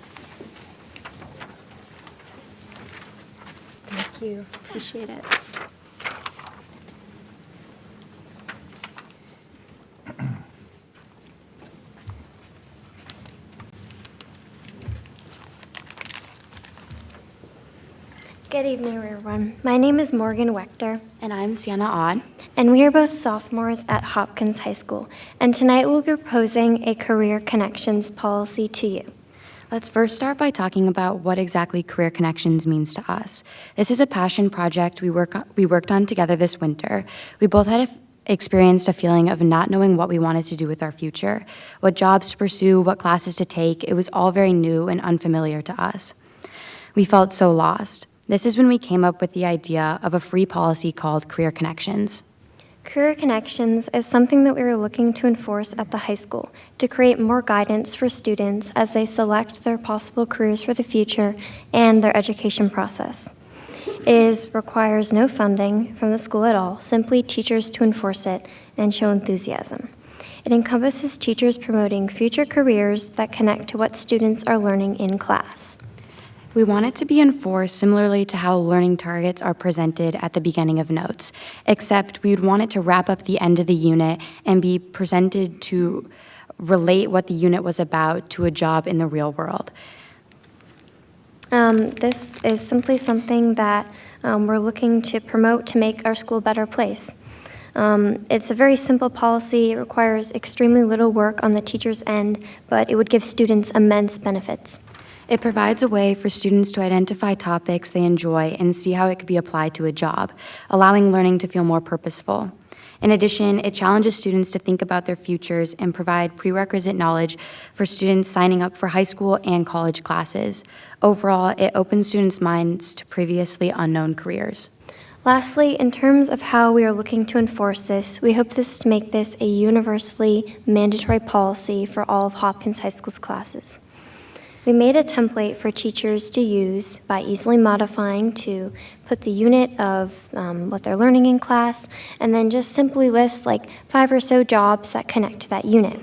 Speaker 17: Thank you. Appreciate it.
Speaker 21: Good evening, everyone. My name is Morgan Wechter.
Speaker 20: And I'm Sienna Odd.
Speaker 21: And we are both sophomores at Hopkins High School. And tonight we'll be proposing a career connections policy to you.
Speaker 20: Let's first start by talking about what exactly Career Connections means to us. This is a passion project we worked on together this winter. We both had experienced a feeling of not knowing what we wanted to do with our future, what jobs to pursue, what classes to take. It was all very new and unfamiliar to us. We felt so lost. This is when we came up with the idea of a free policy called Career Connections.
Speaker 21: Career Connections is something that we are looking to enforce at the high school to create more guidance for students as they select their possible careers for the future and their education process. It requires no funding from the school at all, simply teachers to enforce it and show enthusiasm. It encompasses teachers promoting future careers that connect to what students are learning in class.
Speaker 20: We want it to be enforced similarly to how learning targets are presented at the beginning of notes, except we would want it to wrap up the end of the unit and be presented to relate what the unit was about to a job in the real world.
Speaker 21: This is simply something that we're looking to promote to make our school a better place. It's a very simple policy. It requires extremely little work on the teacher's end, but it would give students immense benefits.
Speaker 20: It provides a way for students to identify topics they enjoy and see how it could be applied to a job, allowing learning to feel more purposeful. In addition, it challenges students to think about their futures and provide prerequisite knowledge for students signing up for high school and college classes. Overall, it opens students' minds to previously unknown careers.
Speaker 21: Lastly, in terms of how we are looking to enforce this, we hope to make this a universally mandatory policy for all of Hopkins High School's classes. We made a template for teachers to use by easily modifying to put the unit of what they're learning in class, and then just simply list like 5 or so jobs that connect to that unit.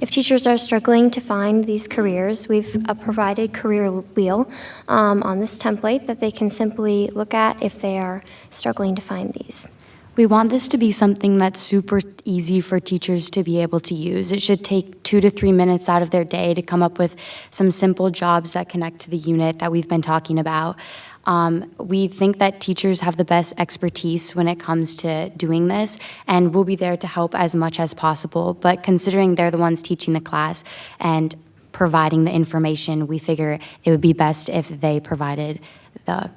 Speaker 21: If teachers are struggling to find these careers, we've provided Career Wheel on this template that they can simply look at if they are struggling to find these.
Speaker 20: We want this to be something that's super easy for teachers to be able to use. It should take 2 to 3 minutes out of their day to come up with some simple jobs that connect to the unit that we've been talking about. We think that teachers have the best expertise when it comes to doing this, and we'll be there to help as much as possible. But considering they're the ones teaching the class and providing the information, we figure it would be best if they provided the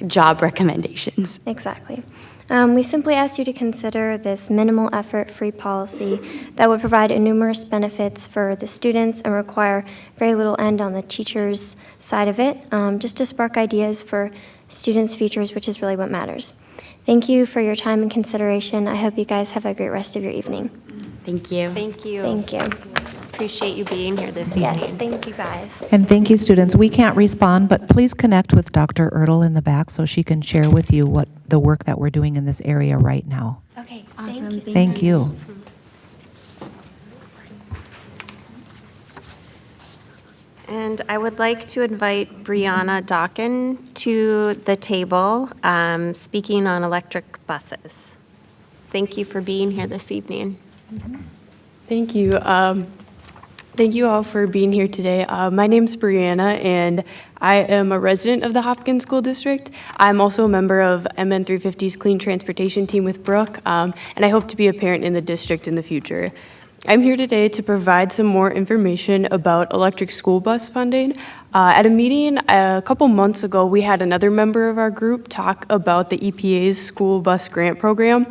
Speaker 20: job recommendations.
Speaker 21: Exactly. We simply ask you to consider this minimal effort free policy that would provide numerous benefits for the students and require very little end on the teacher's side of it, just to spark ideas for students' futures, which is really what matters. Thank you for your time and consideration. I hope you guys have a great rest of your evening.
Speaker 20: Thank you.
Speaker 1: Thank you.
Speaker 21: Thank you.
Speaker 1: Appreciate you being here this evening.
Speaker 21: Yes, thank you guys.
Speaker 2: And thank you, students. We can't respond, but please connect with Dr. Ertl in the back so she can share with you what the work that we're doing in this area right now.
Speaker 21: Okay,
Speaker 20: Awesome.
Speaker 2: Thank you.
Speaker 1: And I would like to invite Brianna Dawkin to the table, speaking on electric buses. Thank you for being here this evening.
Speaker 11: Thank you. Thank you all for being here today. My name's Brianna, and I am a resident of the Hopkins School District. I'm also a member of MN 350's Clean Transportation Team with Brooke, and I hope to be a parent in the district in the future. I'm here today to provide some more information about electric school bus funding. At a meeting a couple months ago, we had another member of our group talk about the EPA's school bus grant program.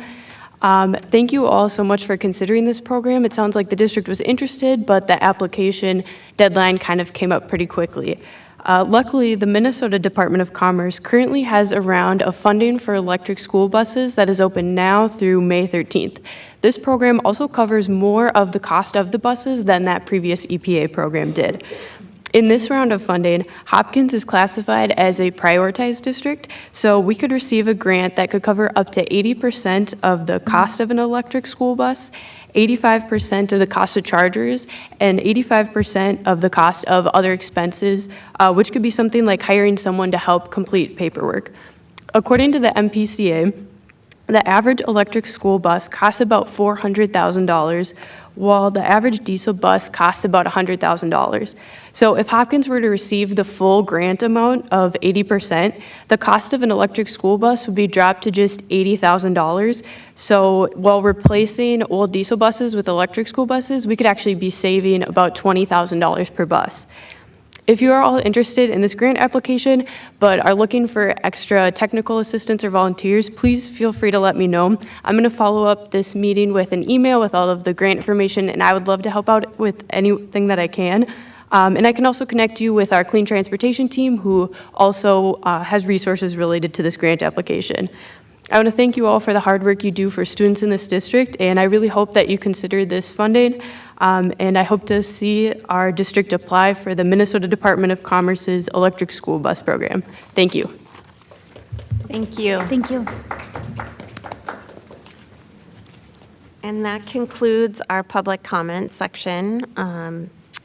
Speaker 11: Thank you all so much for considering this program. It sounds like the district was interested, but the application deadline kind of came up pretty quickly. Luckily, the Minnesota Department of Commerce currently has a round of funding for electric school buses that is open now through May 13th. This program also covers more of the cost of the buses than that previous EPA program did. In this round of funding, Hopkins is classified as a prioritized district, so we could receive a grant that could cover up to 80% of the cost of an electric school bus, 85% of the cost of chargers, and 85% of the cost of other expenses, which could be something like hiring someone to help complete paperwork. According to the MPCA, the average electric school bus costs about $400,000, while the average diesel bus costs about $100,000. So if Hopkins were to receive the full grant amount of 80%, the cost of an electric school bus would be dropped to just $80,000. So while replacing old diesel buses with electric school buses, we could actually be saving about $20,000 per bus. If you are all interested in this grant application, but are looking for extra technical assistance or volunteers, please feel free to let me know. I'm going to follow up this meeting with an email with all of the grant information, and I would love to help out with anything that I can. And I can also connect you with our Clean Transportation team, who also has resources related to this grant application. I want to thank you all for the hard work you do for students in this district, and I really hope that you consider this funding. And I hope to see our district apply for the Minnesota Department of Commerce's electric school bus program. Thank you.
Speaker 1: Thank you.
Speaker 13: Thank you.
Speaker 1: And that concludes our public comment section.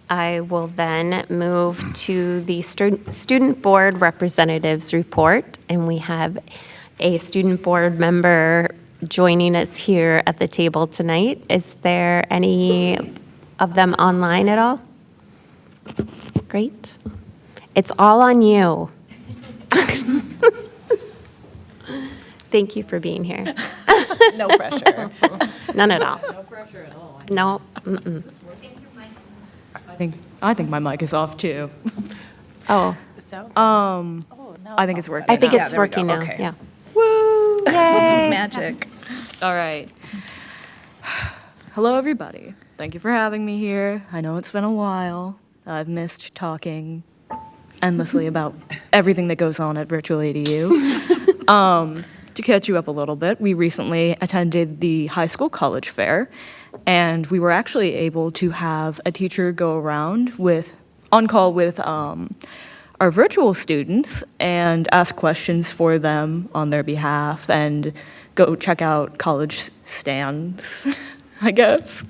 Speaker 1: I will then move to the student board representatives report, and we have a student board member joining us here at the table tonight. Is there any of them online at all? Great. It's all on you. Thank you for being here.
Speaker 2: No pressure.
Speaker 1: None at all.
Speaker 15: No pressure at all.
Speaker 1: No. Mm-mm.
Speaker 15: I think my mic is off too.
Speaker 1: Oh.
Speaker 15: I think it's working.
Speaker 1: I think
Speaker 15: now.
Speaker 1: it's working now.
Speaker 6: Okay.
Speaker 1: Yeah.
Speaker 15: Woo!
Speaker 1: Yay.
Speaker 6: Magic.
Speaker 15: All right. Hello, everybody. Thank you for having me here. I know it's been a while. I've missed talking endlessly about everything that goes on at Virtual ADU. To catch you up a little bit, we recently attended the high school college fair, and we were actually able to have a teacher go around on call with our virtual students and ask questions for them on their behalf and go check out college stands, I guess,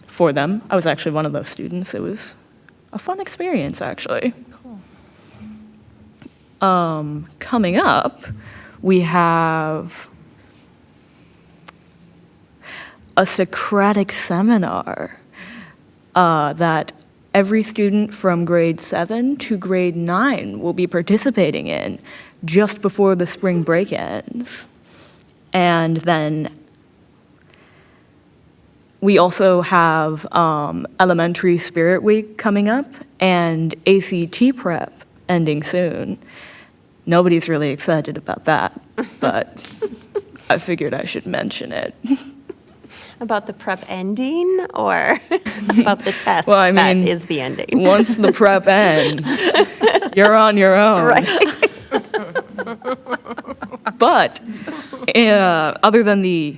Speaker 15: for them. I was actually one of those students. It was a fun experience, actually. Coming up, we have a Socratic seminar that every student from grade 7 to grade 9 will be participating in just before the spring break ends. And then we also have Elementary Spirit Week coming up and ACT prep ending soon. Nobody's really excited about that, but I figured I should mention it.
Speaker 1: About the prep ending or about the test
Speaker 15: Well, I mean,
Speaker 1: that is the ending?
Speaker 15: Once the prep ends, you're on your own.
Speaker 1: Right.
Speaker 15: But other than the,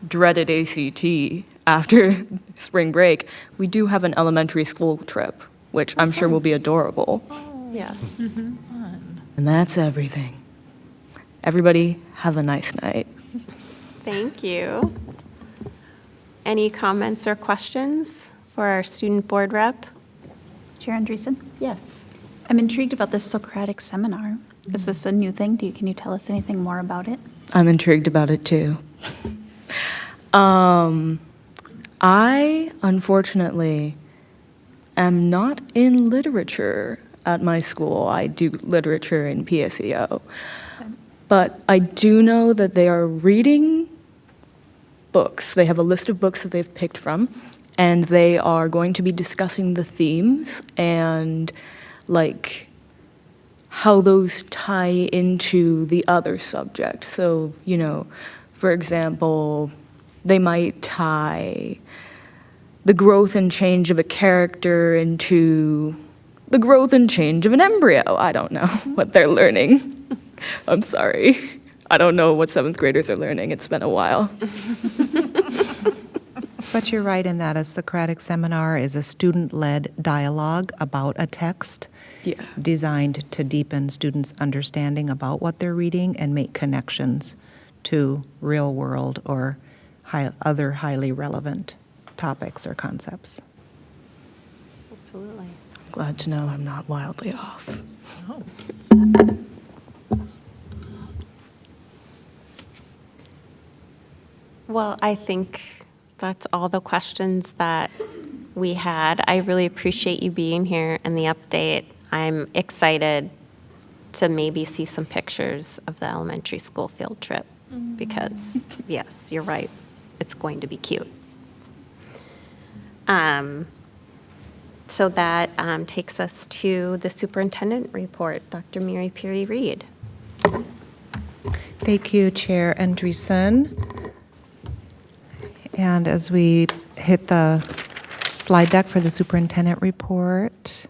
Speaker 15: dreaded ACT after spring break, we do have an elementary school trip, which I'm sure will be adorable.
Speaker 1: Yes.
Speaker 15: And that's everything. Everybody have a nice night.
Speaker 1: Thank you. Any comments or questions for our student board rep?
Speaker 13: Chair Andreessen?
Speaker 1: Yes.
Speaker 13: I'm intrigued about this Socratic seminar. Is this a new thing? Can you tell us anything more about it?
Speaker 15: I'm intrigued about it too. I, unfortunately, am not in literature at my school. I do literature in PSEO. But I do know that they are reading books. They have a list of books that they've picked from, and they are going to be discussing the themes and, like, how those tie into the other subject. So, you know, for example, they might tie the growth and change of a character into the growth and change of an embryo. I don't know what they're learning. I'm sorry. I don't know what 7th graders are learning. It's been a while.
Speaker 2: But you're right in that a Socratic seminar is a student-led dialogue about a text designed to deepen students' understanding about what they're reading and make connections to real world or other highly relevant topics or concepts.
Speaker 1: Absolutely.
Speaker 15: Glad to know I'm not wildly off.
Speaker 1: Well, I think that's all the questions that we had. I really appreciate you being here and the update. I'm excited to maybe see some pictures of the elementary school field trip because, yes, you're right. It's going to be cute. So that takes us to the superintendent report. Dr. Mary Peary Reed.
Speaker 2: Thank you, Chair Andreessen. And as we hit the slide deck for the superintendent report,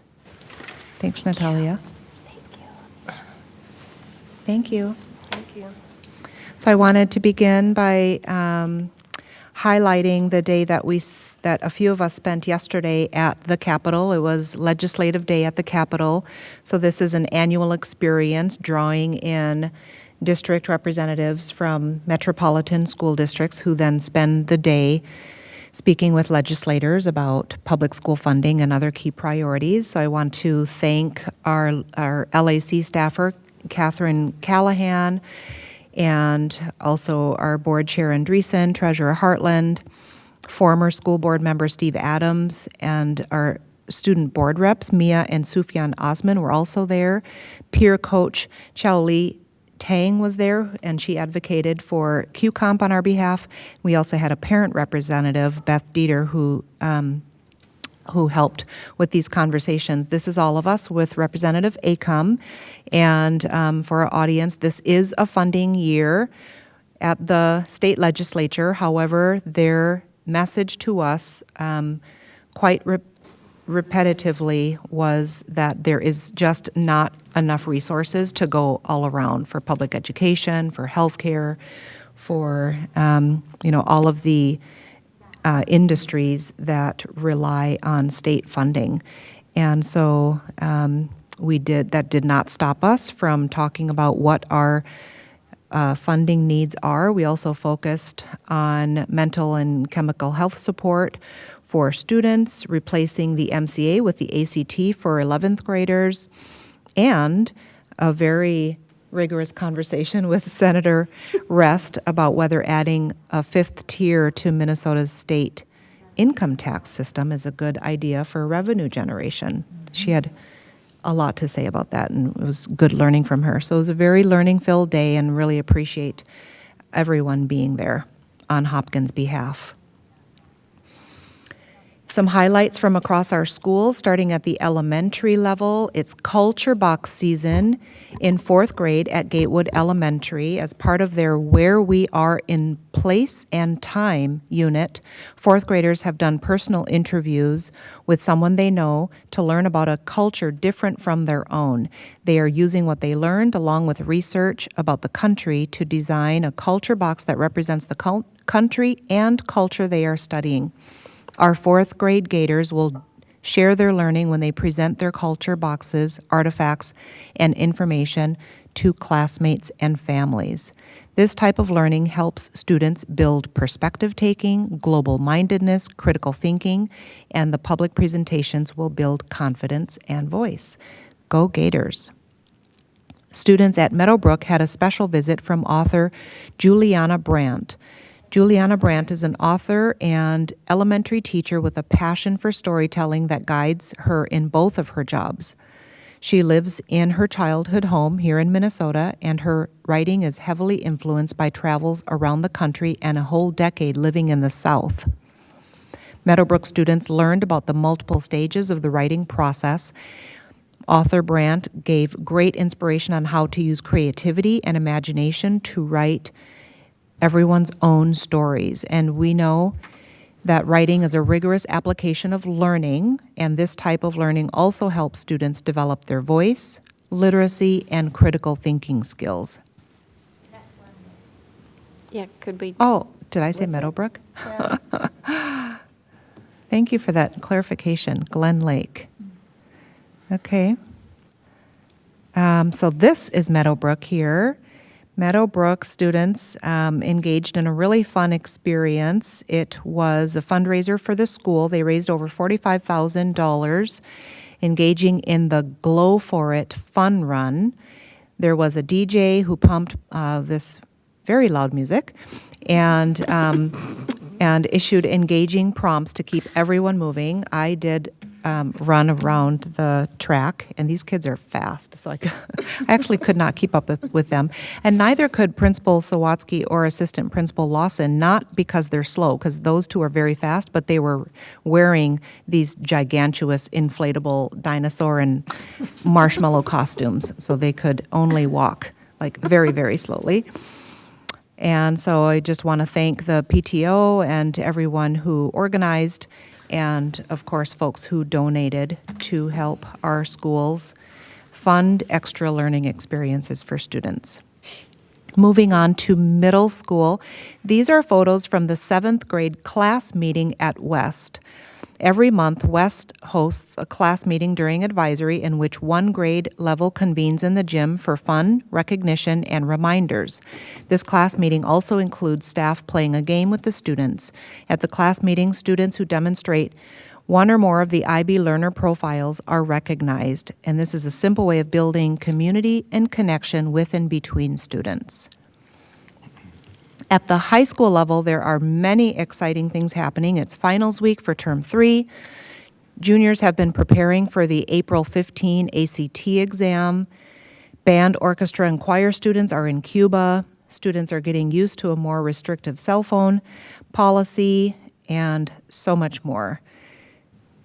Speaker 2: thanks, Natalia. Thank you.
Speaker 7: Thank you.
Speaker 2: So I wanted to begin by highlighting the day that that a few of us spent yesterday at the Capitol. It was Legislative Day at the Capitol. So this is an annual experience drawing in district representatives from metropolitan school districts who then spend the day speaking with legislators about public school funding and other key priorities. So I want to thank our LAC staffer, Catherine Callahan, and also our board chair Andreessen, Treasurer Hartland, former school board member Steve Adams, and our student board reps, Mia and Sufyan Osman, were also there. Peer coach Chaoli Tang was there, and she advocated for QComp on our behalf. We also had a parent representative, Beth Dieter, who helped with these conversations. This is all of us with Representative Acom. And for our audience, this is a funding year at the state legislature. However, their message to us quite repetitively was that there is just not enough resources to go all around for public education, for healthcare, for all of the industries that rely on state funding. And so that did not stop us from talking about what our funding needs are. We also focused on mental and chemical health support for students, replacing the MCA with the ACT for 11th graders, and a very rigorous conversation with Senator Rest about whether adding a 5th tier to Minnesota's state income tax system is a good idea for revenue generation. She had a lot to say about that, and it was good learning from her. So it was a very learning-filled day, and really appreciate everyone being there on Hopkins' behalf. Some highlights from across our schools, starting at the elementary level. It's Culture Box season in 4th grade at Gatewood Elementary. As part of their Where We Are in Place and Time unit, 4th graders have done personal interviews with someone they know to learn about a culture different from their own. They are using what they learned along with research about the country to design a culture box that represents the country and culture they are studying. Our 4th grade Gators will share their learning when they present their culture boxes, artifacts, and information to classmates and families. This type of learning helps students build perspective-taking, global-mindedness, critical thinking, and the public presentations will build confidence and voice. Go Gators! Students at Meadowbrook had a special visit from author Juliana Brandt. Juliana Brandt is an author and elementary teacher with a passion for storytelling that guides her in both of her jobs. She lives in her childhood home here in Minnesota, and her writing is heavily influenced by travels around the country and a whole decade living in the South. Meadowbrook students learned about the multiple stages of the writing process. Author Brandt gave great inspiration on how to use creativity and imagination to write everyone's own stories. And we know that writing is a rigorous application of learning, and this type of learning also helps students develop their voice, literacy, and critical thinking skills.
Speaker 1: Yeah, could we?
Speaker 2: Oh, did I say Meadowbrook? Thank you for that clarification, Glen Lake. Okay. So this is Meadowbrook here. Meadowbrook students engaged in a really fun experience. It was a fundraiser for the school. They raised over $45,000 engaging in the Glow For It fun run. There was a DJ who pumped this very loud music and issued engaging prompts to keep everyone moving. I did run around the track, and these kids are fast, so I actually could not keep up with them. And neither could Principal Sawatsky or Assistant Principal Lawson, not because they're slow, because those two are very fast, but they were wearing these gigantuous inflatable dinosaur and marshmallow costumes, so they could only walk like very, very slowly. And so I just want to thank the PTO and everyone who organized, and of course folks who donated to help our schools fund extra learning experiences for students. Moving on to middle school, these are photos from the 7th grade class meeting at West. Every month, West hosts a class meeting during advisory in which one grade level convenes in the gym for fun, recognition, and reminders. This class meeting also includes staff playing a game with the students. At the class meeting, students who demonstrate one or more of the IB learner profiles are recognized, and this is a simple way of building community and connection with and between students. At the high school level, there are many exciting things happening. It's finals week for term 3. Juniors have been preparing for the April 15 ACT exam. Band, orchestra, and choir students are in Cuba. Students are getting used to a more restrictive cell phone policy and so much more.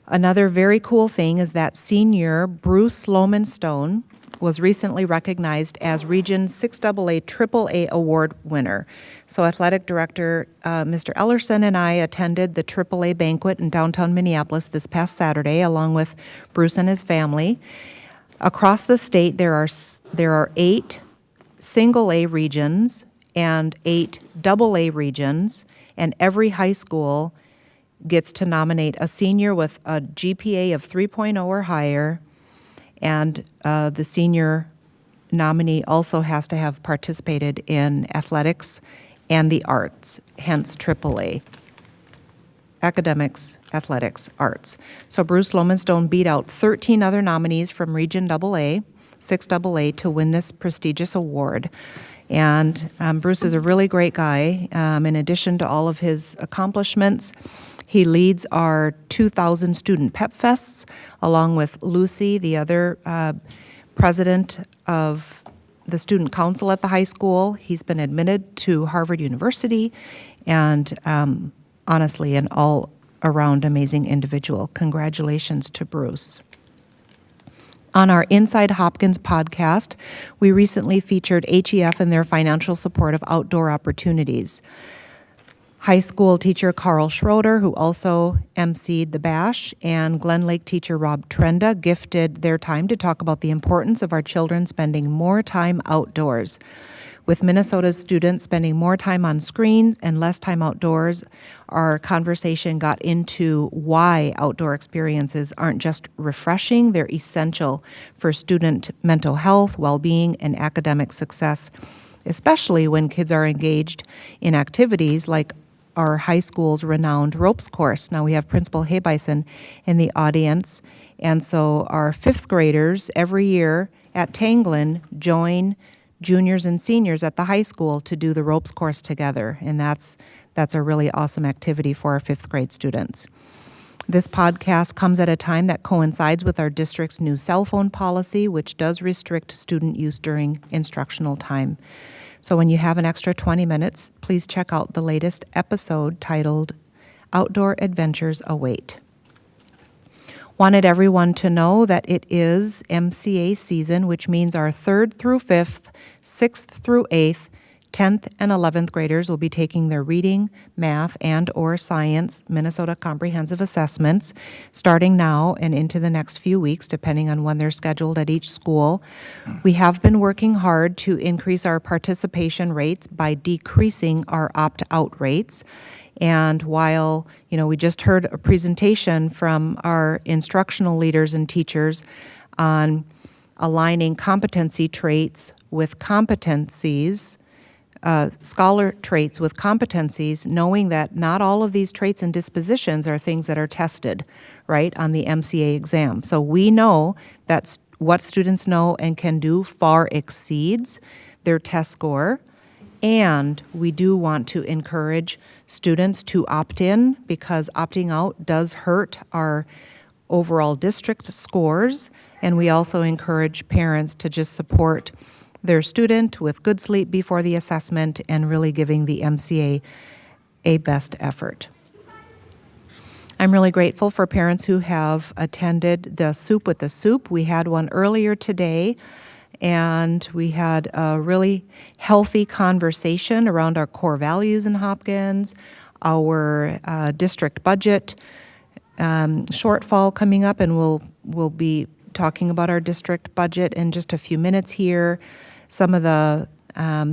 Speaker 2: Another very cool thing is that senior Bruce Loman-Stone was recently recognized as Region 6AA AAA Award winner. So Athletic Director Mr. Ellerson and I attended the AAA banquet in downtown Minneapolis this past Saturday, along with Bruce and his family. Across the state, there are 8 single A regions and 8 AA regions, and every high school gets to nominate a senior with a GPA of 3.0 or higher, and the senior nominee also has to have participated in athletics and the arts, hence AAA. Academics, athletics, arts. So Bruce Loman-Stone beat out 13 other nominees from Region AA, 6AA, to win this prestigious award. And Bruce is a really great guy. In addition to all of his accomplishments, he leads our 2,000 student pep fests, along with Lucy, the other president of the student council at the high school. He's been admitted to Harvard University, and honestly, an all-around amazing individual. Congratulations to Bruce. On our Inside Hopkins podcast, we recently featured HEF and their financial support of outdoor opportunities. High school teacher Carl Schroeder, who also emceed the bash, and Glen Lake teacher Rob Trenda gifted their time to talk about the importance of our children spending more time outdoors. With Minnesota's students spending more time on screens and less time outdoors, our conversation got into why outdoor experiences aren't just refreshing, they're essential for student mental health, well-being, and academic success, especially when kids are engaged in activities like our high school's renowned ropes course. Now we have Principal Haybison in the audience, and so our 5th graders every year at Tanglin join juniors and seniors at the high school to do the ropes course together, and that's that's a really awesome activity for our 5th grade students. This podcast comes at a time that coincides with our district's new cell phone policy, which does restrict student use during instructional time. So when you have an extra 20 minutes, please check out the latest episode titled Outdoor Adventures Await. Wanted everyone to know that it is MCA season, which means our 3rd through 5th, 6th through 8th, 10th and 11th graders will be taking their reading, math, and/or science Minnesota Comprehensive Assessments starting now and into the next few weeks, depending on when they're scheduled at each school. We have been working hard to increase our participation rates by decreasing our opt-out rates. And while, we just heard a presentation from our instructional leaders and teachers on aligning competency traits with competencies, scholar traits with competencies, knowing that not all of these traits and dispositions are things that are tested, right, on the MCA exam. So we know that what students know and can do far exceeds their test score, and we do want to encourage students to opt in because opting out does hurt our overall district scores, and we also encourage parents to just support their student with good sleep before the assessment and really giving the MCA a best effort. I'm really grateful for parents who have attended the Soup with the Soup. We had one earlier today, and we had a really healthy conversation around our core values in Hopkins, our district budget shortfall coming up, and we'll be talking about our district budget in just a few minutes here, some of the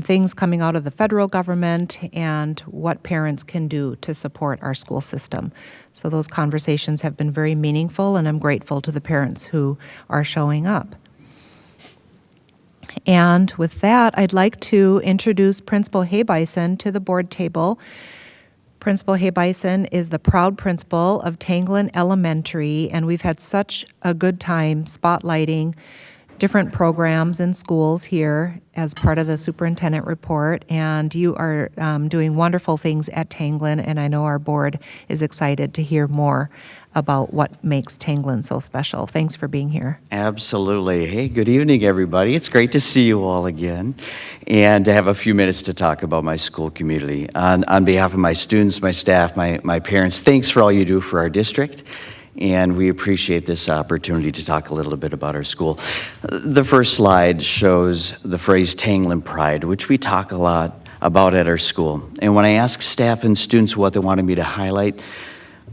Speaker 2: things coming out of the federal government, and what parents can do to support our school system. So those conversations have been very meaningful, and I'm grateful to the parents who are showing up. And with that, I'd like to introduce Principal Haybison to the board table. Principal Haybison is the proud principal of Tanglin Elementary, and we've had such a good time spotlighting different programs in schools here as part of the superintendent report, and you are doing wonderful things at Tanglin, and I know our board is excited to hear more about what makes Tanglin so special. Thanks for being here.
Speaker 10: Absolutely. Hey, good evening, everybody. It's great to see you all again and to have a few minutes to talk about my school community. On behalf of my students, my staff, my parents, thanks for all you do for our district. And we appreciate this opportunity to talk a little bit about our school. The first slide shows the phrase Tanglin Pride, which we talk a lot about at our school. And when I asked staff and students what they wanted me to highlight,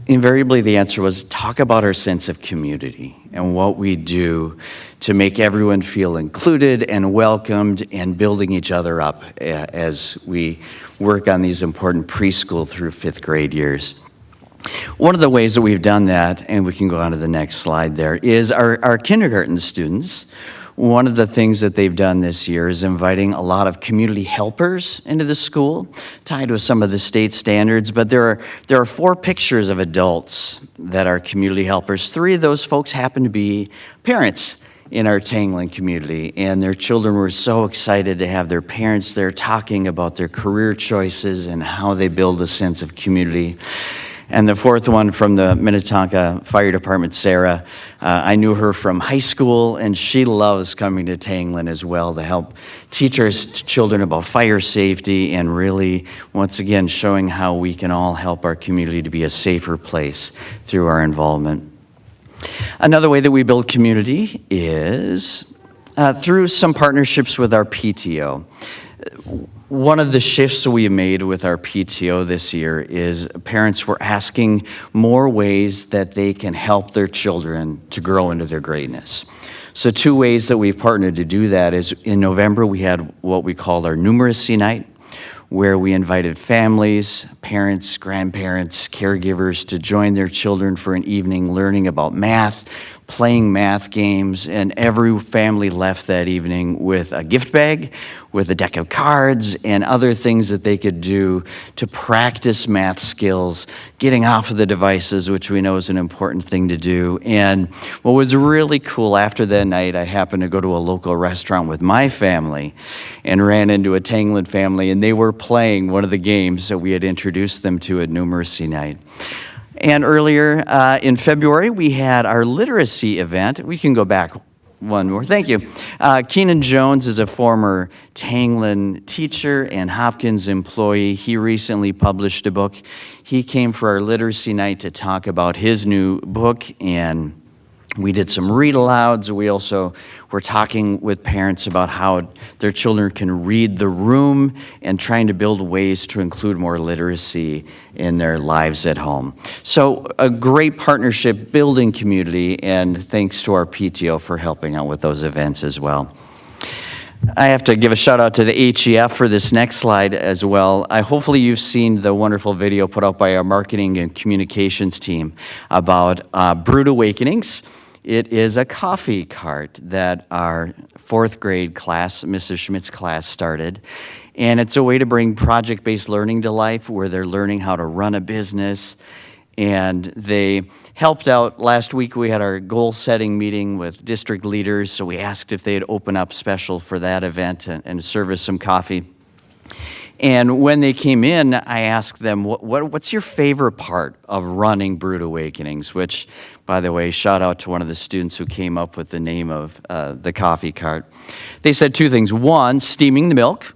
Speaker 10: invariably the answer was talk about our sense of community and what we do to make everyone feel included and welcomed and building each other up as we work on these important preschool through 5th grade years. One of the ways that we've done that, and we can go on to the next slide there, is our kindergarten students. One of the things that they've done this year is inviting a lot of community helpers into the school, tied with some of the state standards, but there are 4 pictures of adults that are community helpers. 3 of those folks happen to be parents in our Tanglin community, and their children were so excited to have their parents there talking about their career choices and how they build a sense of community. And the 4th one from the Minnetonka Fire Department, Sarah. I knew her from high school, and she loves coming to Tanglin as well to help teach our children about fire safety and really, once again, showing how we can all help our community to be a safer place through our involvement. Another way that we build community is through some partnerships with our PTO. One of the shifts that we made with our PTO this year is parents were asking more ways that they can help their children to grow into their greatness. So 2 ways that we've partnered to do that is in November we had what we called our numeracy night, where we invited families, parents, grandparents, caregivers to join their children for an evening learning about math, playing math games, and every family left that evening with a gift bag, with a deck of cards, and other things that they could do to practice math skills, getting off of the devices, which we know is an important thing to do. And what was really cool, after that night, I happened to go to a local restaurant with my family and ran into a Tanglin family, and they were playing one of the games that we had introduced them to at Numeracy Night. And earlier in February, we had our literacy event. We can go back one more. Thank you. Keenan Jones is a former Tanglin teacher and Hopkins employee. He recently published a book. He came for our literacy night to talk about his new book, and we did some read alouds. We also were talking with parents about how their children can read the room and trying to build ways to include more literacy in their lives at home. So a great partnership building community, and thanks to our PTO for helping out with those events as well. I have to give a shout out to the HEF for this next slide as well. Hopefully you've seen the wonderful video put out by our marketing and communications team about Brewed Awakenings. It is a coffee cart that our 4th grade class, Mrs. Schmidt's class, started. And it's a way to bring project-based learning to life where they're learning how to run a business. And they helped out. Last week we had our goal-setting meeting with district leaders, so we asked if they'd open up special for that event and serve us some coffee. And when they came in, I asked them, what's your favorite part of running Brewed Awakenings? Which, by the way, shout out to one of the students who came up with the name of the coffee cart. They said 2 things. One, steaming the milk,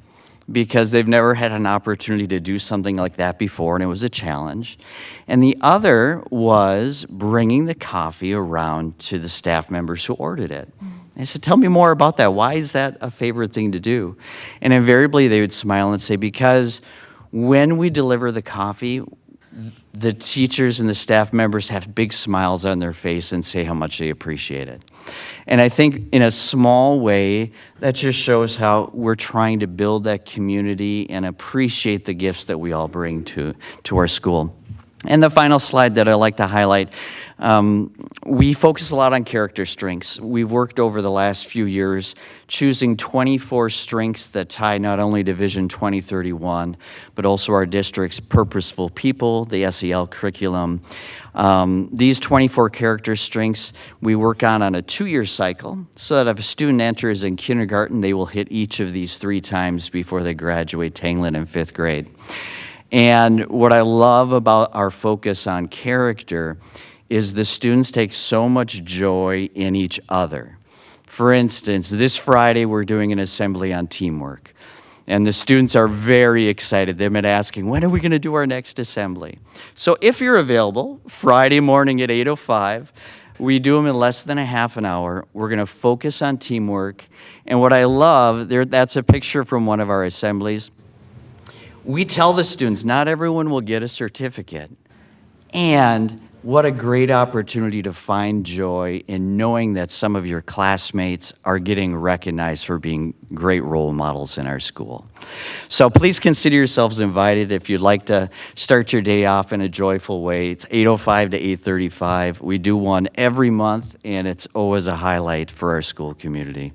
Speaker 10: because they've never had an opportunity to do something like that before, and it was a challenge. And the other was bringing the coffee around to the staff members who ordered it. I said, tell me more about that. Why is that a favorite thing to do? And invariably they would smile and say, because when we deliver the coffee, the teachers and the staff members have big smiles on their face and say how much they appreciate it. And I think in a small way, that just shows how we're trying to build that community and appreciate the gifts that we all bring to our school. And the final slide that I like to highlight, we focus a lot on character strengths. We've worked over the last few years choosing 24 strengths that tie not only to Vision 2031, but also our district's purposeful people, the SEL curriculum. These 24 character strengths we work on a 2-year cycle, so that if a student enters in kindergarten, they will hit each of these 3 times before they graduate Tanglin in 5th grade. And what I love about our focus on character is the students take so much joy in each other. For instance, this Friday we're doing an assembly on teamwork. And the students are very excited. They've been asking, when are we going to do our next assembly? So if you're available, Friday morning at 8:05, we do them in less than a half an hour. We're going to focus on teamwork. And what I love, that's a picture from one of our assemblies. We tell the students, not everyone will get a certificate. And what a great opportunity to find joy in knowing that some of your classmates are getting recognized for being great role models in our school. So please consider yourselves invited if you'd like to start your day off in a joyful way. It's 8:05 to 8:35. We do one every month, and it's always a highlight for our school community.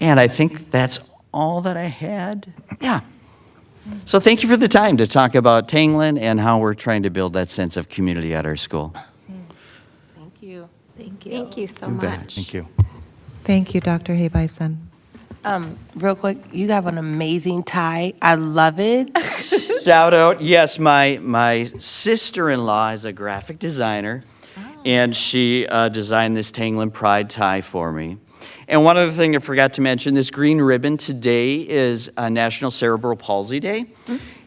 Speaker 10: And I think that's all that I had. Yeah. So thank you for the time to talk about Tanglin and how we're trying to build that sense of community at our school.
Speaker 7: Thank you.
Speaker 1: Thank you. Thank you so
Speaker 8: You bet.
Speaker 1: much.
Speaker 8: Thank you.
Speaker 2: Thank you, Dr. Haybison.
Speaker 7: Real quick, you have an amazing tie. I love it.
Speaker 10: Shout out, yes, my sister-in-law is a graphic designer, and she designed this Tanglin Pride tie for me. And one other thing I forgot to mention, this green ribbon today is National Cerebral Palsy Day.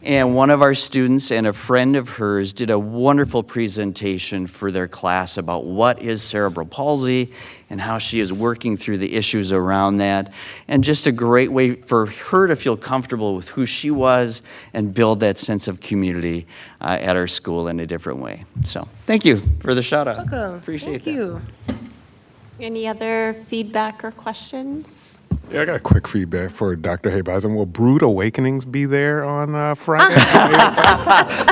Speaker 10: And one of our students and a friend of hers did a wonderful presentation for their class about what is cerebral palsy and how she is working through the issues around that. And just a great way for her to feel comfortable with who she was and build that sense of community at our school in a different way. So thank you for the shout out.
Speaker 7: Welcome.
Speaker 10: Appreciate
Speaker 7: Thank you.
Speaker 1: Any other feedback or questions?
Speaker 12: Yeah, I got a quick feedback for Dr. Haybeisen. Will Brood Awakenings be there on Friday?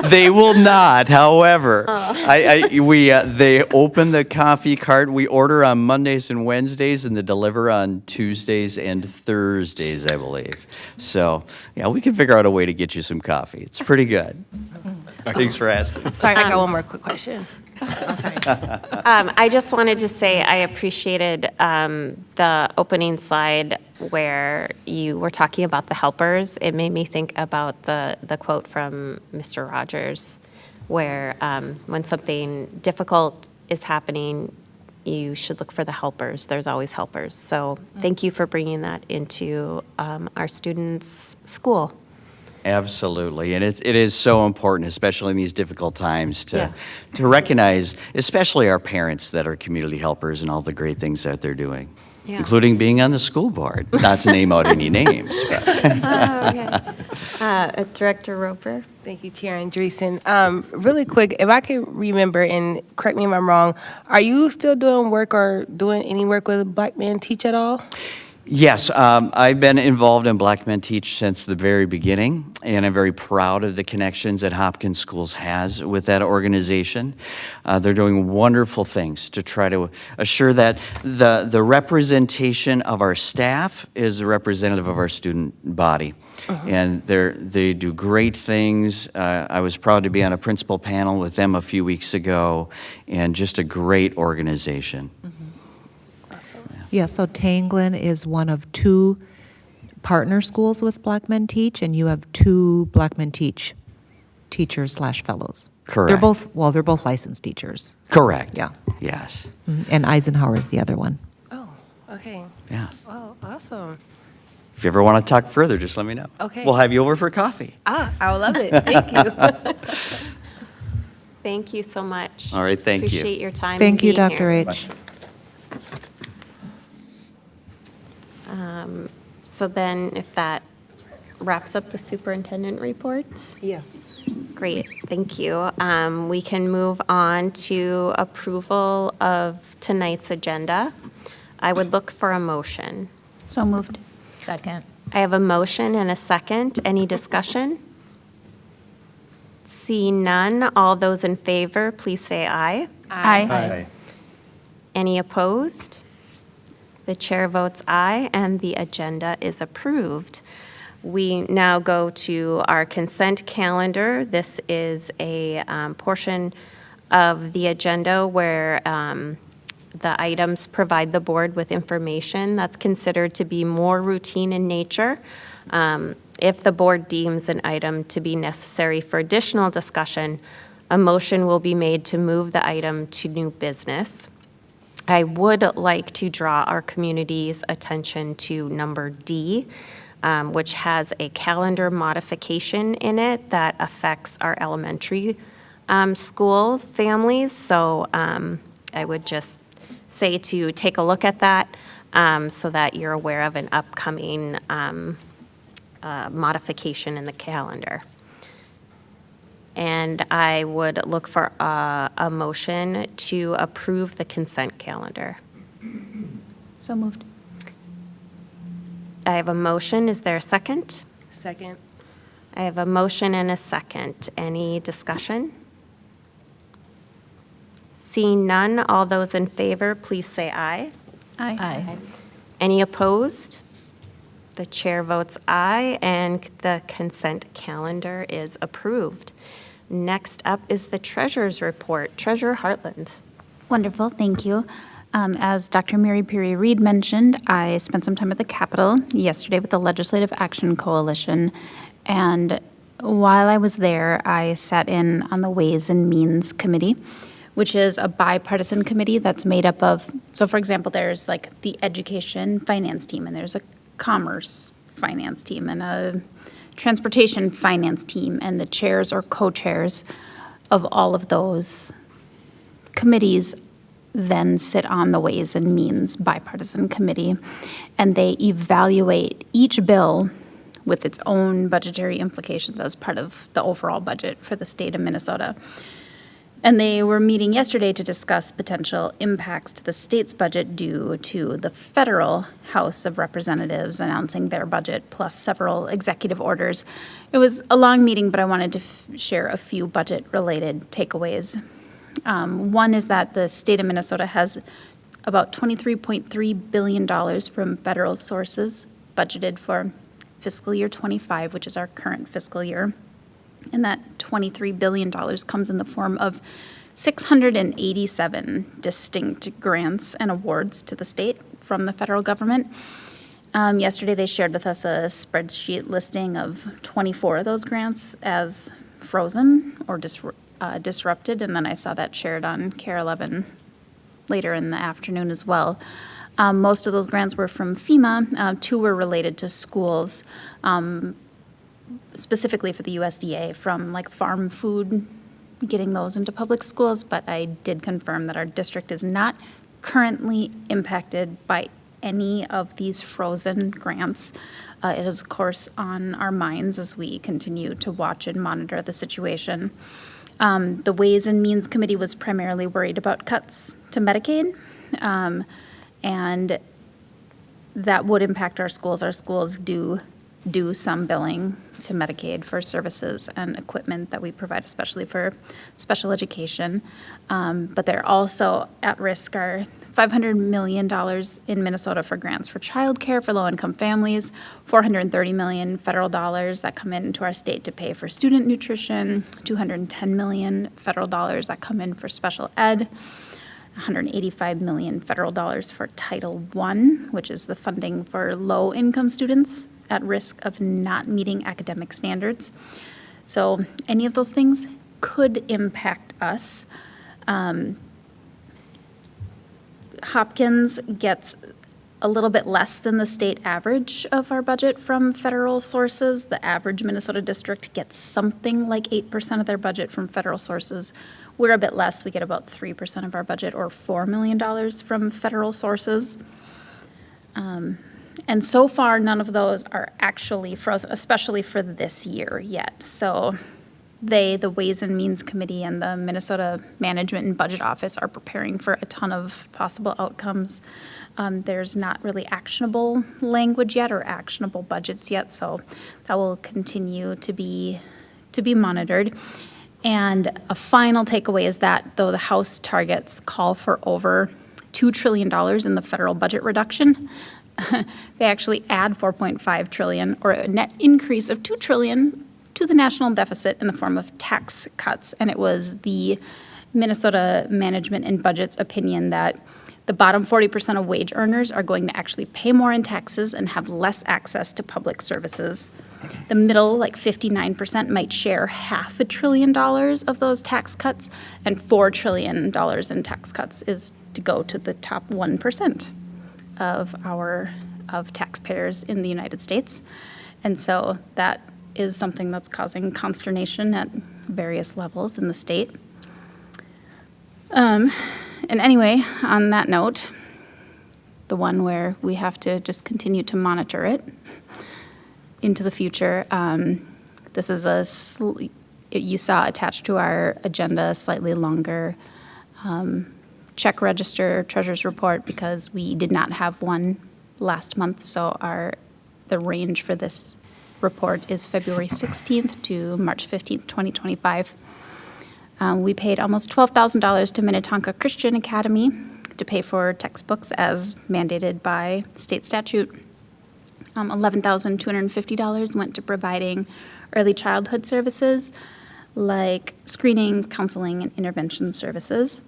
Speaker 10: They will not. However, they open the coffee cart. We order on Mondays and Wednesdays, and they deliver on Tuesdays and Thursdays, I believe. So, yeah, we can figure out a way to get you some coffee. It's pretty good. Thanks for asking.
Speaker 7: Sorry, I got one more quick question. I'm sorry.
Speaker 1: I just wanted to say I appreciated the opening slide where you were talking about the helpers. It made me think about the quote from Mr. Rogers, where when something difficult is happening, you should look for the helpers. There's always helpers. So thank you for bringing that into our students' school.
Speaker 10: Absolutely, and it is so important, especially in these difficult times, to recognize, especially our parents that are community helpers and all the great things that they're doing, including being on the school board. Not to name out any names.
Speaker 1: Director Roper.
Speaker 7: Thank you, Chair Andreessen. Really quick, if I can remember, and correct me if I'm wrong, are you still doing work or doing any work with Black Men Teach at all?
Speaker 10: Yes, I've been involved in Black Men Teach since the very beginning, and I'm very proud of the connections that Hopkins Schools has with that organization. They're doing wonderful things to try to assure that the representation of our staff is a representative of our student body. And they do great things. I was proud to be on a principal panel with them a few weeks ago, and just a great organization.
Speaker 2: Yeah, so Tanglin is one of 2 partner schools with Black Men Teach, and you have 2 Black Men Teach teachers/fellows.
Speaker 10: Correct.
Speaker 2: They're both licensed teachers.
Speaker 10: Correct.
Speaker 2: Yeah.
Speaker 10: Yes.
Speaker 2: And Eisenhower is the other one.
Speaker 7: Oh, okay.
Speaker 10: Yeah.
Speaker 7: Oh, awesome.
Speaker 10: If you ever want to talk further, just let me know.
Speaker 7: Okay.
Speaker 10: We'll have you over for coffee.
Speaker 7: I would love it. Thank you.
Speaker 1: Thank you so much.
Speaker 10: All right, thank you.
Speaker 1: Appreciate your time.
Speaker 2: Thank
Speaker 1: and
Speaker 2: you,
Speaker 1: being
Speaker 2: Dr.
Speaker 1: here.
Speaker 2: H.
Speaker 1: So then, if that wraps up the superintendent report?
Speaker 7: Yes.
Speaker 1: Great, thank you. We can move on to approval of tonight's agenda. I would look for a motion.
Speaker 13: So moved.
Speaker 5: Second.
Speaker 1: I have a motion and a second. Any discussion? See none. All those in favor, please say aye.
Speaker 13: Aye.
Speaker 1: Any opposed? The chair votes aye, and the agenda is approved. We now go to our consent calendar. This is a portion of the agenda where the items provide the board with information that's considered to be more routine in nature. If the board deems an item to be necessary for additional discussion, a motion will be made to move the item to new business. I would like to draw our community's attention to number D, which has a calendar modification in it that affects our elementary schools, families. So I would just say to take a look at that so that you're aware of an upcoming modification in the calendar. And I would look for a motion to approve the consent calendar.
Speaker 13: So moved.
Speaker 1: I have a motion. Is there a second?
Speaker 7: Second.
Speaker 1: I have a motion and a second. Any discussion? Seeing none, all those in favor, please say aye.
Speaker 13: Aye.
Speaker 1: Any opposed? The chair votes aye, and the consent calendar is approved. Next up is the treasurer's report. Treasurer Hartland.
Speaker 13: Wonderful, thank you. As Dr. Mary Perry Reed mentioned, I spent some time at the Capitol yesterday with the Legislative Action Coalition, and while I was there, I sat in on the Ways and Means Committee, which is a bipartisan committee that's made up of, so for example, there's like the Education Finance Team, and there's a Commerce Finance Team, and a Transportation Finance Team, and the chairs or co-chairs of all of those committees then sit on the Ways and Means Bipartisan Committee, and they evaluate each bill with its own budgetary implications as part of the overall budget for the state of Minnesota. And they were meeting yesterday to discuss potential impacts to the state's budget due to the federal House of Representatives announcing their budget, plus several executive orders. It was a long meeting, but I wanted to share a few budget-related takeaways. One is that the state of Minnesota has about $23.3 billion from federal sources budgeted for fiscal year '25, which is our current fiscal year. And that $23 billion comes in the form of 687 distinct grants and awards to the state from the federal government. Yesterday, they shared with us a spreadsheet listing of 24 of those grants as frozen or disrupted, and then I saw that shared on KARE 11 later in the afternoon as well. Most of those grants were from FEMA. 2 were related to schools, specifically for the USDA, from like farm food, getting those into public schools, but I did confirm that our district is not currently impacted by any of these frozen grants. It is, of course, on our minds as we continue to watch and monitor the situation. The Ways and Means Committee was primarily worried about cuts to Medicaid, and that would impact our schools. Our schools do some billing to Medicaid for services and equipment that we provide, especially for special education. But they're also at risk are $500 million in Minnesota for grants for childcare for low-income families, $430 million federal dollars that come into our state to pay for student nutrition, $210 million federal dollars that come in for special ed, $185 million federal dollars for Title I, which is the funding for low-income students at risk of not meeting academic standards. So any of those things could impact us. Hopkins gets a little bit less than the state average of our budget from federal sources. The average Minnesota district gets something like 8% of their budget from federal sources. We're a bit less. We get about 3% of our budget, or $4 million, from federal sources. And so far, none of those are actually frozen, especially for this year yet. So the Ways and Means Committee and the Minnesota Management and Budget Office are preparing for a ton of possible outcomes. There's not really actionable language yet or actionable budgets yet, so that will continue to be monitored. And a final takeaway is that though the House targets call for over $2 trillion in the federal budget reduction, they actually add $4.5 trillion, or a net increase of $2 trillion, to the national deficit in the form of tax cuts. And it was the Minnesota Management and Budget's opinion that the bottom 40% of wage earners are going to actually pay more in taxes and have less access to public services. The middle, like 59%, might share $500 billion of those tax cuts, and $4 trillion in tax cuts is to go to the top 1% of taxpayers in the United States. And so that is something that's causing consternation at various levels in the state. And anyway, on that note, the one where we have to just continue to monitor it into the future, this is you saw attached to our agenda a slightly longer check register treasurer's report, because we did not have one last month. So the range for this report is February 16th to March 15th, 2025. We paid almost $12,000 to Minnetonka Christian Academy to pay for textbooks as mandated by state statute. $11,250 went to providing early childhood services like screenings, counseling, and intervention services.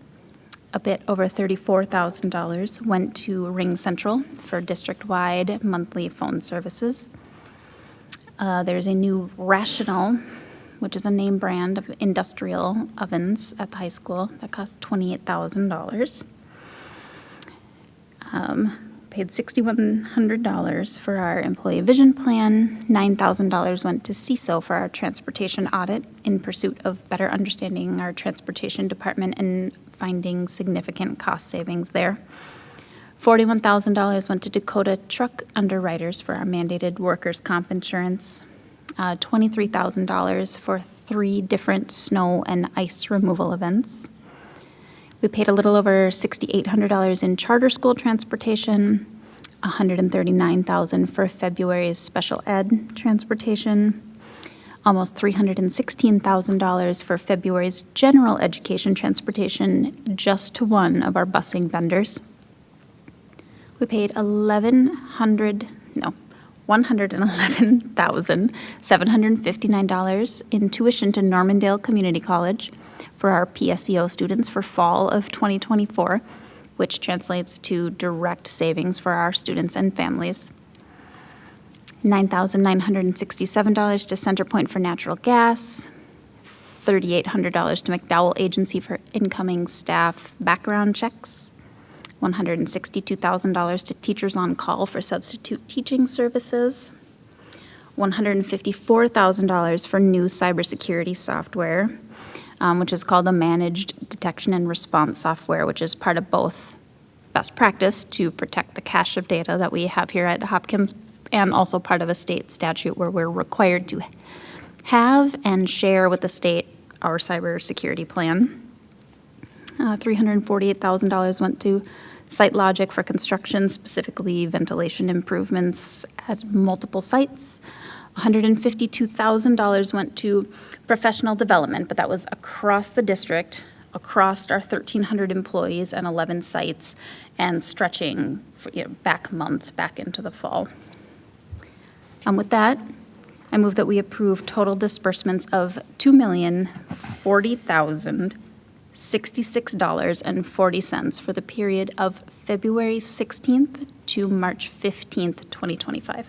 Speaker 13: A bit over $34,000 went to Ring Central for district-wide monthly phone services. There's a new Rational, which is a name brand of industrial ovens at the high school that cost $28,000. Paid $6,100 for our employee vision plan. $9,000 went to CISO for our transportation audit in pursuit of better understanding our transportation department and finding significant cost savings there. $41,000 went to Dakota Truck Underwriters for our mandated workers' comp insurance. $23,000 for 3 different snow and ice removal events. We paid a little over $6,800 in charter school transportation, $139,000 for February's special ed transportation, almost $316,000 for February's general education transportation just to one of our busing vendors. We paid $111,759 in tuition to Normandale Community College for our PSEO students for fall of 2024, which translates to direct savings for our students and families. $9,967 to Centerpoint for natural gas, $3,800 to McDowell Agency for incoming staff background checks, $162,000 to Teachers on Call for substitute teaching services, $154,000 for new cybersecurity software, which is called a managed detection and response software, which is part of both best practice to protect the cache of data that we have here at Hopkins, and also part of a state statute where we're required to have and share with the state our cybersecurity plan. $348,000 went to SiteLogic for construction, specifically ventilation improvements at multiple sites. $152,000 went to professional development, but that was across the district, across our 1,300 employees and 11 sites, and stretching for, back months, back into the fall. With that, I move that we approve total disbursements of $2,040,066.40 for the period of February 16th to March 15th, 2025.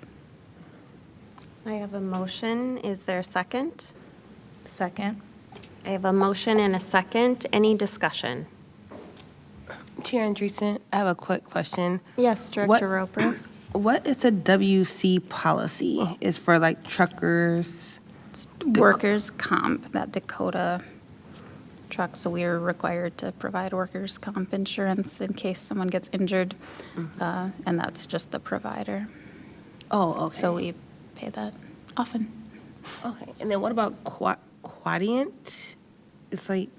Speaker 1: I have a motion. Is there a second?
Speaker 6: Second.
Speaker 1: I have a motion and a second. Any discussion?
Speaker 7: Chair Andreessen, I have a quick question.
Speaker 1: Yes, Director Roper.
Speaker 7: What is the WC policy? Is for like truckers?
Speaker 13: Workers' comp, that Dakota truck, so we are required to provide workers' comp insurance in case someone gets injured, and that's just the provider.
Speaker 7: Oh, okay.
Speaker 13: So we pay that often.
Speaker 7: Okay, and then what about Quadient? It's like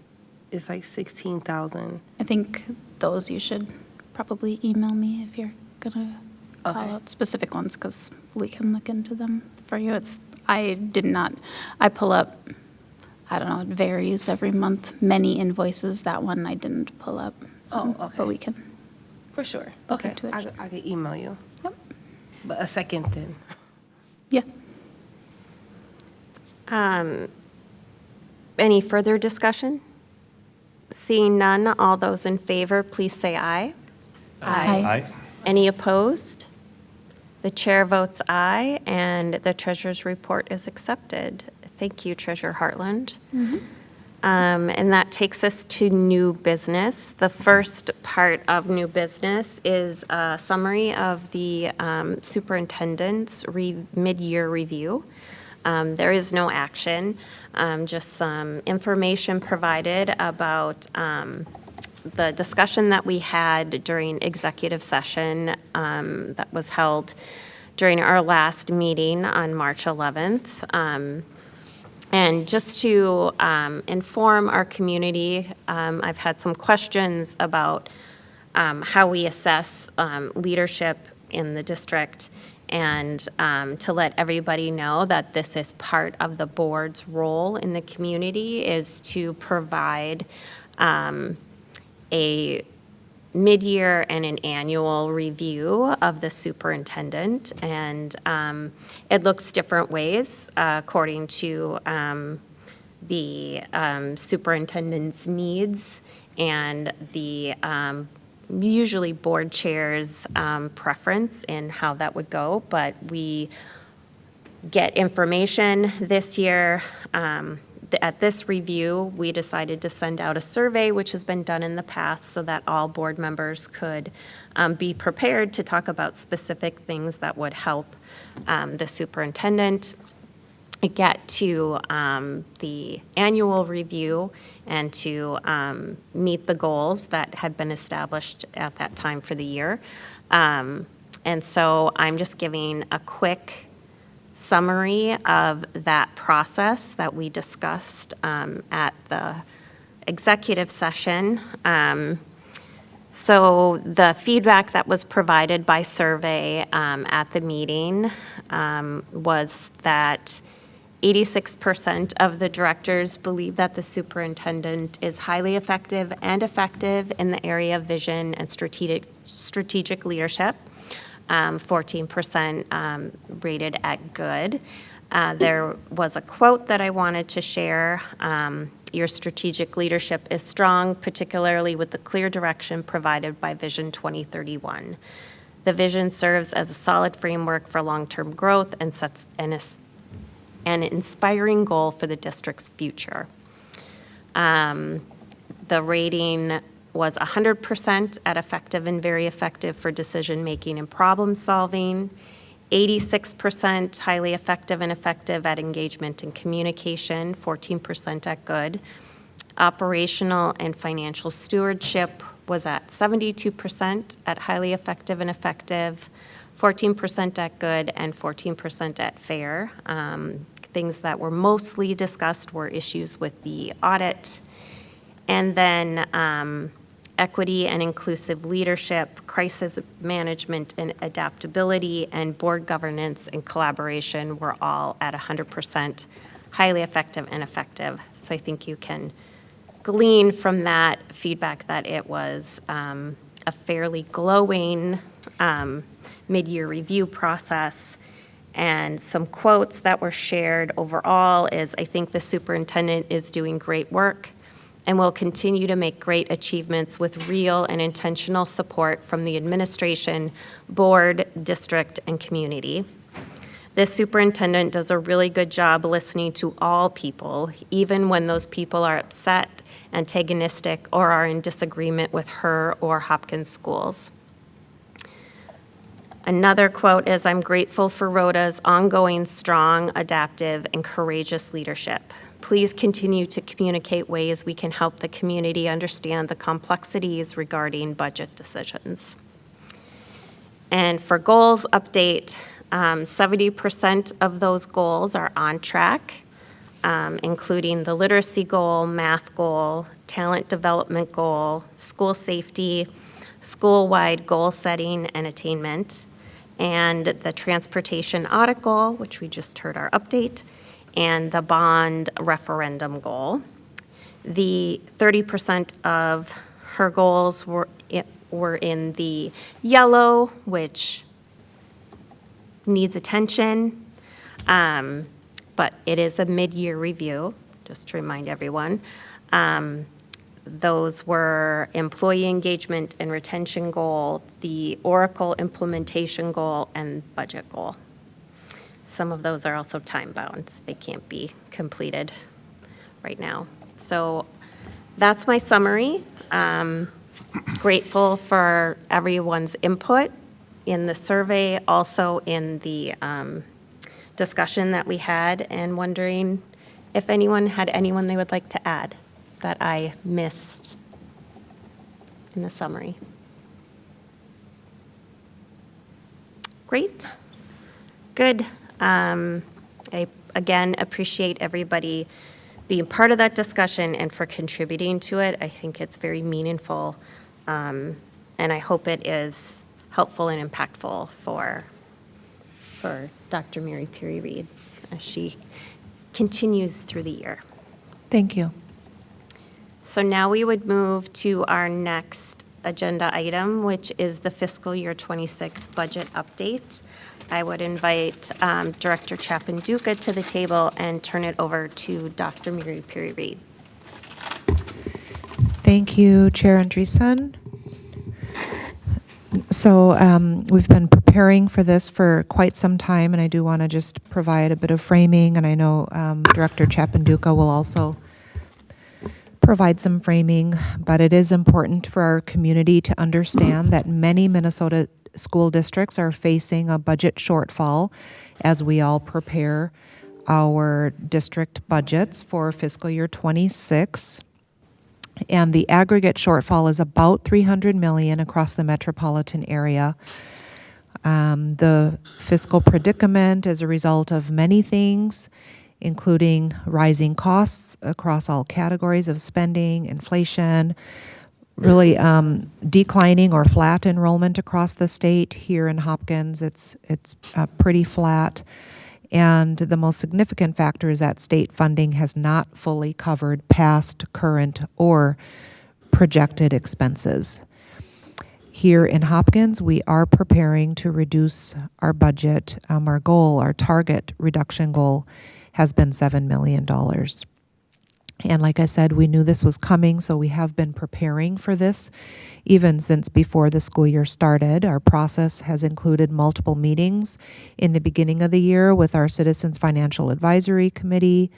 Speaker 7: 16,000.
Speaker 13: I think those you should probably email me if you're gonna call out specific ones, because we can look into them for you. I pull up, I don't know, it varies every month, many invoices. That one I didn't pull up.
Speaker 7: Oh, okay.
Speaker 13: But we can.
Speaker 7: For sure.
Speaker 13: Look
Speaker 7: Okay,
Speaker 13: into it.
Speaker 7: I could email you.
Speaker 13: Yep.
Speaker 7: But a second then.
Speaker 13: Yeah.
Speaker 1: Any further discussion? Seeing none, all those in favor, please say aye.
Speaker 13: Aye.
Speaker 1: Any opposed? The chair votes aye, and the treasurer's report is accepted. Thank you, Treasurer Hartland. And that takes us to new business. The first part of new business is a summary of the superintendent's mid-year review. There is no action, just some information provided about the discussion that we had during executive session that was held during our last meeting on March 11th. And just to inform our community, I've had some questions about how we assess leadership in the district, and to let everybody know that this is part of the board's role in the community, is to provide a mid-year and an annual review of the superintendent, and it looks different ways according to the superintendent's needs and the usually board chair's preference in how that would go, but we get information this year. At this review, we decided to send out a survey, which has been done in the past, so that all board members could be prepared to talk about specific things that would help the superintendent get to the annual review and to meet the goals that had been established at that time for the year. And so I'm just giving a quick summary of that process that we discussed at the executive session. So the feedback that was provided by survey at the meeting was that 86% of the directors believe that the superintendent is highly effective in the area of vision and strategic leadership. 14% rated at good. There was a quote that I wanted to share. Your strategic leadership is strong, particularly with the clear direction provided by Vision 2031. The vision serves as a solid framework for long-term growth and sets an inspiring goal for the district's future. The rating was 100% at effective and very effective for decision-making and problem-solving, 86% highly effective and effective at engagement and communication, 14% at good. Operational and financial stewardship was at 72% at highly effective and effective, 14% at good, and 14% at fair. Things that were mostly discussed were issues with the audit, and then equity and inclusive leadership, crisis management and adaptability, and board governance and collaboration were all at 100% highly effective and effective. So I think you can glean from that feedback that it was a fairly glowing mid-year review process. And some quotes that were shared overall is, I think the superintendent is doing great work and will continue to make great achievements with real and intentional support from the administration, board, district, and community. This superintendent does a really good job listening to all people, even when those people are upset, antagonistic, or are in disagreement with her or Hopkins schools. Another quote is, I'm grateful for Rhoda's ongoing strong, adaptive, and courageous leadership. Please continue to communicate ways we can help the community understand the complexities regarding budget decisions. And for goals update, 70% of those goals are on track, including the literacy goal, math goal, talent development goal, school safety, school-wide goal setting and attainment, and the transportation audit goal, which we just heard our update, and the bond referendum goal. The 30% of her goals were in the yellow, which needs attention, but it is a mid-year review, just to remind everyone. Those were employee engagement and retention goal, the Oracle implementation goal, and budget goal. Some of those are also time-bound. They can't be completed right now. So that's my summary. Grateful for everyone's input in the survey, also in the discussion that we had, and wondering if anyone had anyone they would like to add that I missed in the summary. Great. Good. I, again, appreciate everybody being part of that discussion and for contributing to it. I think it's very meaningful, and I hope it is helpful and impactful for Dr. Mary Perry Reed as she continues through the year.
Speaker 2: Thank you.
Speaker 1: So now we would move to our next agenda item, which is the fiscal year 26 budget update. I would invite Director Chapin-Duca to the table and turn it over to Dr. Mary Perry Reed.
Speaker 2: Thank you, Chair Andreessen. So we've been preparing for this for quite some time, and I do want to just provide a bit of framing, and I know Director Chapin-Duca will also provide some framing, but it is important for our community to understand that many Minnesota school districts are facing a budget shortfall as we all prepare our district budgets for fiscal year 26. And the aggregate shortfall is about $300 million across the metropolitan area. The fiscal predicament is a result of many things, including rising costs across all categories of spending, inflation, really declining or flat enrollment across the state. Here in Hopkins, it's pretty flat. And the most significant factor is that state funding has not fully covered past, current, or projected expenses. Here in Hopkins, we are preparing to reduce our budget. Our goal, our target reduction goal, has been $7 million. And like I said, we knew this was coming, so we have been preparing for this even since before the school year started. Our process has included multiple meetings in the beginning of the year with our Citizens Financial Advisory Committee,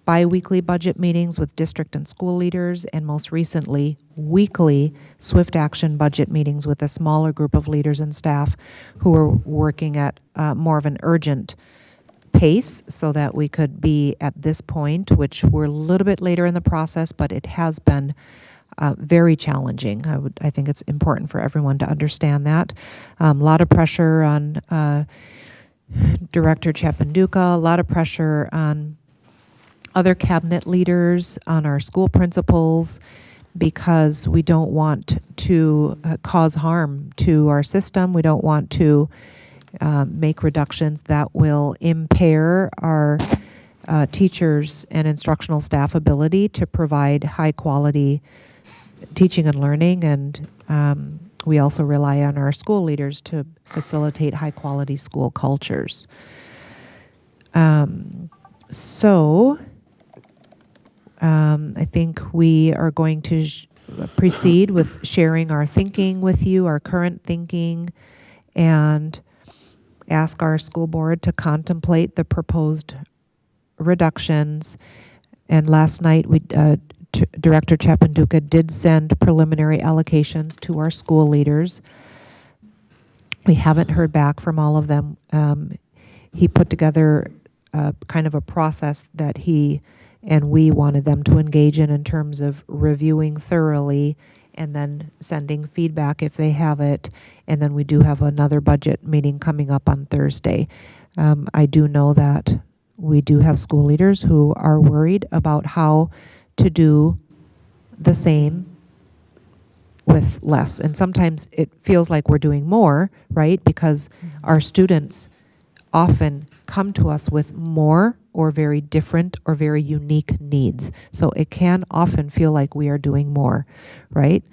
Speaker 2: bi-weekly budget meetings with district and school leaders, and most recently, weekly swift action budget meetings with a smaller group of leaders and staff who are working at more of an urgent pace so that we could be at this point, which we're a little bit later in the process, but it has been very challenging. I think it's important for everyone to understand that. A lot of pressure on Director Chapanduka, a lot of pressure on other cabinet leaders, on our school principals, because we don't want to cause harm to our system. We don't want to make reductions that will impair our teachers and instructional staff ability to provide high quality teaching and learning. And we also rely on our school leaders to facilitate high quality school cultures. I think we are going to proceed with sharing our thinking with you, our current thinking, and ask our school board to contemplate the proposed reductions. And last night, Director Chapanduka did send preliminary allocations to our school leaders. We haven't heard back from all of them. He put together kind of a process that he and we wanted them to engage in terms of reviewing thoroughly and then sending feedback if they have it. And then we do have another budget meeting coming up on Thursday. I do know that we do have school leaders who are worried about how to do the same with less. And sometimes it feels like we're doing more, right? Because our students often come to us with more or very different or very unique needs. So it can often feel like we are doing more, right?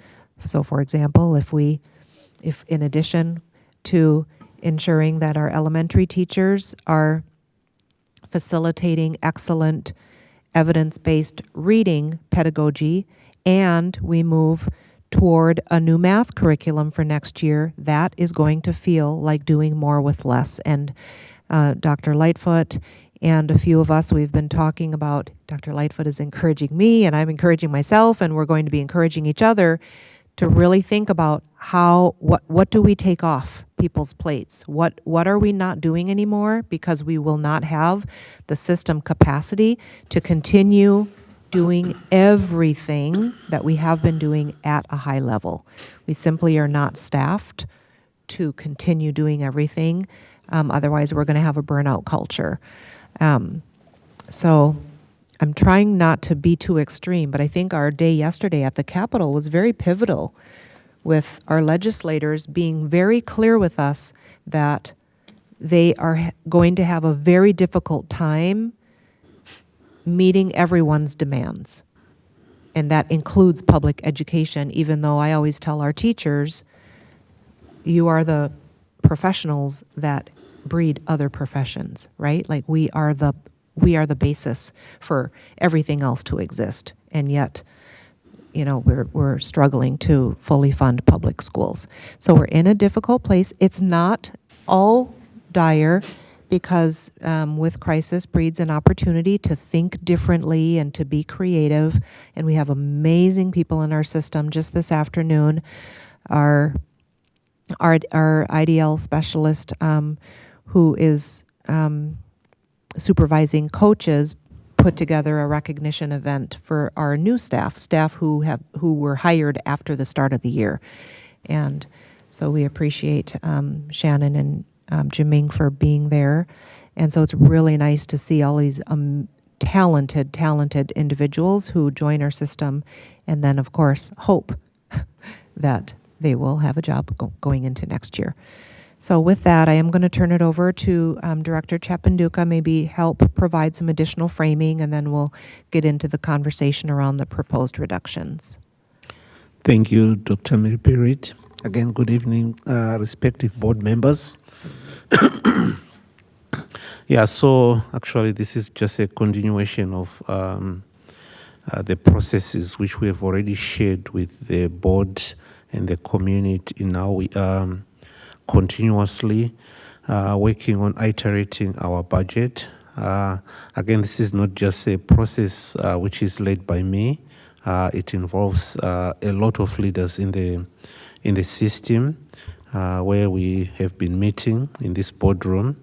Speaker 2: So for example, if in addition to ensuring that our elementary teachers are facilitating excellent evidence-based reading pedagogy, and we move toward a new math curriculum for next year, that is going to feel like doing more with less. And Dr. Lightfoot and a few of us, we've been talking about, Dr. Lightfoot is encouraging me, and I'm encouraging myself, and we're going to be encouraging each other to really think about what do we take off people's plates? What are we not doing anymore because we will not have the system capacity to continue doing everything that we have been doing at a high level. We simply are not staffed to continue doing everything. Otherwise, we're going to have a burnout culture. So I'm trying not to be too extreme, but I think our day yesterday at the Capitol was very pivotal, with our legislators being very clear with us that they are going to have a very difficult time meeting everyone's demands. And that includes public education, even though I always tell our teachers, you are the professionals that breed other professions, right? Like we are the basis for everything else to exist. And yet, we're struggling to fully fund public schools. So we're in a difficult place. It's not all dire, because with crisis breeds an opportunity to think differently and to be creative. And we have amazing people in our system. Just this afternoon, our IDL specialist, who is supervising coaches, put together a recognition event for our new staff who were hired after the start of the year. And So we appreciate Shannon and Jiming for being there. And so it's really nice to see all these talented individuals who join our system. And then, of course, hope that they will have a job going into next year. So with that, I am going to turn it over to Director Chapanduka, maybe help provide some additional framing, and then we'll get into the conversation around the proposed reductions.
Speaker 3: Thank you, Dr. Mary Pirit. Again, good evening, respective board members. Yeah, so actually this is just a continuation of the processes which we have already shared with the board and the community. Now we are continuously working on iterating our budget. Again, this is not just a process which is led by me. It involves a lot of leaders in the system, where we have been meeting in this boardroom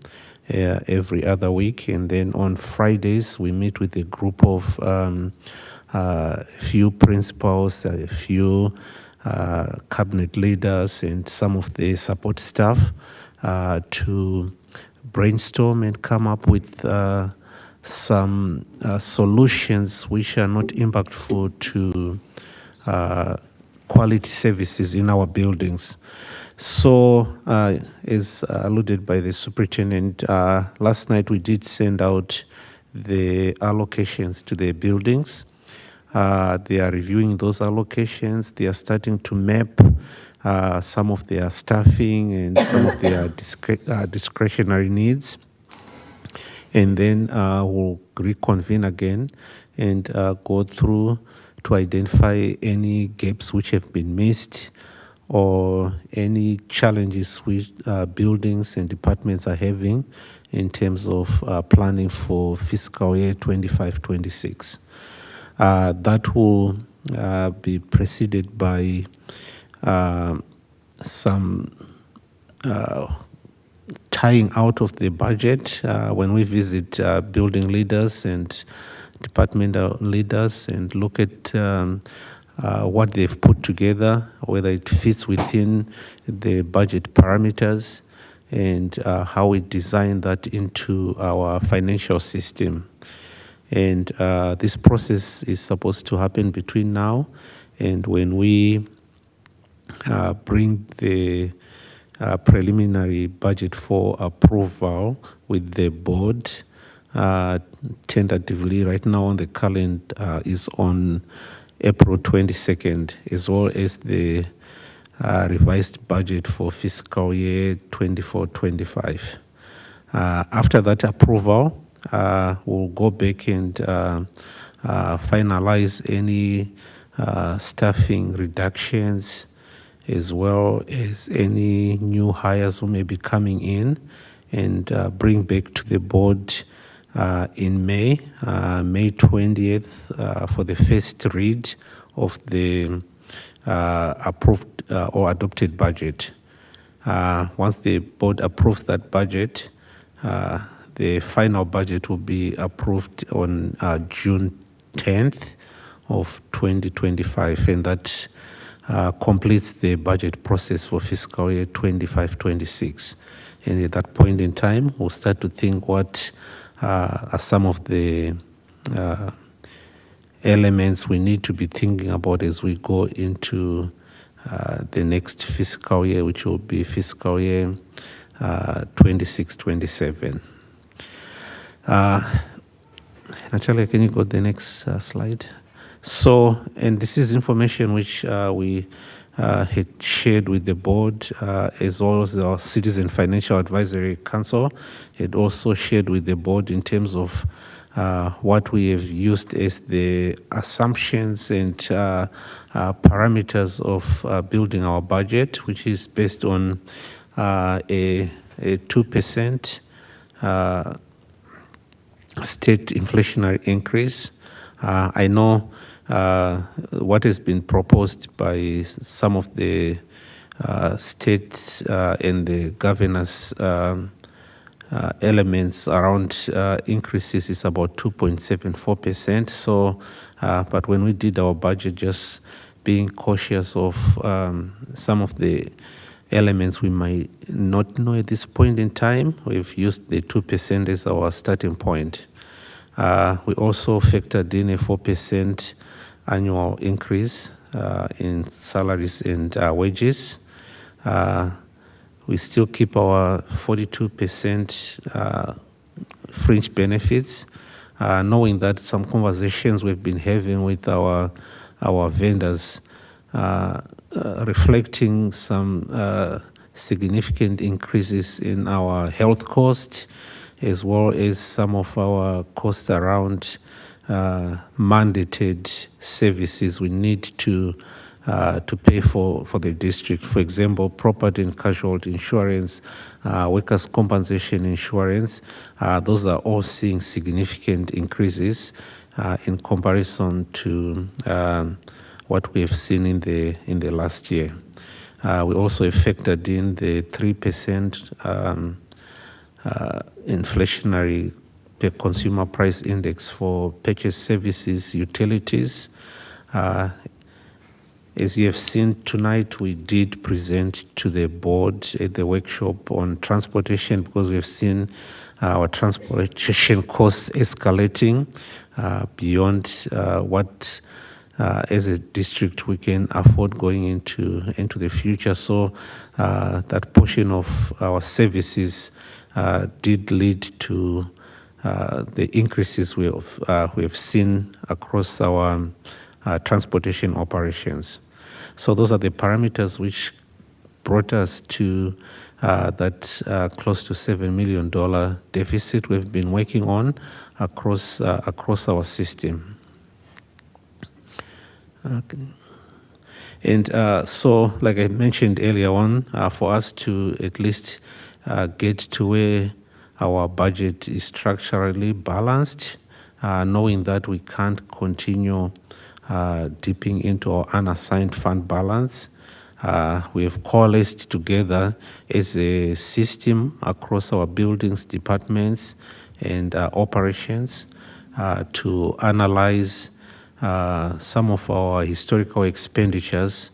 Speaker 3: every other week, and then on Fridays we meet with a group of few principals, a few cabinet leaders, and some of the support staff to brainstorm and come up with some solutions which are not impactful to quality services in our buildings. So, as alluded by the superintendent, last night we did send out the allocations to the buildings. They are reviewing those allocations. They are starting to map some of their staffing and some of their discretionary needs. And then we'll reconvene again and go through to identify any gaps which have been missed or any challenges which buildings and departments are having in terms of planning for fiscal year 25-26. That will be preceded by some tying out of the budget when we visit building leaders and departmental leaders and look at what they've put together, whether it fits within the budget parameters, and how we design that into our financial system. And this process is supposed to happen between now and when we bring the preliminary budget for approval with the board. Tentatively, right now on the calendar is on April 22nd, as well as the revised budget for fiscal year 24-25. After that approval, we'll go back and finalize any staffing reductions, as well as any new hires who may be coming in, and bring back to the board in May 20th, for the first read of the approved or adopted budget. Once the board approves that budget, the final budget will be approved on June 10th of 2025, and that completes the budget process for fiscal year 25-26. And at that point in time, we'll start to think what are some of the elements we need to be thinking about as we go into the next fiscal year, which will be fiscal year 26-27. Natalia, can you go to the next slide? So, and this is information which we had shared with the board, as well as our Citizen Financial Advisory Council had also shared with the board in terms of what we have used as the assumptions and parameters of building our budget, which is based on a 2% state inflationary increase. I know what has been proposed by some of the states and the governance elements around increases is about 2.74%. So, but when we did our budget, just being cautious of some of the elements we might not know at this point in time. We've used the 2% as our starting point. We also factored in a 4% annual increase in salaries and wages. We still keep our 42% fringe benefits, knowing that some conversations we've been having with our vendors reflecting some significant increases in our health cost, as well as some of our costs around mandated services we need to pay for the district. For example, property and casualty insurance, workers' compensation insurance, those are all seeing significant increases in comparison to what we have seen in the last year. We also factored in the 3% inflationary per consumer price index for purchase services, utilities. As you have seen tonight, we did present to the board at the workshop on transportation, because we have seen our transportation costs escalating beyond what as a district we can afford going into the future. So that portion of our services did lead to the increases we have seen across our transportation operations. So those are the parameters which brought us to that close to $7 million deficit we've been working on across our system. Okay. And so, like I mentioned earlier on, for us to at least get to where our budget is structurally balanced, knowing that we can't continue dipping into our unassigned fund balance, we have coalesced together as a system across our buildings, departments, and operations to analyze some of our historical expenditures.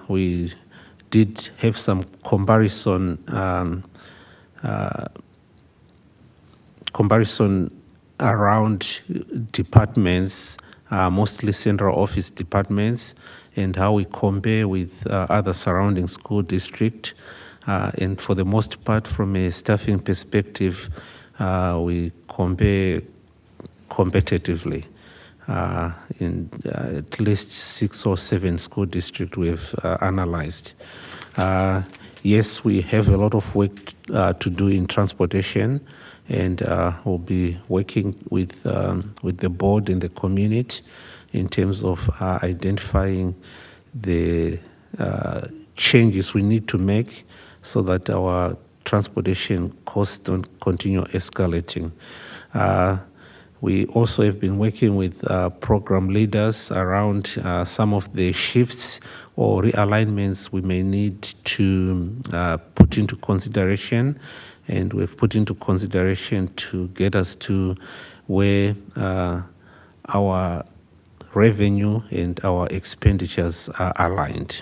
Speaker 3: We did have some comparison around departments, mostly central office departments, and how we compare with other surrounding school districts. And for the most part, from a staffing perspective, we compare competitively. In at least 6 or 7 school districts we've analyzed. Yes, we have a lot of work to do in transportation, and we'll be working with the board and the community in terms of identifying the changes we need to make so that our transportation costs don't continue escalating. We also have been working with program leaders around some of the shifts or realignments we may need to put into consideration, and we've put into consideration to get us to where our revenue and our expenditures are aligned.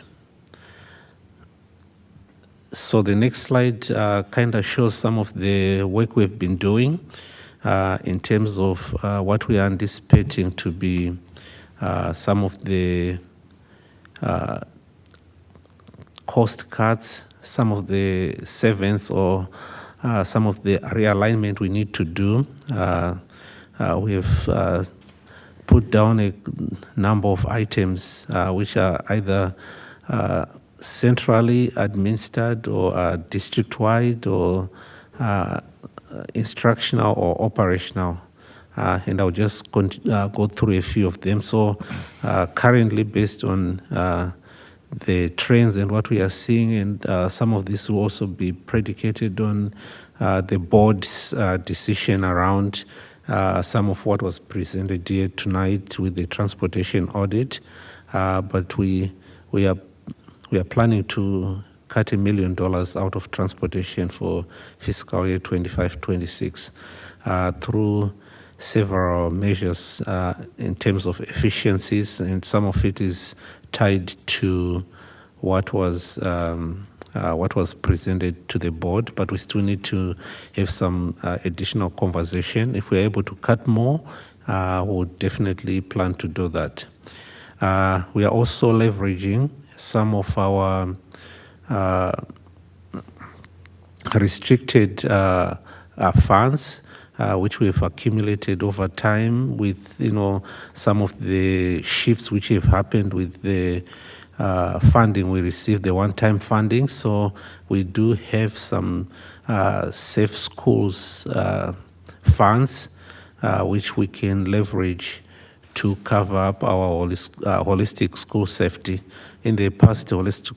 Speaker 3: So the next slide kind of shows some of the work we've been doing in terms of what we are anticipating to be some of the cost cuts, some of the savings, or some of the realignment we need to do. We have put down a number of items which are either centrally administered or district-wide or instructional or operational, and I'll just go through a few of them. So currently, based on the trends and what we are seeing, and some of this will also be predicated on the board's decision around some of what was presented here tonight with the transportation audit, but we are planning to cut $1 million out of transportation for fiscal year 25-26 through several measures in terms of efficiencies, and some of it is tied to what was what was presented to the board, but we still need to have some additional conversation. If we're able to cut more, we'll definitely plan to do that. We are also leveraging some of our restricted funds, which we've accumulated over time with, some of the shifts which have happened with the funding we received, the one-time funding. So we do have some safe schools funds which we can leverage to cover up our holistic school safety. In the past, holistic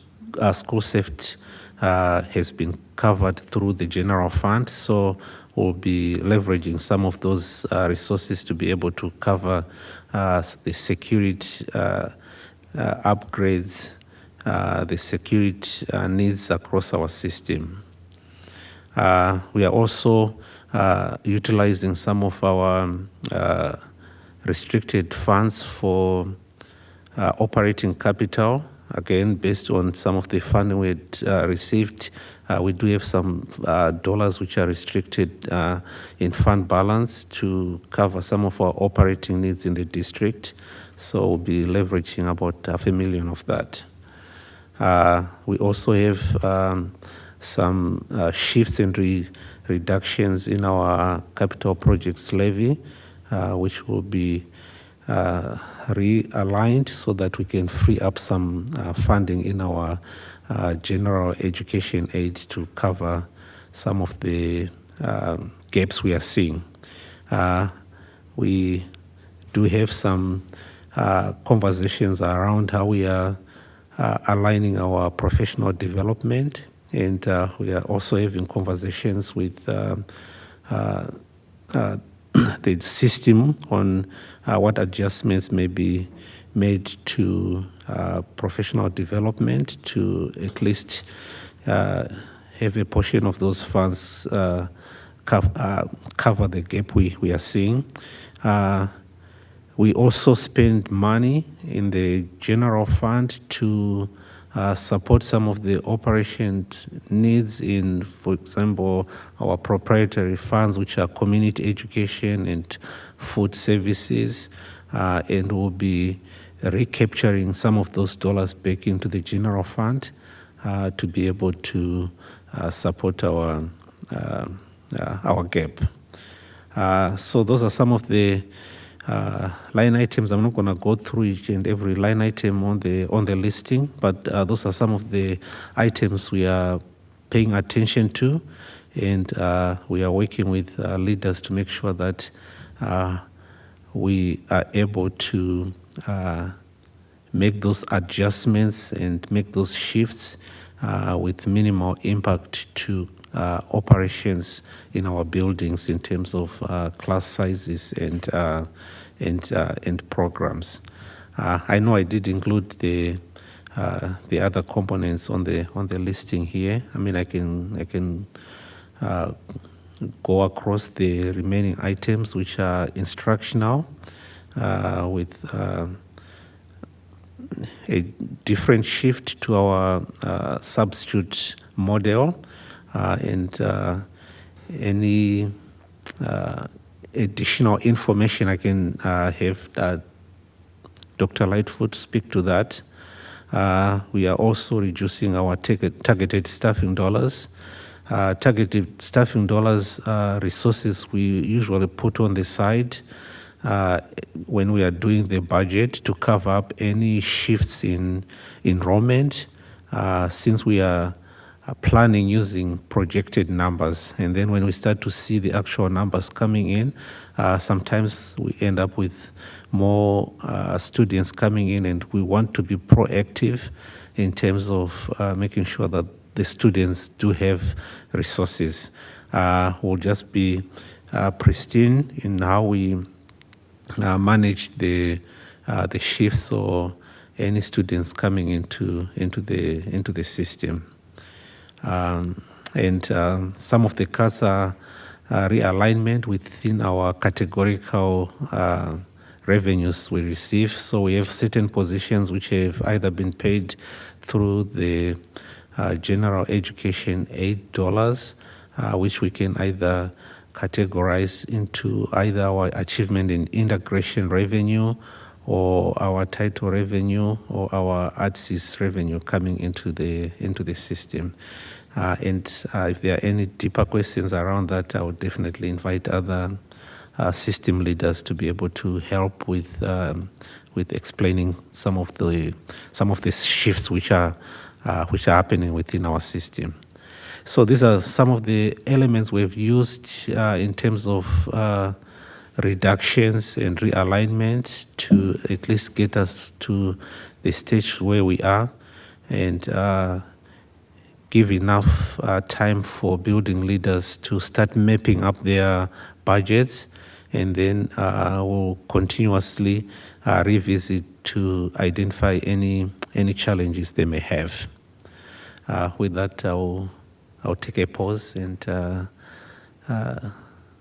Speaker 3: school safety has been covered through the general fund, so we'll be leveraging some of those resources to be able to cover the security upgrades, the security needs across our system. We are also utilizing some of our restricted funds for operating capital. Again, based on some of the funding we had received, we do have some dollars which are restricted in fund balance to cover some of our operating needs in the district. So we'll be leveraging about $500,000 of that. We also have some shifts and reductions in our capital projects levy, which will be realigned so that we can free up some funding in our general education aid to cover some of the gaps we are seeing. We do have some conversations around how we are aligning our professional development, and we are also having conversations with the system on what adjustments may be made to professional development to at least have a portion of those funds cover the gap we are seeing. We also spend money in the general fund to support some of the operation needs in, for example, our proprietary funds, which are community education and food services, and we'll be recapturing some of those dollars back into the general fund to be able to support our gap. So those are some of the line items. I'm not going to go through each and every line item on the listing, but those are some of the items we are paying attention to, and we are working with leaders to make sure that we are able to make those adjustments and make those shifts with minimal impact to operations in our buildings in terms of class sizes and programs. I know I did include the other components on the listing here. I mean, I can go across the remaining items which are instructional with a different shift to our substitute model. And any additional information I can have Dr. Lightfoot speak to that. We are also reducing our targeted staffing dollars. Targeted staffing dollars resources we usually put on the side when we are doing the budget to cover up any shifts in enrollment, since we are planning using projected numbers, and then when we start to see the actual numbers coming in, sometimes we end up with more students coming in, and we want to be proactive in terms of making sure that the students do have resources. We'll just be pristine in how we manage the shifts or any students coming into the system. And some of the cuts are realignment within our categorical revenues we receive. So we have certain positions which have either been paid through the general education $8, which we can either categorize into either our achievement in integration revenue or our title revenue or our ADSIS revenue coming into the system. And if there are any deeper questions around that, I would definitely invite other system leaders to be able to help with explaining some of the shifts which are happening within our system. So these are some of the elements we've used in terms of reductions and realignment to at least get us to the stage where we are, and give enough time for building leaders to start mapping up their budgets, and then we'll continuously revisit to identify any challenges they may have. With that, I'll take a pause and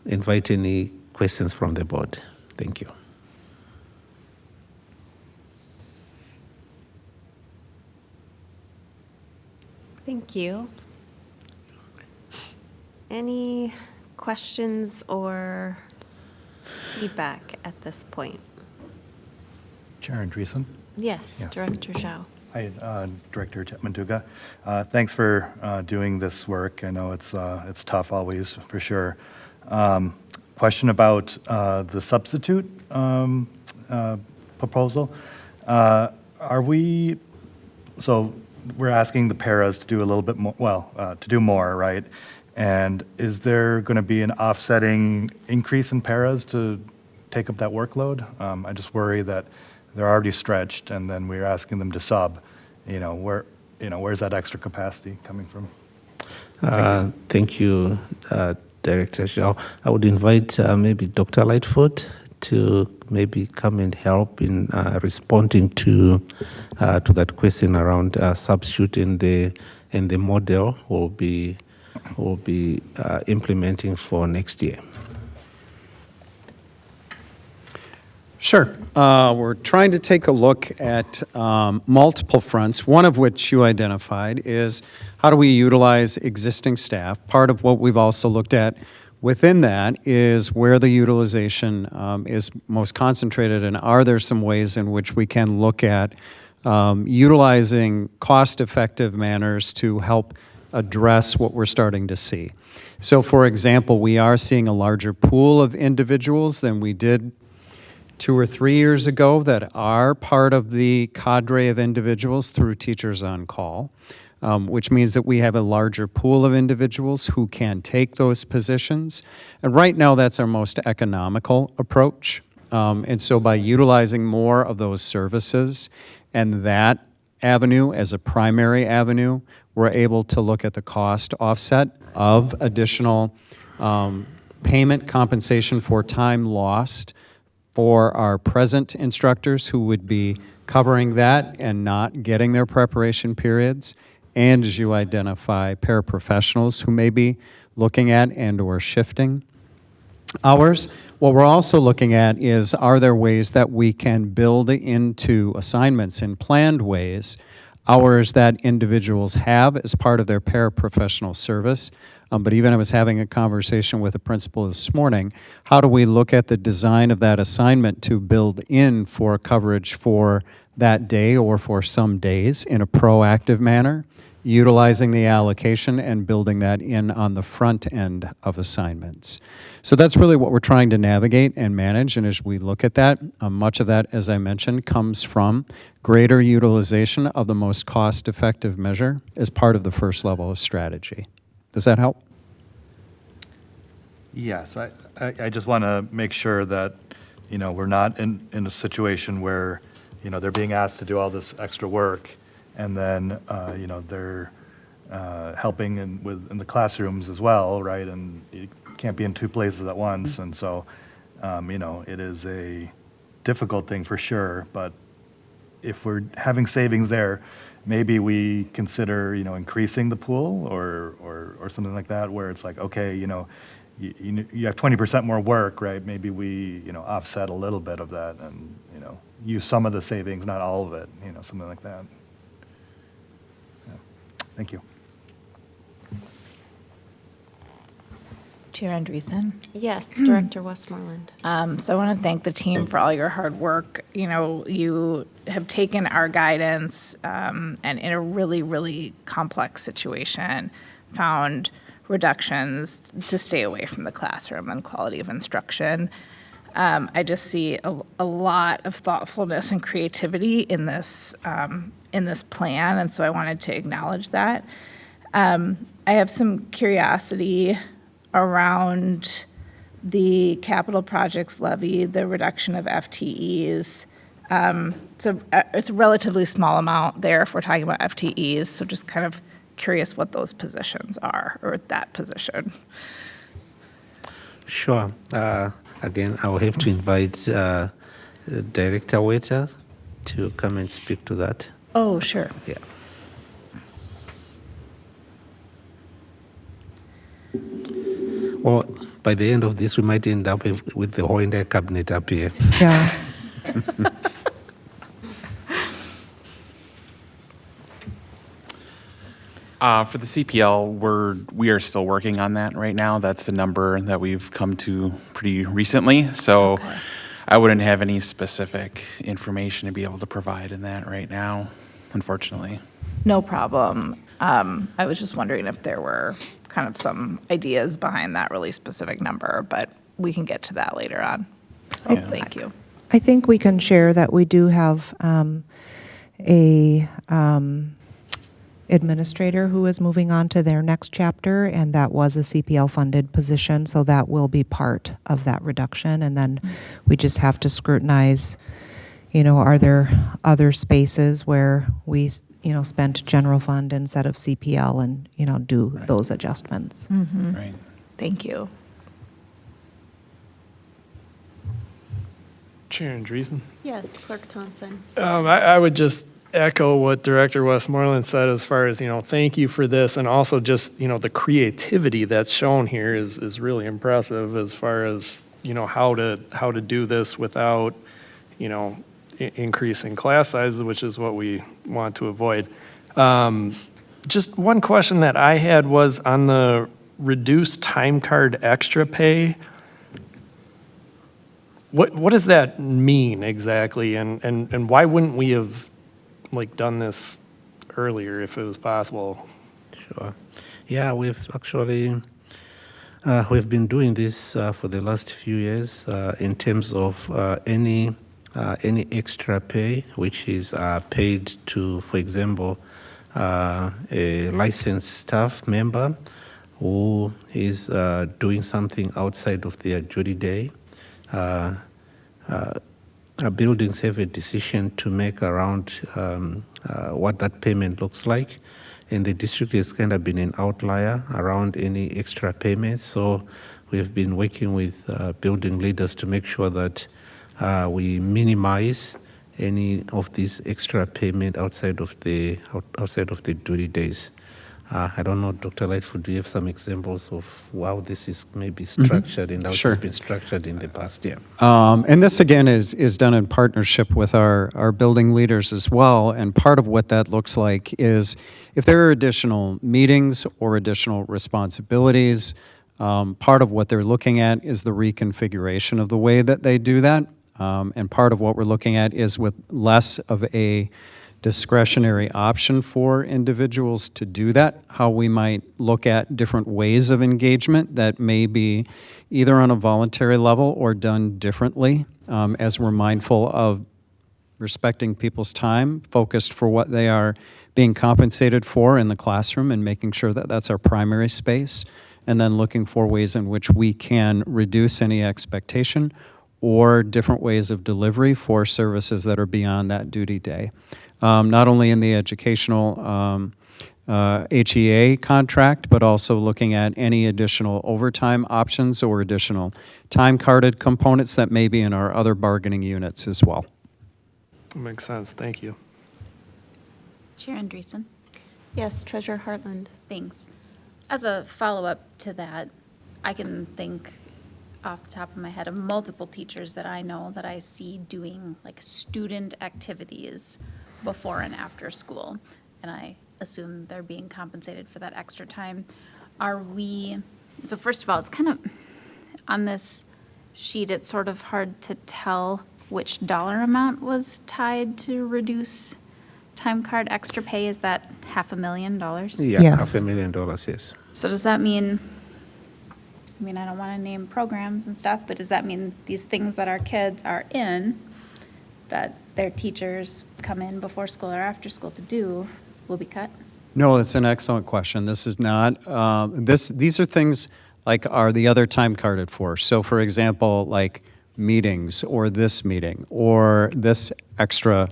Speaker 3: invite any questions from the board. Thank you.
Speaker 1: Thank you. Any questions or feedback at this point?
Speaker 8: Chair Andreessen?
Speaker 1: Yes, Director Zhao.
Speaker 8: Hi, Director Manduga. Thanks for doing this work. I know it's tough always, for sure. Question about the substitute proposal. We're asking the paras to do a little bit more, to do more, right? And is there going to be an offsetting increase in paras to take up that workload? I just worry that they're already stretched, and then we're asking them to sub. Where's that extra capacity coming from?
Speaker 3: Thank you, Director Zhao. I would invite maybe Dr. Lightfoot to maybe come and help in responding to that question around substitute in the model we'll be implementing for next year.
Speaker 9: Sure. We're trying to take a look at multiple fronts, one of which you identified is how do we utilize existing staff. Part of what we've also looked at within that is where the utilization is most concentrated, and are there some ways in which we can look at utilizing cost-effective manners to help address what we're starting to see. So for example, we are seeing a larger pool of individuals than we did 2 or 3 years ago that are part of the cadre of individuals through Teachers on Call, which means that we have a larger pool of individuals who can take those positions. And right now, that's our most economical approach. And so by utilizing more of those services and that avenue as a primary avenue, we're able to look at the cost offset of additional payment compensation for time lost for our present instructors who would be covering that and not getting their preparation periods, and as you identify, paraprofessionals who may be looking at and or shifting hours. What we're also looking at is, are there ways that we can build into assignments in planned ways hours that individuals have as part of their paraprofessional service. But even I was having a conversation with a principal this morning, how do we look at the design of that assignment to build in for coverage for that day or for some days in a proactive manner, utilizing the allocation and building that in on the front end of assignments. So that's really what we're trying to navigate and manage, and as we look at that, much of that, as I mentioned, comes from greater utilization of the most cost-effective measure as part of the first level of strategy. Does that help?
Speaker 8: Yes, I just want to make sure that, we're not in a situation where, they're being asked to do all this extra work, and then, they're helping in the classrooms as well, right? And you can't be in two places at once, and so, it is a difficult thing for sure, but if we're having savings there, maybe we consider, increasing the pool or something like that, where it's like, okay, you have 20% more work, right? Maybe we, offset a little bit of that and, use some of the savings, not all of it, something like that. Thank you.
Speaker 6: Chair Andreessen?
Speaker 1: Yes, Director Westmoreland.
Speaker 6: So I want to thank the team for all your hard work. You know, you have taken our guidance and in a really, really complex situation, found reductions to stay away from the classroom and quality of instruction. I just see a lot of thoughtfulness and creativity in this plan, and so I wanted to acknowledge that. I have some curiosity around the capital projects levy, the reduction of FTEs. It's a relatively small amount there if we're talking about FTEs, so just kind of curious what those positions are, or that position.
Speaker 3: Sure. Again, I will have to invite Director Waiter to come and speak to that.
Speaker 6: Oh, sure.
Speaker 3: Yeah. Well, by the end of this, we might end up with the whole entire cabinet up here.
Speaker 2: Yeah.
Speaker 14: For the CPL, we are still working on that right now. That's the number that we've come to pretty recently. So I wouldn't have any specific information to be able to provide in that right now, unfortunately.
Speaker 6: No problem. I was just wondering if there were kind of some ideas behind that really specific number, but we can get to that later on. So thank you.
Speaker 2: I think we can share that we do have a administrator who is moving on to their next chapter, and that was a CPL-funded position, so that will be part of that reduction. And then we just have to scrutinize, are there other spaces where we, spent general fund instead of CPL and, do those adjustments.
Speaker 6: Mm-hmm.
Speaker 14: Right.
Speaker 6: Thank you.
Speaker 22: Chair Andreessen?
Speaker 1: Yes, Clerk Thompson.
Speaker 22: I would just echo what Director Westmoreland said as far as, thank you for this. And also just, the creativity that's shown here is really impressive as far as, how to do this without, increasing class sizes, which is what we want to avoid. Just one question that I had was on the reduced time card extra pay. What does that mean exactly? And why wouldn't we have done this earlier if it was possible?
Speaker 3: Sure. Yeah, we've actually we've been doing this for the last few years in terms of any extra pay which is paid to, for example, a licensed staff member who is doing something outside of their duty day. Buildings have a decision to make around what that payment looks like, and the district has kind of been an outlier around any extra payments. So we've been working with building leaders to make sure that we minimize any of these extra payment outside of the duty days. I don't know, Dr. Lightfoot, do you have some examples of how this is maybe structured and how it's been structured in the past year?
Speaker 9: And this, again, is done in partnership with our building leaders as well. And part of what that looks like is if there are additional meetings or additional responsibilities, part of what they're looking at is the reconfiguration of the way that they do that. And part of what we're looking at is with less of a discretionary option for individuals to do that, how we might look at different ways of engagement that may be either on a voluntary level or done differently, as we're mindful of respecting people's time, focused for what they are being compensated for in the classroom and making sure that that's our primary space, and then looking for ways in which we can reduce any expectation or different ways of delivery for services that are beyond that duty day. Not only in the educational HEA contract, but also looking at any additional overtime options or additional time-carded components that may be in our other bargaining units as well.
Speaker 22: Makes sense. Thank you.
Speaker 13: Chair Andreessen?
Speaker 1: Yes, Treasurer Hartland.
Speaker 13: Thanks. As a follow-up to that, I can think off the top of my head of multiple teachers that I know that I see doing like student activities before and after school. And I assume they're being compensated for that extra time. So first of all, it's kind of, on this sheet, it's sort of hard to tell which dollar amount was tied to reduce time card extra pay. Is that $500,000?
Speaker 3: Yeah,
Speaker 2: Yes.
Speaker 3: $500,000, yes.
Speaker 13: So does that mean, I mean, I don't want to name programs and stuff, but does that mean these things that our kids are in, that their teachers come in before school or after school to do, will be cut?
Speaker 9: No, it's an excellent question. This is not, these are things like are the other time carded for. So for example, like meetings or this meeting or this extra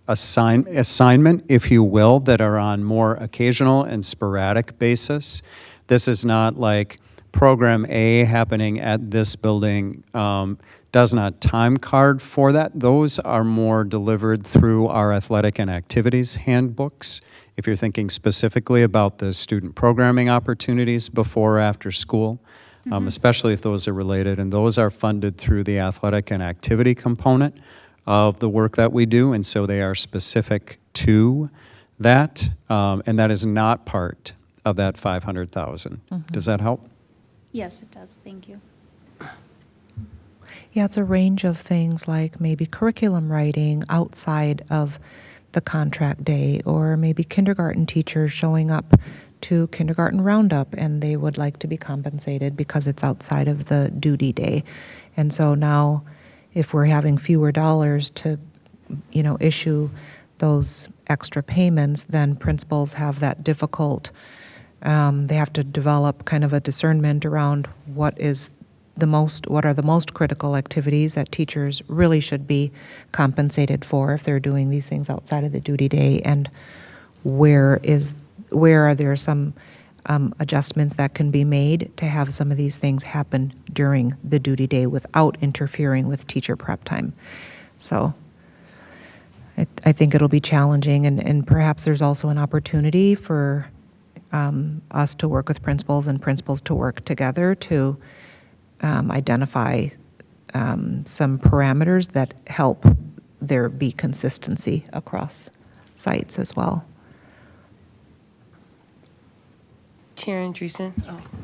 Speaker 9: assignment, if you will, that are on more occasional and sporadic basis. This is not like program A happening at this building does not time card for that. Those are more delivered through our athletic and activities handbooks. If you're thinking specifically about the student programming opportunities before or after school, especially if those are related, and those are funded through the athletic and activity component of the work that we do, and so they are specific to that, and that is not part of that 500,000. Does that help?
Speaker 13: Yes, it does. Thank you.
Speaker 2: Yeah, it's a range of things like maybe curriculum writing outside of the contract day, or maybe kindergarten teachers showing up to kindergarten roundup and they would like to be compensated because it's outside of the duty day. And so now if we're having fewer dollars to, issue those extra payments, then principals have that difficult, they have to develop kind of a discernment around what are the most critical activities that teachers really should be compensated for if they're doing these things outside of the duty day, and where are there some adjustments that can be made to have some of these things happen during the duty day without interfering with teacher prep time. So I think it'll be challenging, and perhaps there's also an opportunity for us to work with principals and principals to work together to identify some parameters that help there be consistency across sites as well.
Speaker 7: Chair Andreessen?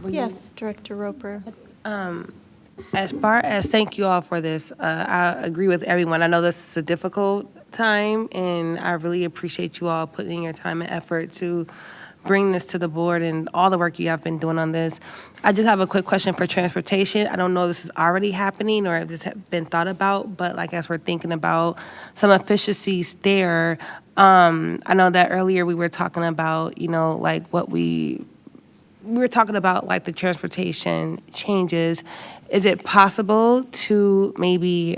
Speaker 21: Yes, Director Roper.
Speaker 7: As far as, thank you all for this. I agree with everyone. I know this is a difficult time, and I really appreciate you all putting your time and effort to bring this to the board and all the work you have been doing on this. I just have a quick question for transportation. I don't know if this is already happening or if this has been thought about, but like as we're thinking about some efficiencies there, I know that earlier we were talking about, like what we were talking about, like the transportation changes. Is it possible to maybe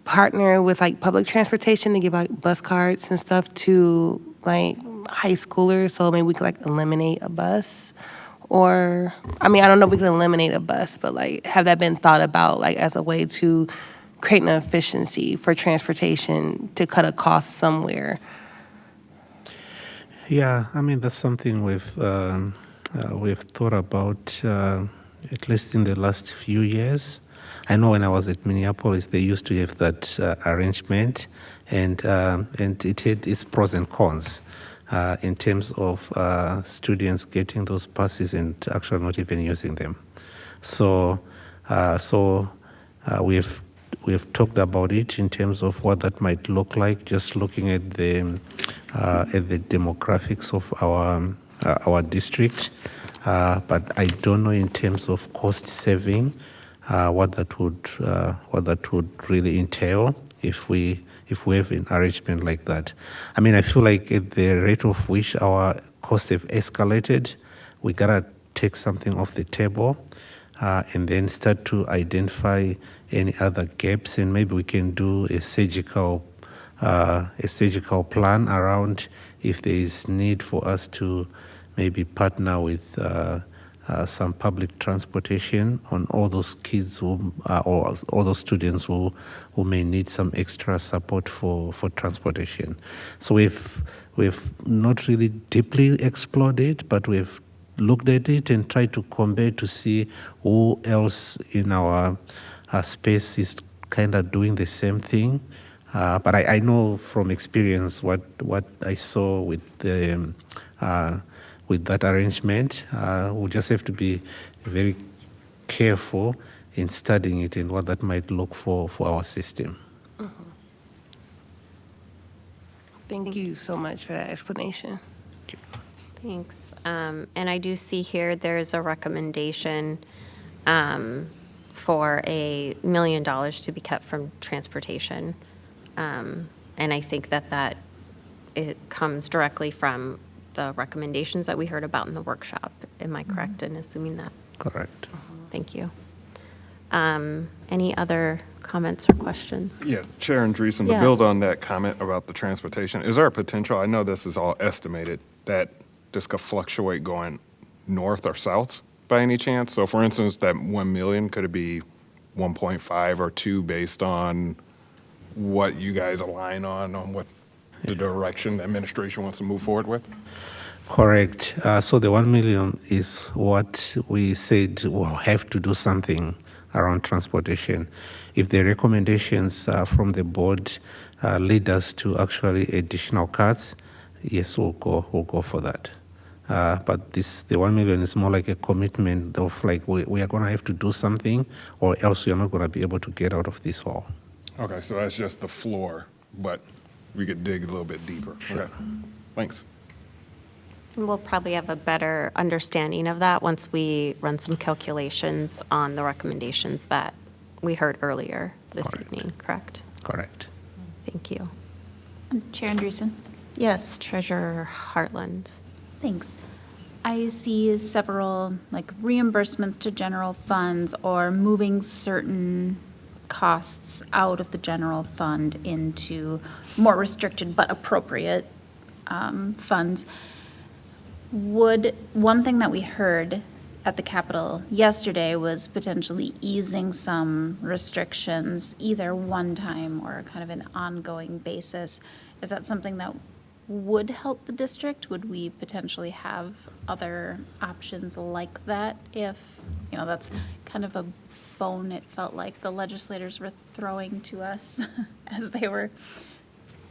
Speaker 7: partner with like public transportation to give like bus cards and stuff to like high schoolers, so maybe we could like eliminate a bus? Or, I don't know if we can eliminate a bus, but like, have that been thought about like as a way to create an efficiency for transportation to cut a cost somewhere?
Speaker 3: Yeah, that's something we've thought about at least in the last few years. I know when I was at Minneapolis, they used to have that arrangement, and it had its pros and cons in terms of students getting those passes and actually not even using them. So we have talked about it in terms of what that might look like, just looking at the demographics of our district. But I don't know in terms of cost saving what that would really entail if we have an arrangement like that. I feel like at the rate of which our costs have escalated, we gotta take something off the table and then start to identify any other gaps, and maybe we can do a surgical plan around if there is need for us to maybe partner with some public transportation on all those kids or all those students who may need some extra support for transportation. So we've not really deeply explored it, but we've looked at it and tried to compare to see who else in our space is kind of doing the same thing, But I know from experience what I saw with that arrangement. We just have to be very careful in studying it and what that might look for our system.
Speaker 7: Thank you so much for that explanation.
Speaker 1: Thanks. And I do see here there's a recommendation for $1 million to be cut from transportation. And I think that it comes directly from the recommendations that we heard about in the workshop. Am I correct in assuming that?
Speaker 3: Correct.
Speaker 1: Thank you. Any other comments or questions?
Speaker 12: Yeah, Chair Andreessen, to
Speaker 1: Yeah.
Speaker 12: build on that comment about the transportation, is there a potential, I know this is all estimated, that this could fluctuate going north or south by any chance? So for instance, that 1 million, could it be 1.5 or 2 based on what you guys align on what the direction the administration wants to move forward with?
Speaker 3: Correct. So the 1 million is what we said we'll have to do something around transportation. If the recommendations from the board lead us to actually additional cuts, yes, we'll go for that. But the 1 million is more like a commitment of like we are going to have to do something, or else we are not going to be able to get out of this hole.
Speaker 12: Okay, so that's just the floor, but we could dig a little bit deeper.
Speaker 3: Sure.
Speaker 12: Okay, thanks.
Speaker 1: We'll probably have a better understanding of that once we run some calculations on the recommendations that we heard earlier this evening, correct?
Speaker 3: Correct.
Speaker 1: Thank you.
Speaker 13: Chair Andreessen?
Speaker 1: Yes, Treasurer Hartland.
Speaker 13: Thanks. I see several like reimbursements to general funds or moving certain costs out of the general fund into more restricted but appropriate funds. One thing that we heard at the Capitol yesterday was potentially easing some restrictions, either one time or kind of an ongoing basis. Is that something that would help the district? Would we potentially have other options like that if, that's kind of a bone it felt like the legislators were throwing to us as they were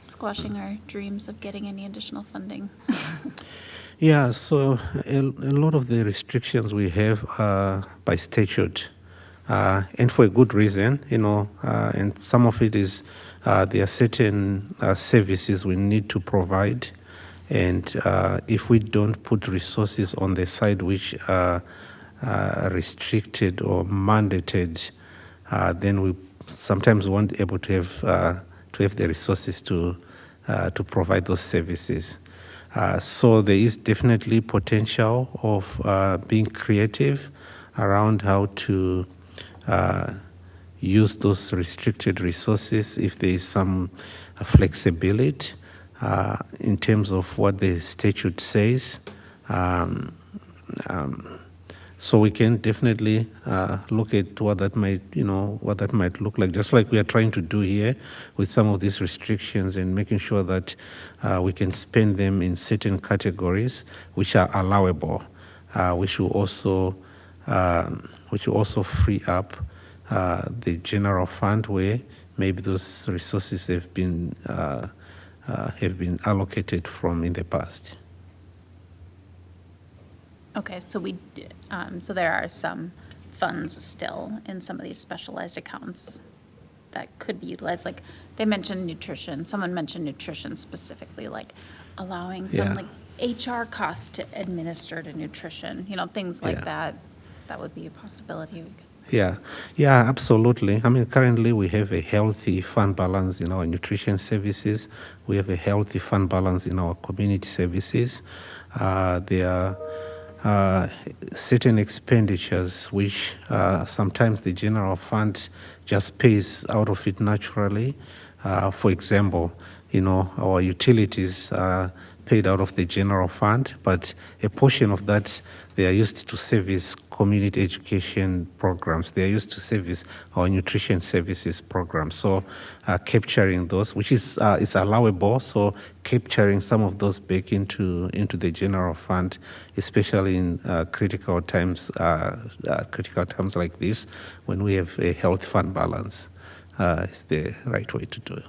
Speaker 13: squashing our dreams of getting any additional funding?
Speaker 3: Yeah, so a lot of the restrictions we have are by statute, and for a good reason, and some of it is there are certain services we need to provide, and if we don't put resources on the side which are restricted or mandated, then we sometimes won't be able to have the resources to provide those services. So there is definitely potential of being creative around how to use those restricted resources if there is some flexibility in terms of what the statute says. So we can definitely look at what that might look like, just like we are trying to do here with some of these restrictions and making sure that we can spend them in certain categories which are allowable, which will also free up the general fund where maybe those resources have been allocated from in the past.
Speaker 13: Okay, so so there are some funds still in some of these specialized accounts that could be utilized. Like they mentioned nutrition. Someone mentioned nutrition specifically, like allowing some like HR costs to administer to nutrition. Things like that. That would be a possibility.
Speaker 3: Yeah, absolutely. I mean, currently we have a healthy fund balance in our nutrition services. We have a healthy fund balance in our community services. There are certain expenditures which sometimes the general fund just pays out of it naturally. For example, our utilities are paid out of the general fund, but a portion of that they are used to service community education programs. They are used to service our nutrition services programs. So capturing those, which is allowable, so capturing some of those back into the general fund, especially in critical times like this, when we have a health fund balance, is the right way to do it.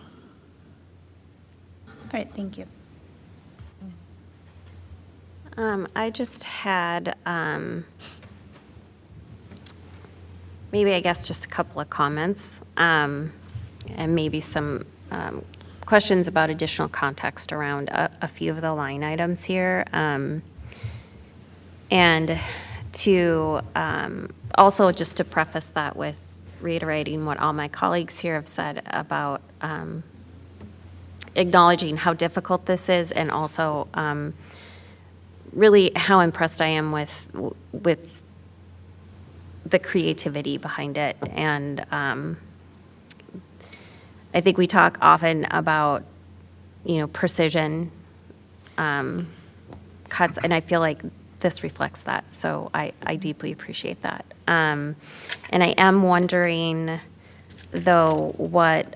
Speaker 13: All right, thank you.
Speaker 1: I just had, maybe I guess just a couple of comments, and maybe some questions about additional context around a few of the line items here. And to, also just to preface that with reiterating what all my colleagues here have said about acknowledging how difficult this is, and also really how impressed I am with the creativity behind it. And I think we talk often about, precision cuts, and I feel like this reflects that. So I deeply appreciate that. And I am wondering, though, what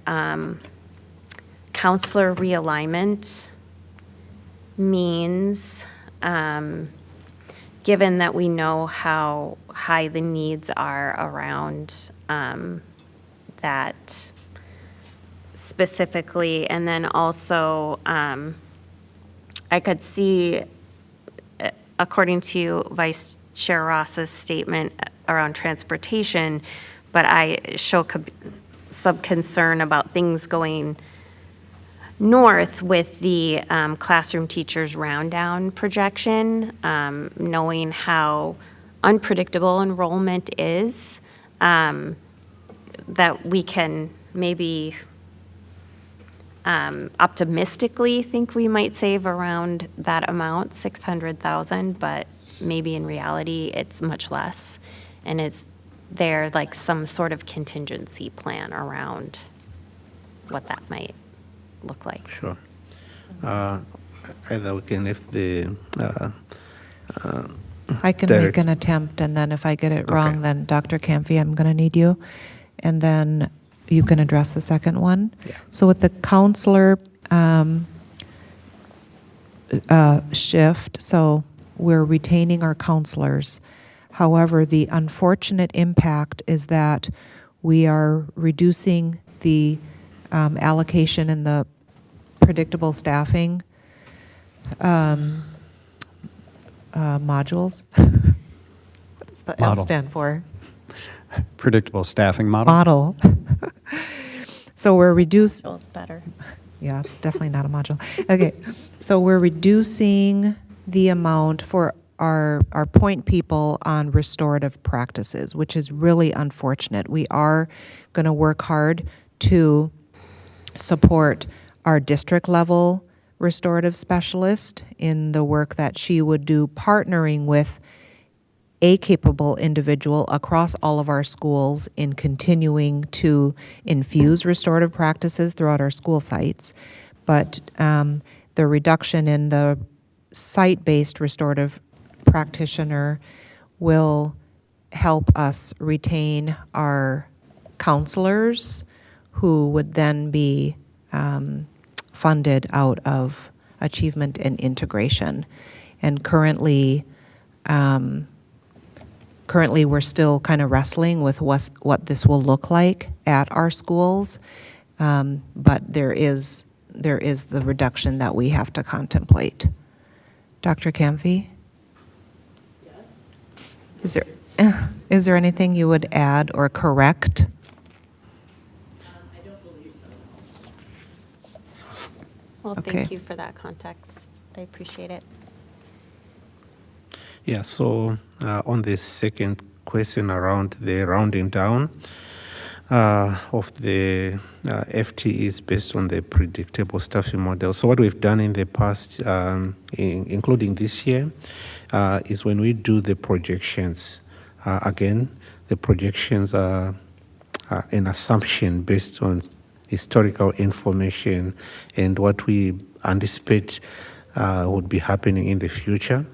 Speaker 1: counselor realignment means, given that we know how high the needs are around that specifically. And then also, I could see, according to Vice Chair Ross's statement around transportation, but I show some concern about things going north with the classroom teachers round down projection, knowing how unpredictable enrollment is, that we can maybe optimistically think we might save around that amount, 600,000, but maybe in reality it's much less. And is there like some sort of contingency plan around what that might look like?
Speaker 3: Sure. Either we can, if the
Speaker 2: I can make an attempt, and then if I get it wrong, then Dr. Camphy, I'm going to need you. And then you can address the second one.
Speaker 3: Yeah.
Speaker 2: So with the counselor shift, so we're retaining our counselors. However, the unfortunate impact is that we are reducing the allocation in the predictable staffing modules. What does the M
Speaker 9: Model.
Speaker 2: stand for?
Speaker 9: Predictable staffing model.
Speaker 2: Model. So we're reducing.
Speaker 13: It's better.
Speaker 2: Yeah, it's definitely not a module. Okay, so we're reducing the amount for our point people on restorative practices, which is really unfortunate. We are going to work hard to support our district level restorative specialist in the work that she would do, partnering with a capable individual across all of our schools in continuing to infuse restorative practices throughout our school sites. But the reduction in the site-based restorative practitioner will help us retain our counselors, who would then be funded out of achievement and integration. And currently we're still kind of wrestling with what this will look like at our schools, but there is the reduction that we have to contemplate. Dr. Camphy? Yes. Is there anything you would add or correct?
Speaker 1: I don't believe so. Well,
Speaker 2: Okay.
Speaker 1: thank you for that context. I appreciate it.
Speaker 3: Yeah, so on the second question around the rounding down of the FTEs based on the predictable staffing model. So what we've done in the past, including this year, is when we do the projections, again, the projections are an assumption based on historical information and what we anticipate would be happening in the future.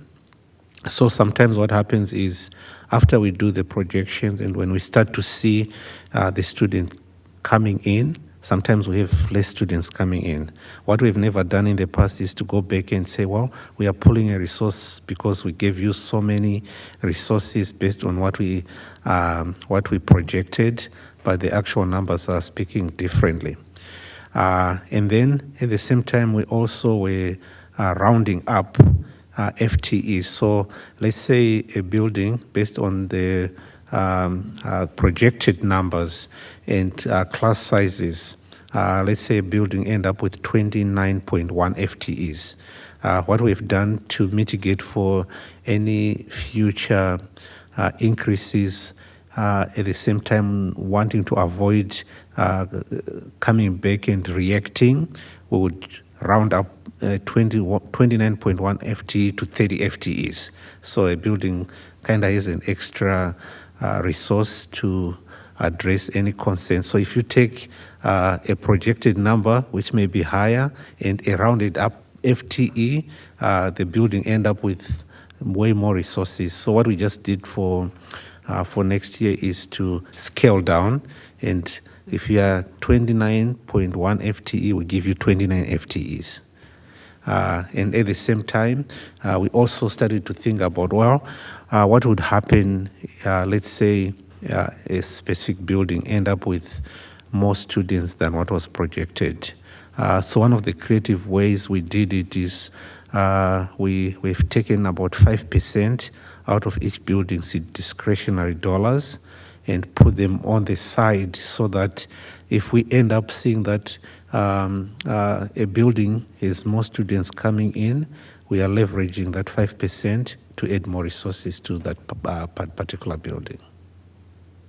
Speaker 3: So sometimes what happens is after we do the projections and when we start to see the student coming in, sometimes we have less students coming in. What we've never done in the past is to go back and say, well, we are pulling a resource because we gave you so many resources based on what we projected, but the actual numbers are speaking differently. And then at the same time, we also were rounding up FTEs. So let's say a building, based on the projected numbers and class sizes, let's say a building end up with 29.1 FTEs. What we've done to mitigate for any future increases, at the same time wanting to avoid coming back and reacting, we would round up 29.1 FTE to 30 FTEs. So a building kind of has an extra resource to address any concern. So if you take a projected number, which may be higher, and a rounded up FTE, the building end up with way more resources. So what we just did for next year is to scale down, and if you are 29.1 FTE, we give you 29 FTEs. And at the same time, we also started to think about, well, what would happen, let's say a specific building end up with more students than what was projected. So one of the creative ways we did it is we've taken about 5% out of each building's discretionary dollars and put them on the side, so that if we end up seeing that a building has more students coming in, we are leveraging that 5% to add more resources to that particular building.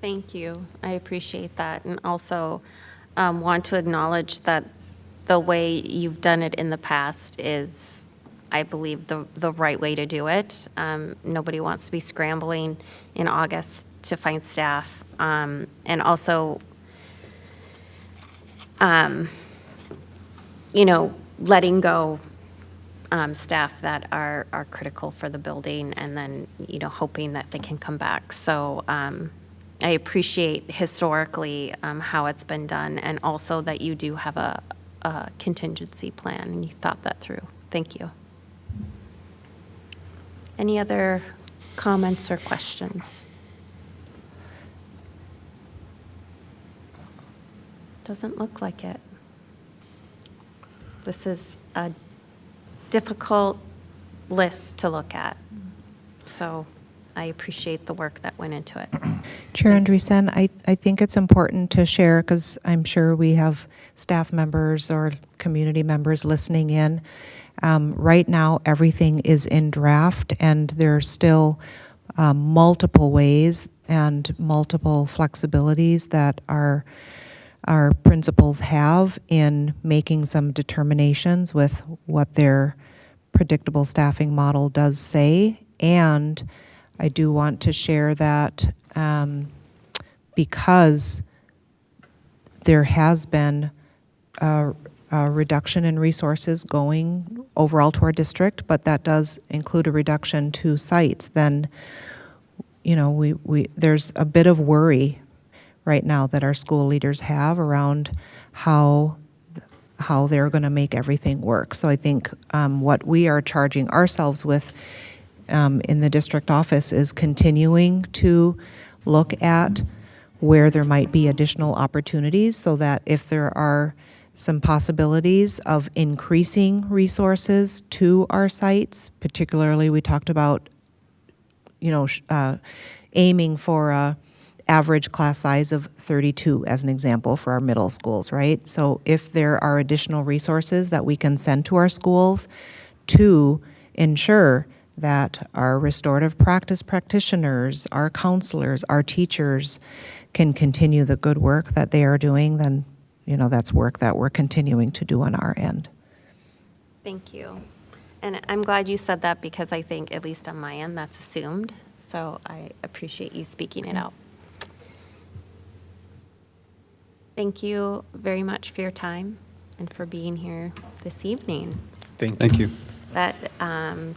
Speaker 1: Thank you. I appreciate that. And also want to acknowledge that the way you've done it in the past is, I believe, the right way to do it. Nobody wants to be scrambling in August to find staff. And also, letting go staff that are critical for the building, and then, hoping that they can come back. So I appreciate historically how it's been done, and also that you do have a contingency plan and you thought that through. Thank you. Any other comments or questions? Doesn't look like it. This is a difficult list to look at, so I appreciate the work that went into it.
Speaker 2: Chair Andreessen, I think it's important to share, because I'm sure we have staff members or community members listening in. Right now, everything is in draft, and there's still multiple ways and multiple flexibilities that our principals have in making some determinations with what their predictable staffing model does say. And I do want to share that because there has been a reduction in resources going overall to our district, but that does include a reduction to sites, then, there's a bit of worry right now that our school leaders have around how they're going to make everything work. So I think what we are charging ourselves with in the district office is continuing to look at where there might be additional opportunities, so that if there are some possibilities of increasing resources to our sites, particularly we talked about, aiming for a average class size of 32 as an example for our middle schools, right? So if there are additional resources that we can send to our schools to ensure that our restorative practice practitioners, our counselors, our teachers can continue the good work that they are doing, then, that's work that we're continuing to do on our end.
Speaker 1: Thank you. And I'm glad you said that, because I think, at least on my end, that's assumed. So I appreciate you speaking it out. Thank you very much for your time and for being here this evening.
Speaker 3: Thank you.
Speaker 1: That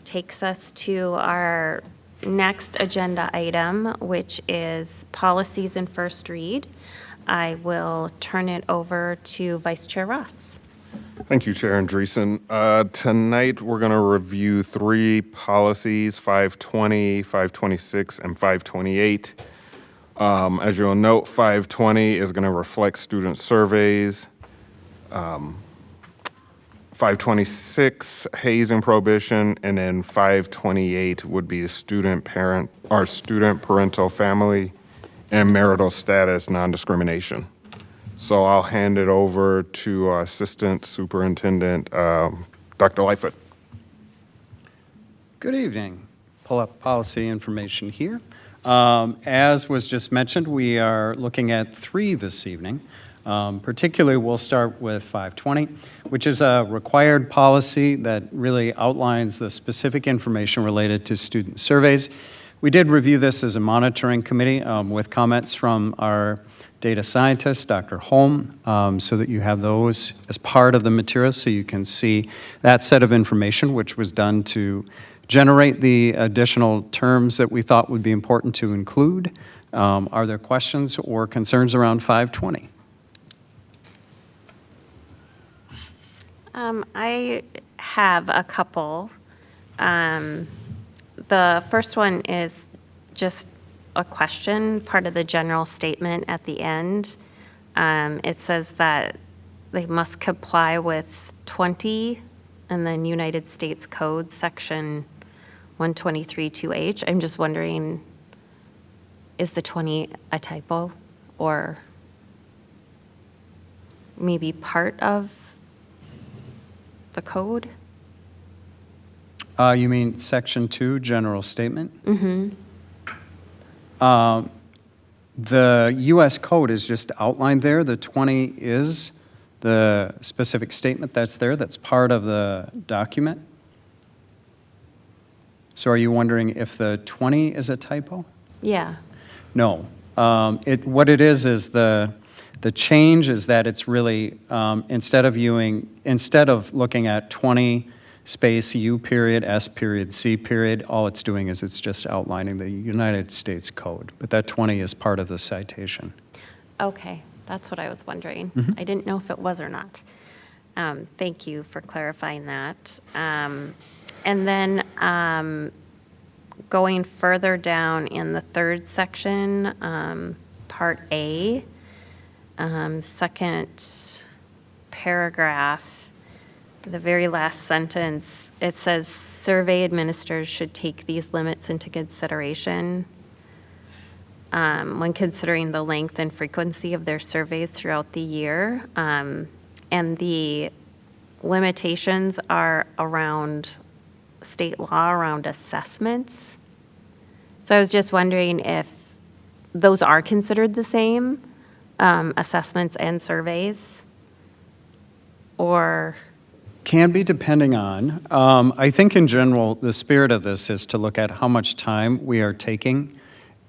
Speaker 1: takes us to our next agenda item, which is policies and first read. I will turn it over to Vice Chair Ross.
Speaker 12: Thank you, Chair Andreessen. Tonight, we're going to review 3 policies, 520, 526, and 528. As you'll note, 520 is going to reflect student surveys. 526, hazing prohibition, and then 528 would be student parent, or student parental family and marital status non-discrimination. So I'll hand it over to Assistant Superintendent, Dr. Lightfoot.
Speaker 9: Good evening. Pull up policy information here. As was just mentioned, we are looking at 3 this evening. Particularly, we'll start with 520, which is a required policy that really outlines the specific information related to student surveys. We did review this as a monitoring committee with comments from our data scientist, Dr. Holm, so that you have those as part of the material so you can see that set of information, which was done to generate the additional terms that we thought would be important to include. Are there questions or concerns around 520?
Speaker 1: I have a couple. The first one is just a question, part of the general statement at the end. It says that they must comply with 20 and then United States Code, Section 123-2H. I'm just wondering, is the 20 a typo or maybe part of the code?
Speaker 9: You mean Section 2, general statement?
Speaker 1: Mm-hmm.
Speaker 9: The U.S. Code is just outlined there. The 20 is the specific statement that's there, that's part of the document. So are you wondering if the 20 is a typo?
Speaker 1: Yeah.
Speaker 9: No. What it is the change is that it's really, instead of looking at 20 space U period, S period, C period, all it's doing is it's just outlining the United States Code. But that 20 is part of the citation.
Speaker 1: Okay, that's what I was wondering.
Speaker 9: Mhm.
Speaker 1: I didn't know if it was or not. Thank you for clarifying that. And then going further down in the 3rd section, Part A, second paragraph, the very last sentence, it says survey administrators should take these limits into consideration when considering the length and frequency of their surveys throughout the year. And the limitations are around state law, around assessments. So I was just wondering if those are considered the same, assessments and surveys, or?
Speaker 9: Can be depending on. I think in general, the spirit of this is to look at how much time we are taking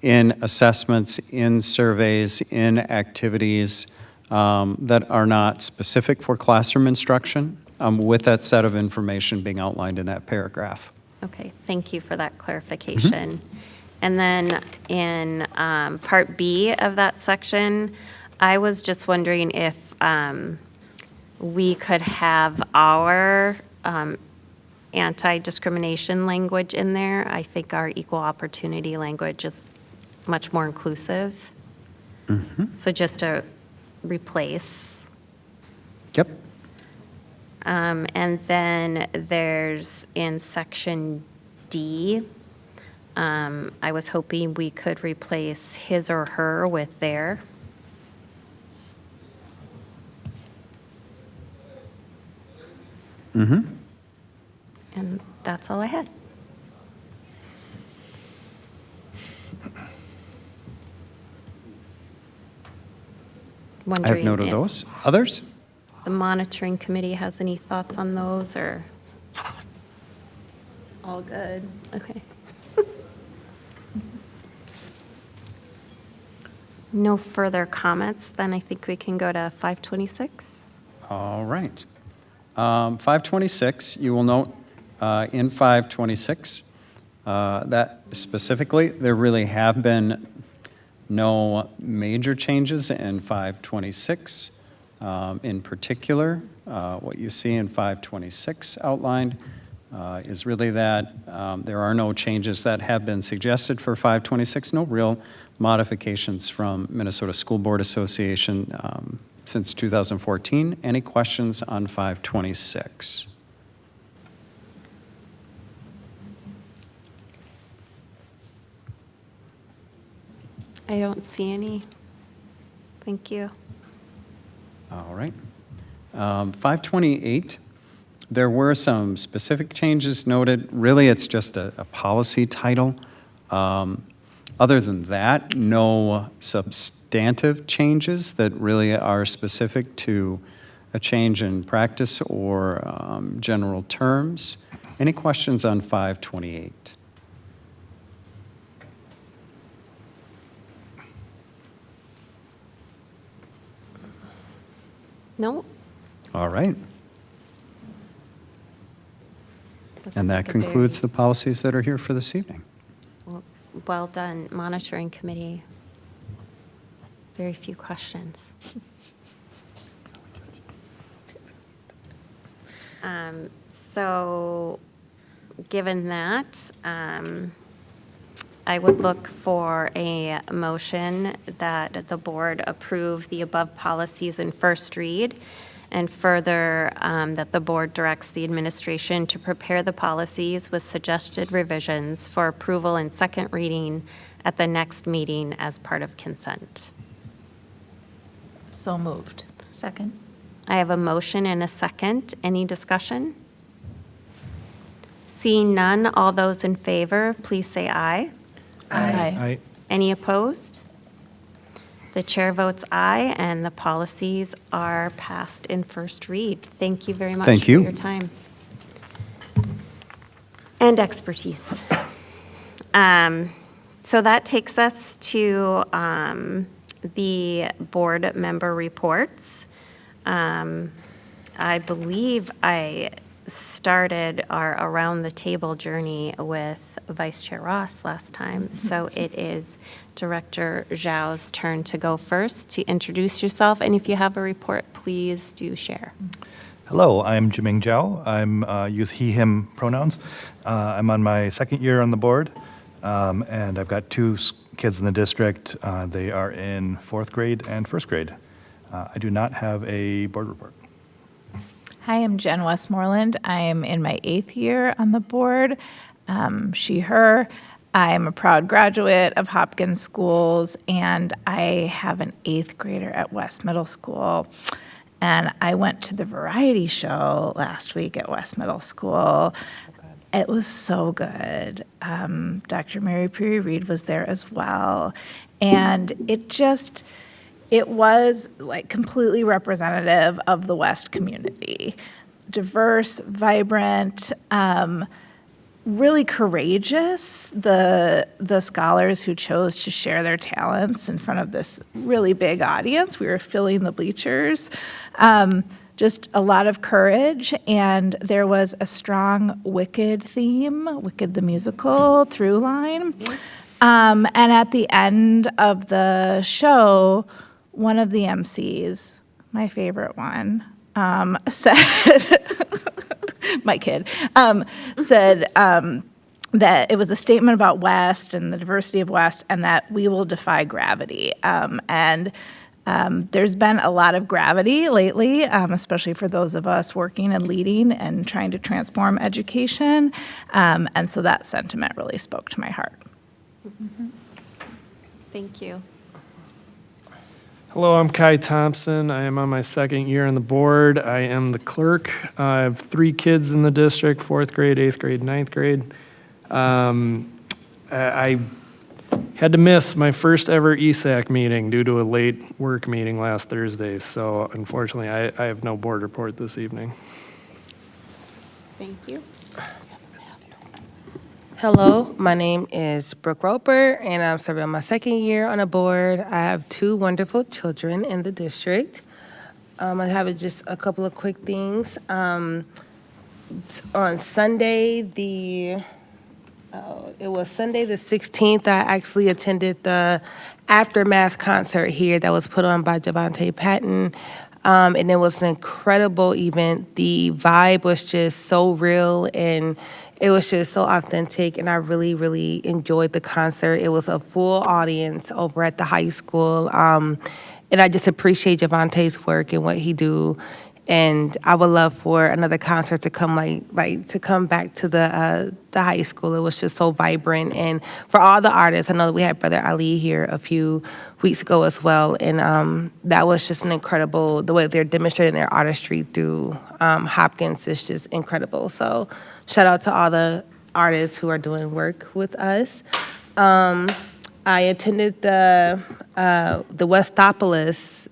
Speaker 9: in assessments, in surveys, in activities that are not specific for classroom instruction, with that set of information being outlined in that paragraph.
Speaker 1: Okay, thank you for that clarification. And then in Part B of that section, I was just wondering if we could have our anti-discrimination language in there. I think our equal opportunity language is much more inclusive. So just to replace.
Speaker 9: Yep.
Speaker 1: And then there's in Section D, I was hoping we could replace his or her with their. And that's all I had.
Speaker 9: I have
Speaker 1: Wondering
Speaker 9: note of
Speaker 1: if
Speaker 9: those. Others?
Speaker 1: the monitoring committee has any thoughts on those, or? All good. Okay. No further comments, then I think we can go to 526.
Speaker 9: All right. 526, you will note in 526 that specifically there really have been no major changes in 526. In particular, what you see in 526 outlined is really that there are no changes that have been suggested for 526, no real modifications from Minnesota School Board Association since 2014. Any questions on 526?
Speaker 1: I don't see any. Thank you.
Speaker 9: All right. 528, there were some specific changes noted. Really, it's just a policy title. Other than that, no substantive changes that really are specific to a change in practice or general terms. Any questions on 528?
Speaker 1: No?
Speaker 9: All right.
Speaker 1: Looks
Speaker 9: And
Speaker 1: like
Speaker 9: that
Speaker 1: a very-
Speaker 9: concludes the policies that are here for this evening.
Speaker 1: Well done, monitoring committee. Very few questions. So, given that, I would look for a motion that the board approve the above policies in first read, and further, that the board directs the administration to prepare the policies with suggested revisions for approval in second reading at the next meeting as part of consent.
Speaker 6: So moved.
Speaker 13: Second.
Speaker 1: I have a motion and a second. Any discussion? Seeing none, all those in favor, please say aye.
Speaker 6: Aye.
Speaker 1: Any opposed? The chair votes aye, and the policies are passed in first read. Thank you very much
Speaker 9: Thank
Speaker 1: for
Speaker 9: you.
Speaker 1: your time and expertise. So that takes us to the board member reports. I believe I started our around the table journey with Vice Chair Ross last time, so it is Director Zhao's turn to go first to introduce yourself, and if you have a report, please do share.
Speaker 8: Hello, I'm Jiming Zhao. I'm use he, him pronouns. I'm on my second year on the board, and I've got two kids in the district. They are in fourth grade and first grade. I do not have a board report.
Speaker 6: Hi, I'm Jen Westmoreland. I'm in my 8th year on the board. She, her. I'm a proud graduate of Hopkins schools, and I have an 8th grader at West Middle School. And I went to the variety show last week at West Middle School. It was so good. Dr. Mary Peary Reed was there as well. And it was like completely representative of the West community. Diverse, vibrant, really courageous, the scholars who chose to share their talents in front of this really big audience. We were filling the bleachers. Just a lot of courage, and there was a strong Wicked theme, Wicked the musical through line. Yes. And at the end of the show, one of the MCs, my favorite one, said, my kid, said that it was a statement about West and the diversity of West, and that we will defy gravity. There's been a lot of gravity lately, especially for those of us working and leading and trying to transform education. And so that sentiment really spoke to my heart.
Speaker 1: Mm-hmm. Thank you.
Speaker 22: Hello, I'm Kai Thompson. I am on my second year on the board. I am the clerk. I have 3 kids in the district, 4th grade, 8th grade, 9th grade. I had to miss my first ever ESAC meeting due to a late work meeting last Thursday, so unfortunately I have no board report this evening.
Speaker 1: Thank you.
Speaker 7: Hello, my name is Brooke Roper, and I'm serving on my second year on a board. I have 2 wonderful children in the district. I have just a couple of quick things. On Sunday, it was Sunday the 16th, I actually attended the Aftermath concert here that was put on by Javante Patton. And it was an incredible event. The vibe was just so real, and it was just so authentic, and I really, really enjoyed the concert. It was a full audience over at the high school. And I just appreciate Javante's work and what he do. And I would love for another concert to come, to come back to the high school. It was just so vibrant, and for all the artists, I know that we had Brother Ali here a few weeks ago as well, and that was just an incredible. The way they're demonstrating their artistry through Hopkins is just incredible. So, shout out to all the artists who are doing work with us. I attended the Westopolis.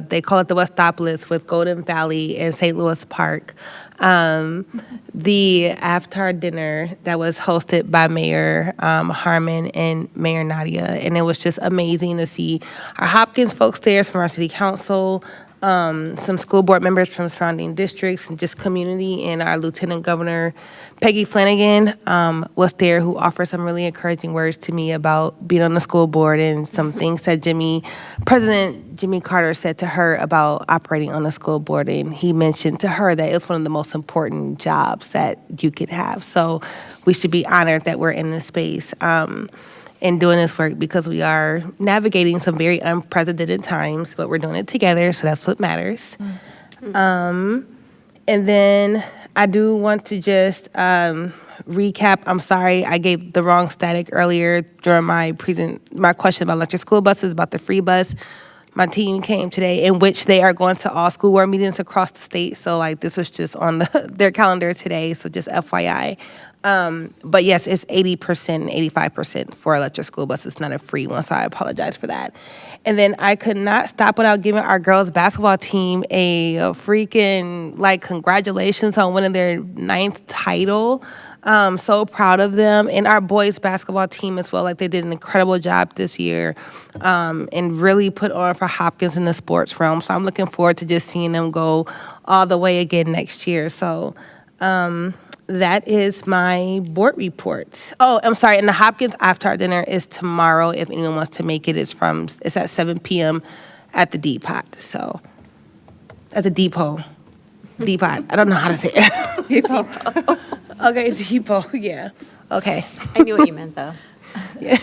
Speaker 7: They call it the Westopolis with Golden Valley and St. Louis Park. The after dinner that was hosted by Mayor Harmon and Mayor Nadia, and it was just amazing to see our Hopkins folks there, from our city council, some school board members from surrounding districts, and just community, and our Lieutenant Governor Peggy Flanagan was there, who offered some really encouraging words to me about being on the school board, and some things that President Jimmy Carter said to her about operating on the school board, and he mentioned to her that it's one of the most important jobs that you could have. So we should be honored that we're in this space and doing this work, because we are navigating some very unprecedented times, but we're doing it together, so that's what matters. And then I do want to just recap. I'm sorry, I gave the wrong static earlier during my question about electric school buses, about the free bus. My team came today, in which they are going to all school board meetings across the state. So this was just on their calendar today, so just FYI. But yes, it's 80% and 85% for electric school buses, not a free one, so I apologize for that. And then I could not stop without giving our girls basketball team a freaking, congratulations on winning their 9th title. So proud of them. And our boys basketball team as well. They did an incredible job this year, and really put on for Hopkins in the sports realm. So I'm looking forward to just seeing them go all the way again next year. So, that is my board report. Oh, I'm sorry. And the Hopkins after dinner is tomorrow. If anyone wants to make it, it's at 7 p.m. at the Depot. So, at the Depot. Depot. I don't know how to say it.
Speaker 1: Depot.
Speaker 7: Okay, Depot. Yeah. Okay.
Speaker 1: I knew what you meant, though.
Speaker 7: Yeah.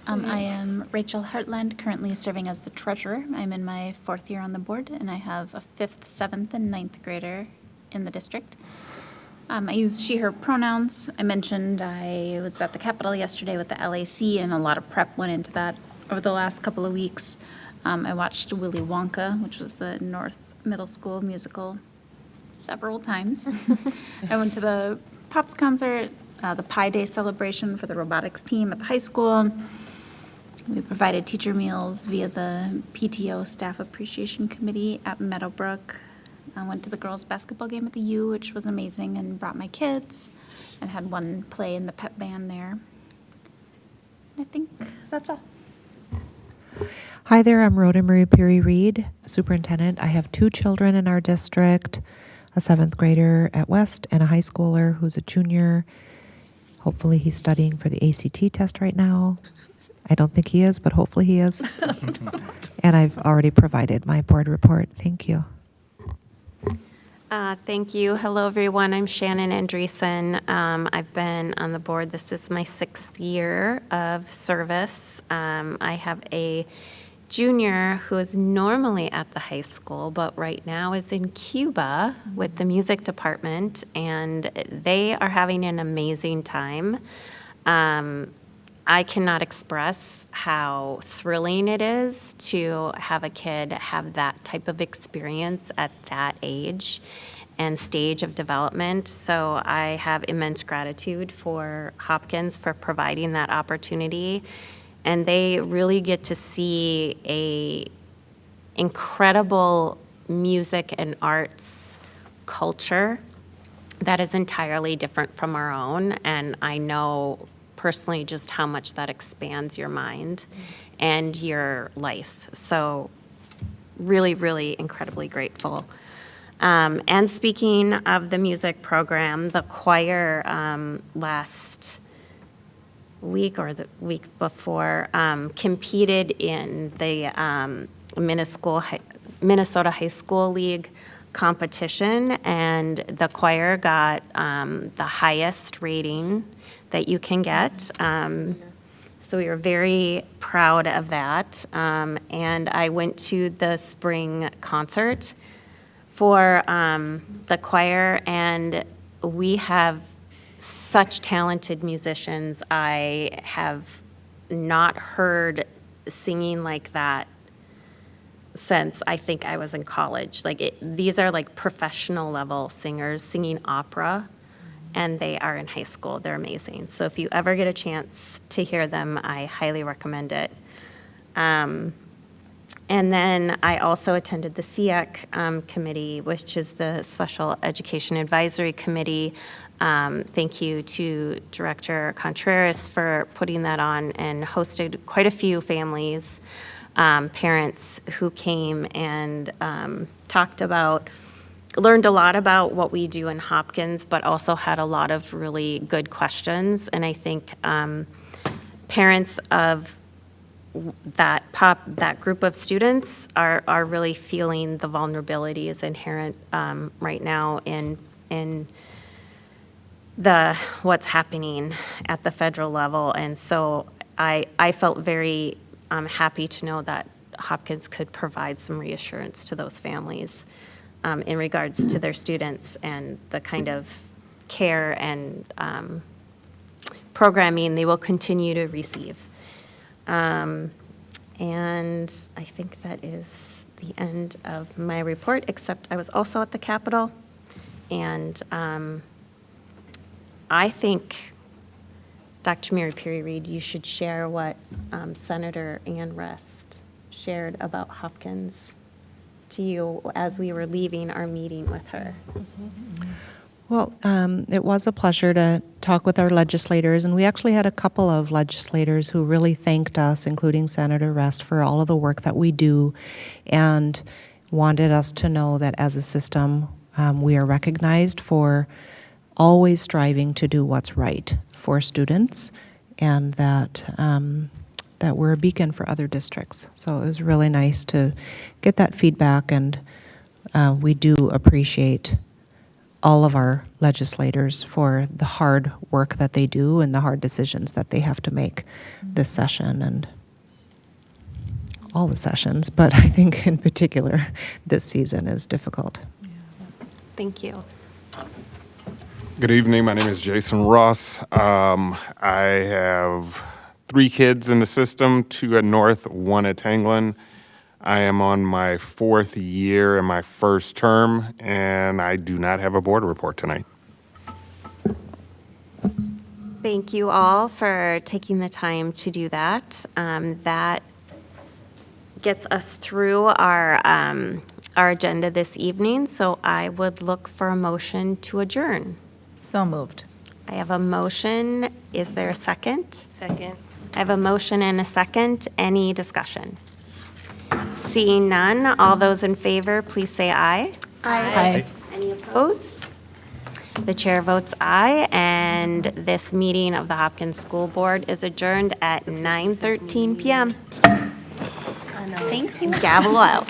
Speaker 13: I am Rachel Hartland, currently serving as the treasurer. I'm in my 4th year on the board, and I have a 5th, 7th, and 9th grader in the district. I use she, her pronouns. I mentioned I was at the Capitol yesterday with the LAC, and a lot of prep went into that over the last couple of weeks. I watched Willy Wonka, which was the North Middle School musical, several times. I went to the Pops concert, the Pi Day celebration for the robotics team at the high school. We provided teacher meals via the PTO Staff Appreciation Committee at Meadowbrook. I went to the girls' basketball game at the U, which was amazing, and brought my kids, and had one play in the pep band there. And I think that's all.
Speaker 2: Hi there, I'm Rhoda Marie Peary-Reed, superintendent. I have 2 children in our district, a 7th grader at West and a high schooler who's a junior. Hopefully he's studying for the ACT test right now. I don't think he is, but hopefully he is. And I've already provided my board report. Thank you.
Speaker 1: Thank you. Hello, everyone. I'm Shannon Andreessen. I've been on the board. This is my 6th year of service. I have a junior who is normally at the high school, but right now is in Cuba with the music department, and they are having an amazing time. I cannot express how thrilling it is to have a kid have that type of experience at that age and stage of development. So I have immense gratitude for Hopkins for providing that opportunity. And they really get to see a incredible music and arts culture that is entirely different from our own. And I know personally just how much that expands your mind and your life. So really, really incredibly grateful. And speaking of the music program, the choir last week or the week before competed in the Minnesota High School League competition, and the choir got the highest rating that you can get. So we were very proud of that. And I went to the spring concert for the choir, and we have such talented musicians. I have not heard singing like that since I think I was in college. These are like professional level singers singing opera, and they are in high school. They're amazing. So if you ever get a chance to hear them, I highly recommend it. And then I also attended the SEAC committee, which is the Special Education Advisory Committee. Thank you to Director Contreras for putting that on, and hosted quite a few families, parents who came and learned a lot about what we do in Hopkins, but also had a lot of really good questions. And I think parents of that group of students are really feeling the vulnerabilities inherent right now in what's happening at the federal level. And so I felt very happy to know that Hopkins could provide some reassurance to those families in regards to their students and the kind of care and programming they will continue to receive. And I think that is the end of my report, except I was also at the Capitol. And I think, Dr. Mary Perry Reed, you should share what Senator Ann Rest shared about Hopkins to you as we were leaving our meeting with her.
Speaker 2: Well, it was a pleasure to talk with our legislators, and we actually had a couple of legislators who really thanked us, including Senator Rest, for all of the work that we do, and wanted us to know that as a system, we are recognized for always striving to do what's right for students, and that that we're a beacon for other districts. So it was really nice to get that feedback, and we do appreciate all of our legislators for the hard work that they do and the hard decisions that they have to make this session and all the sessions, but I think in particular this season is difficult.
Speaker 1: Thank you.
Speaker 12: Good evening. My name is Jason Ross. I have 3 kids in the system, 2 at North, 1 at Tanglin. I am on my 4th year in my first term, and I do not have a board report tonight.
Speaker 1: Thank you all for taking the time to do that. That gets us through our agenda this evening, so I would look for a motion to adjourn.
Speaker 6: So moved.
Speaker 1: I have a motion. Is there a second?
Speaker 7: Second.
Speaker 1: I have a motion and a second. Any discussion? Seeing none, all those in favor, please say aye.
Speaker 6: Aye.
Speaker 1: Any opposed? The chair votes aye, and this meeting of the Hopkins School Board is adjourned at 9:13 p.m.
Speaker 13: Thank you.
Speaker 1: Gavel out.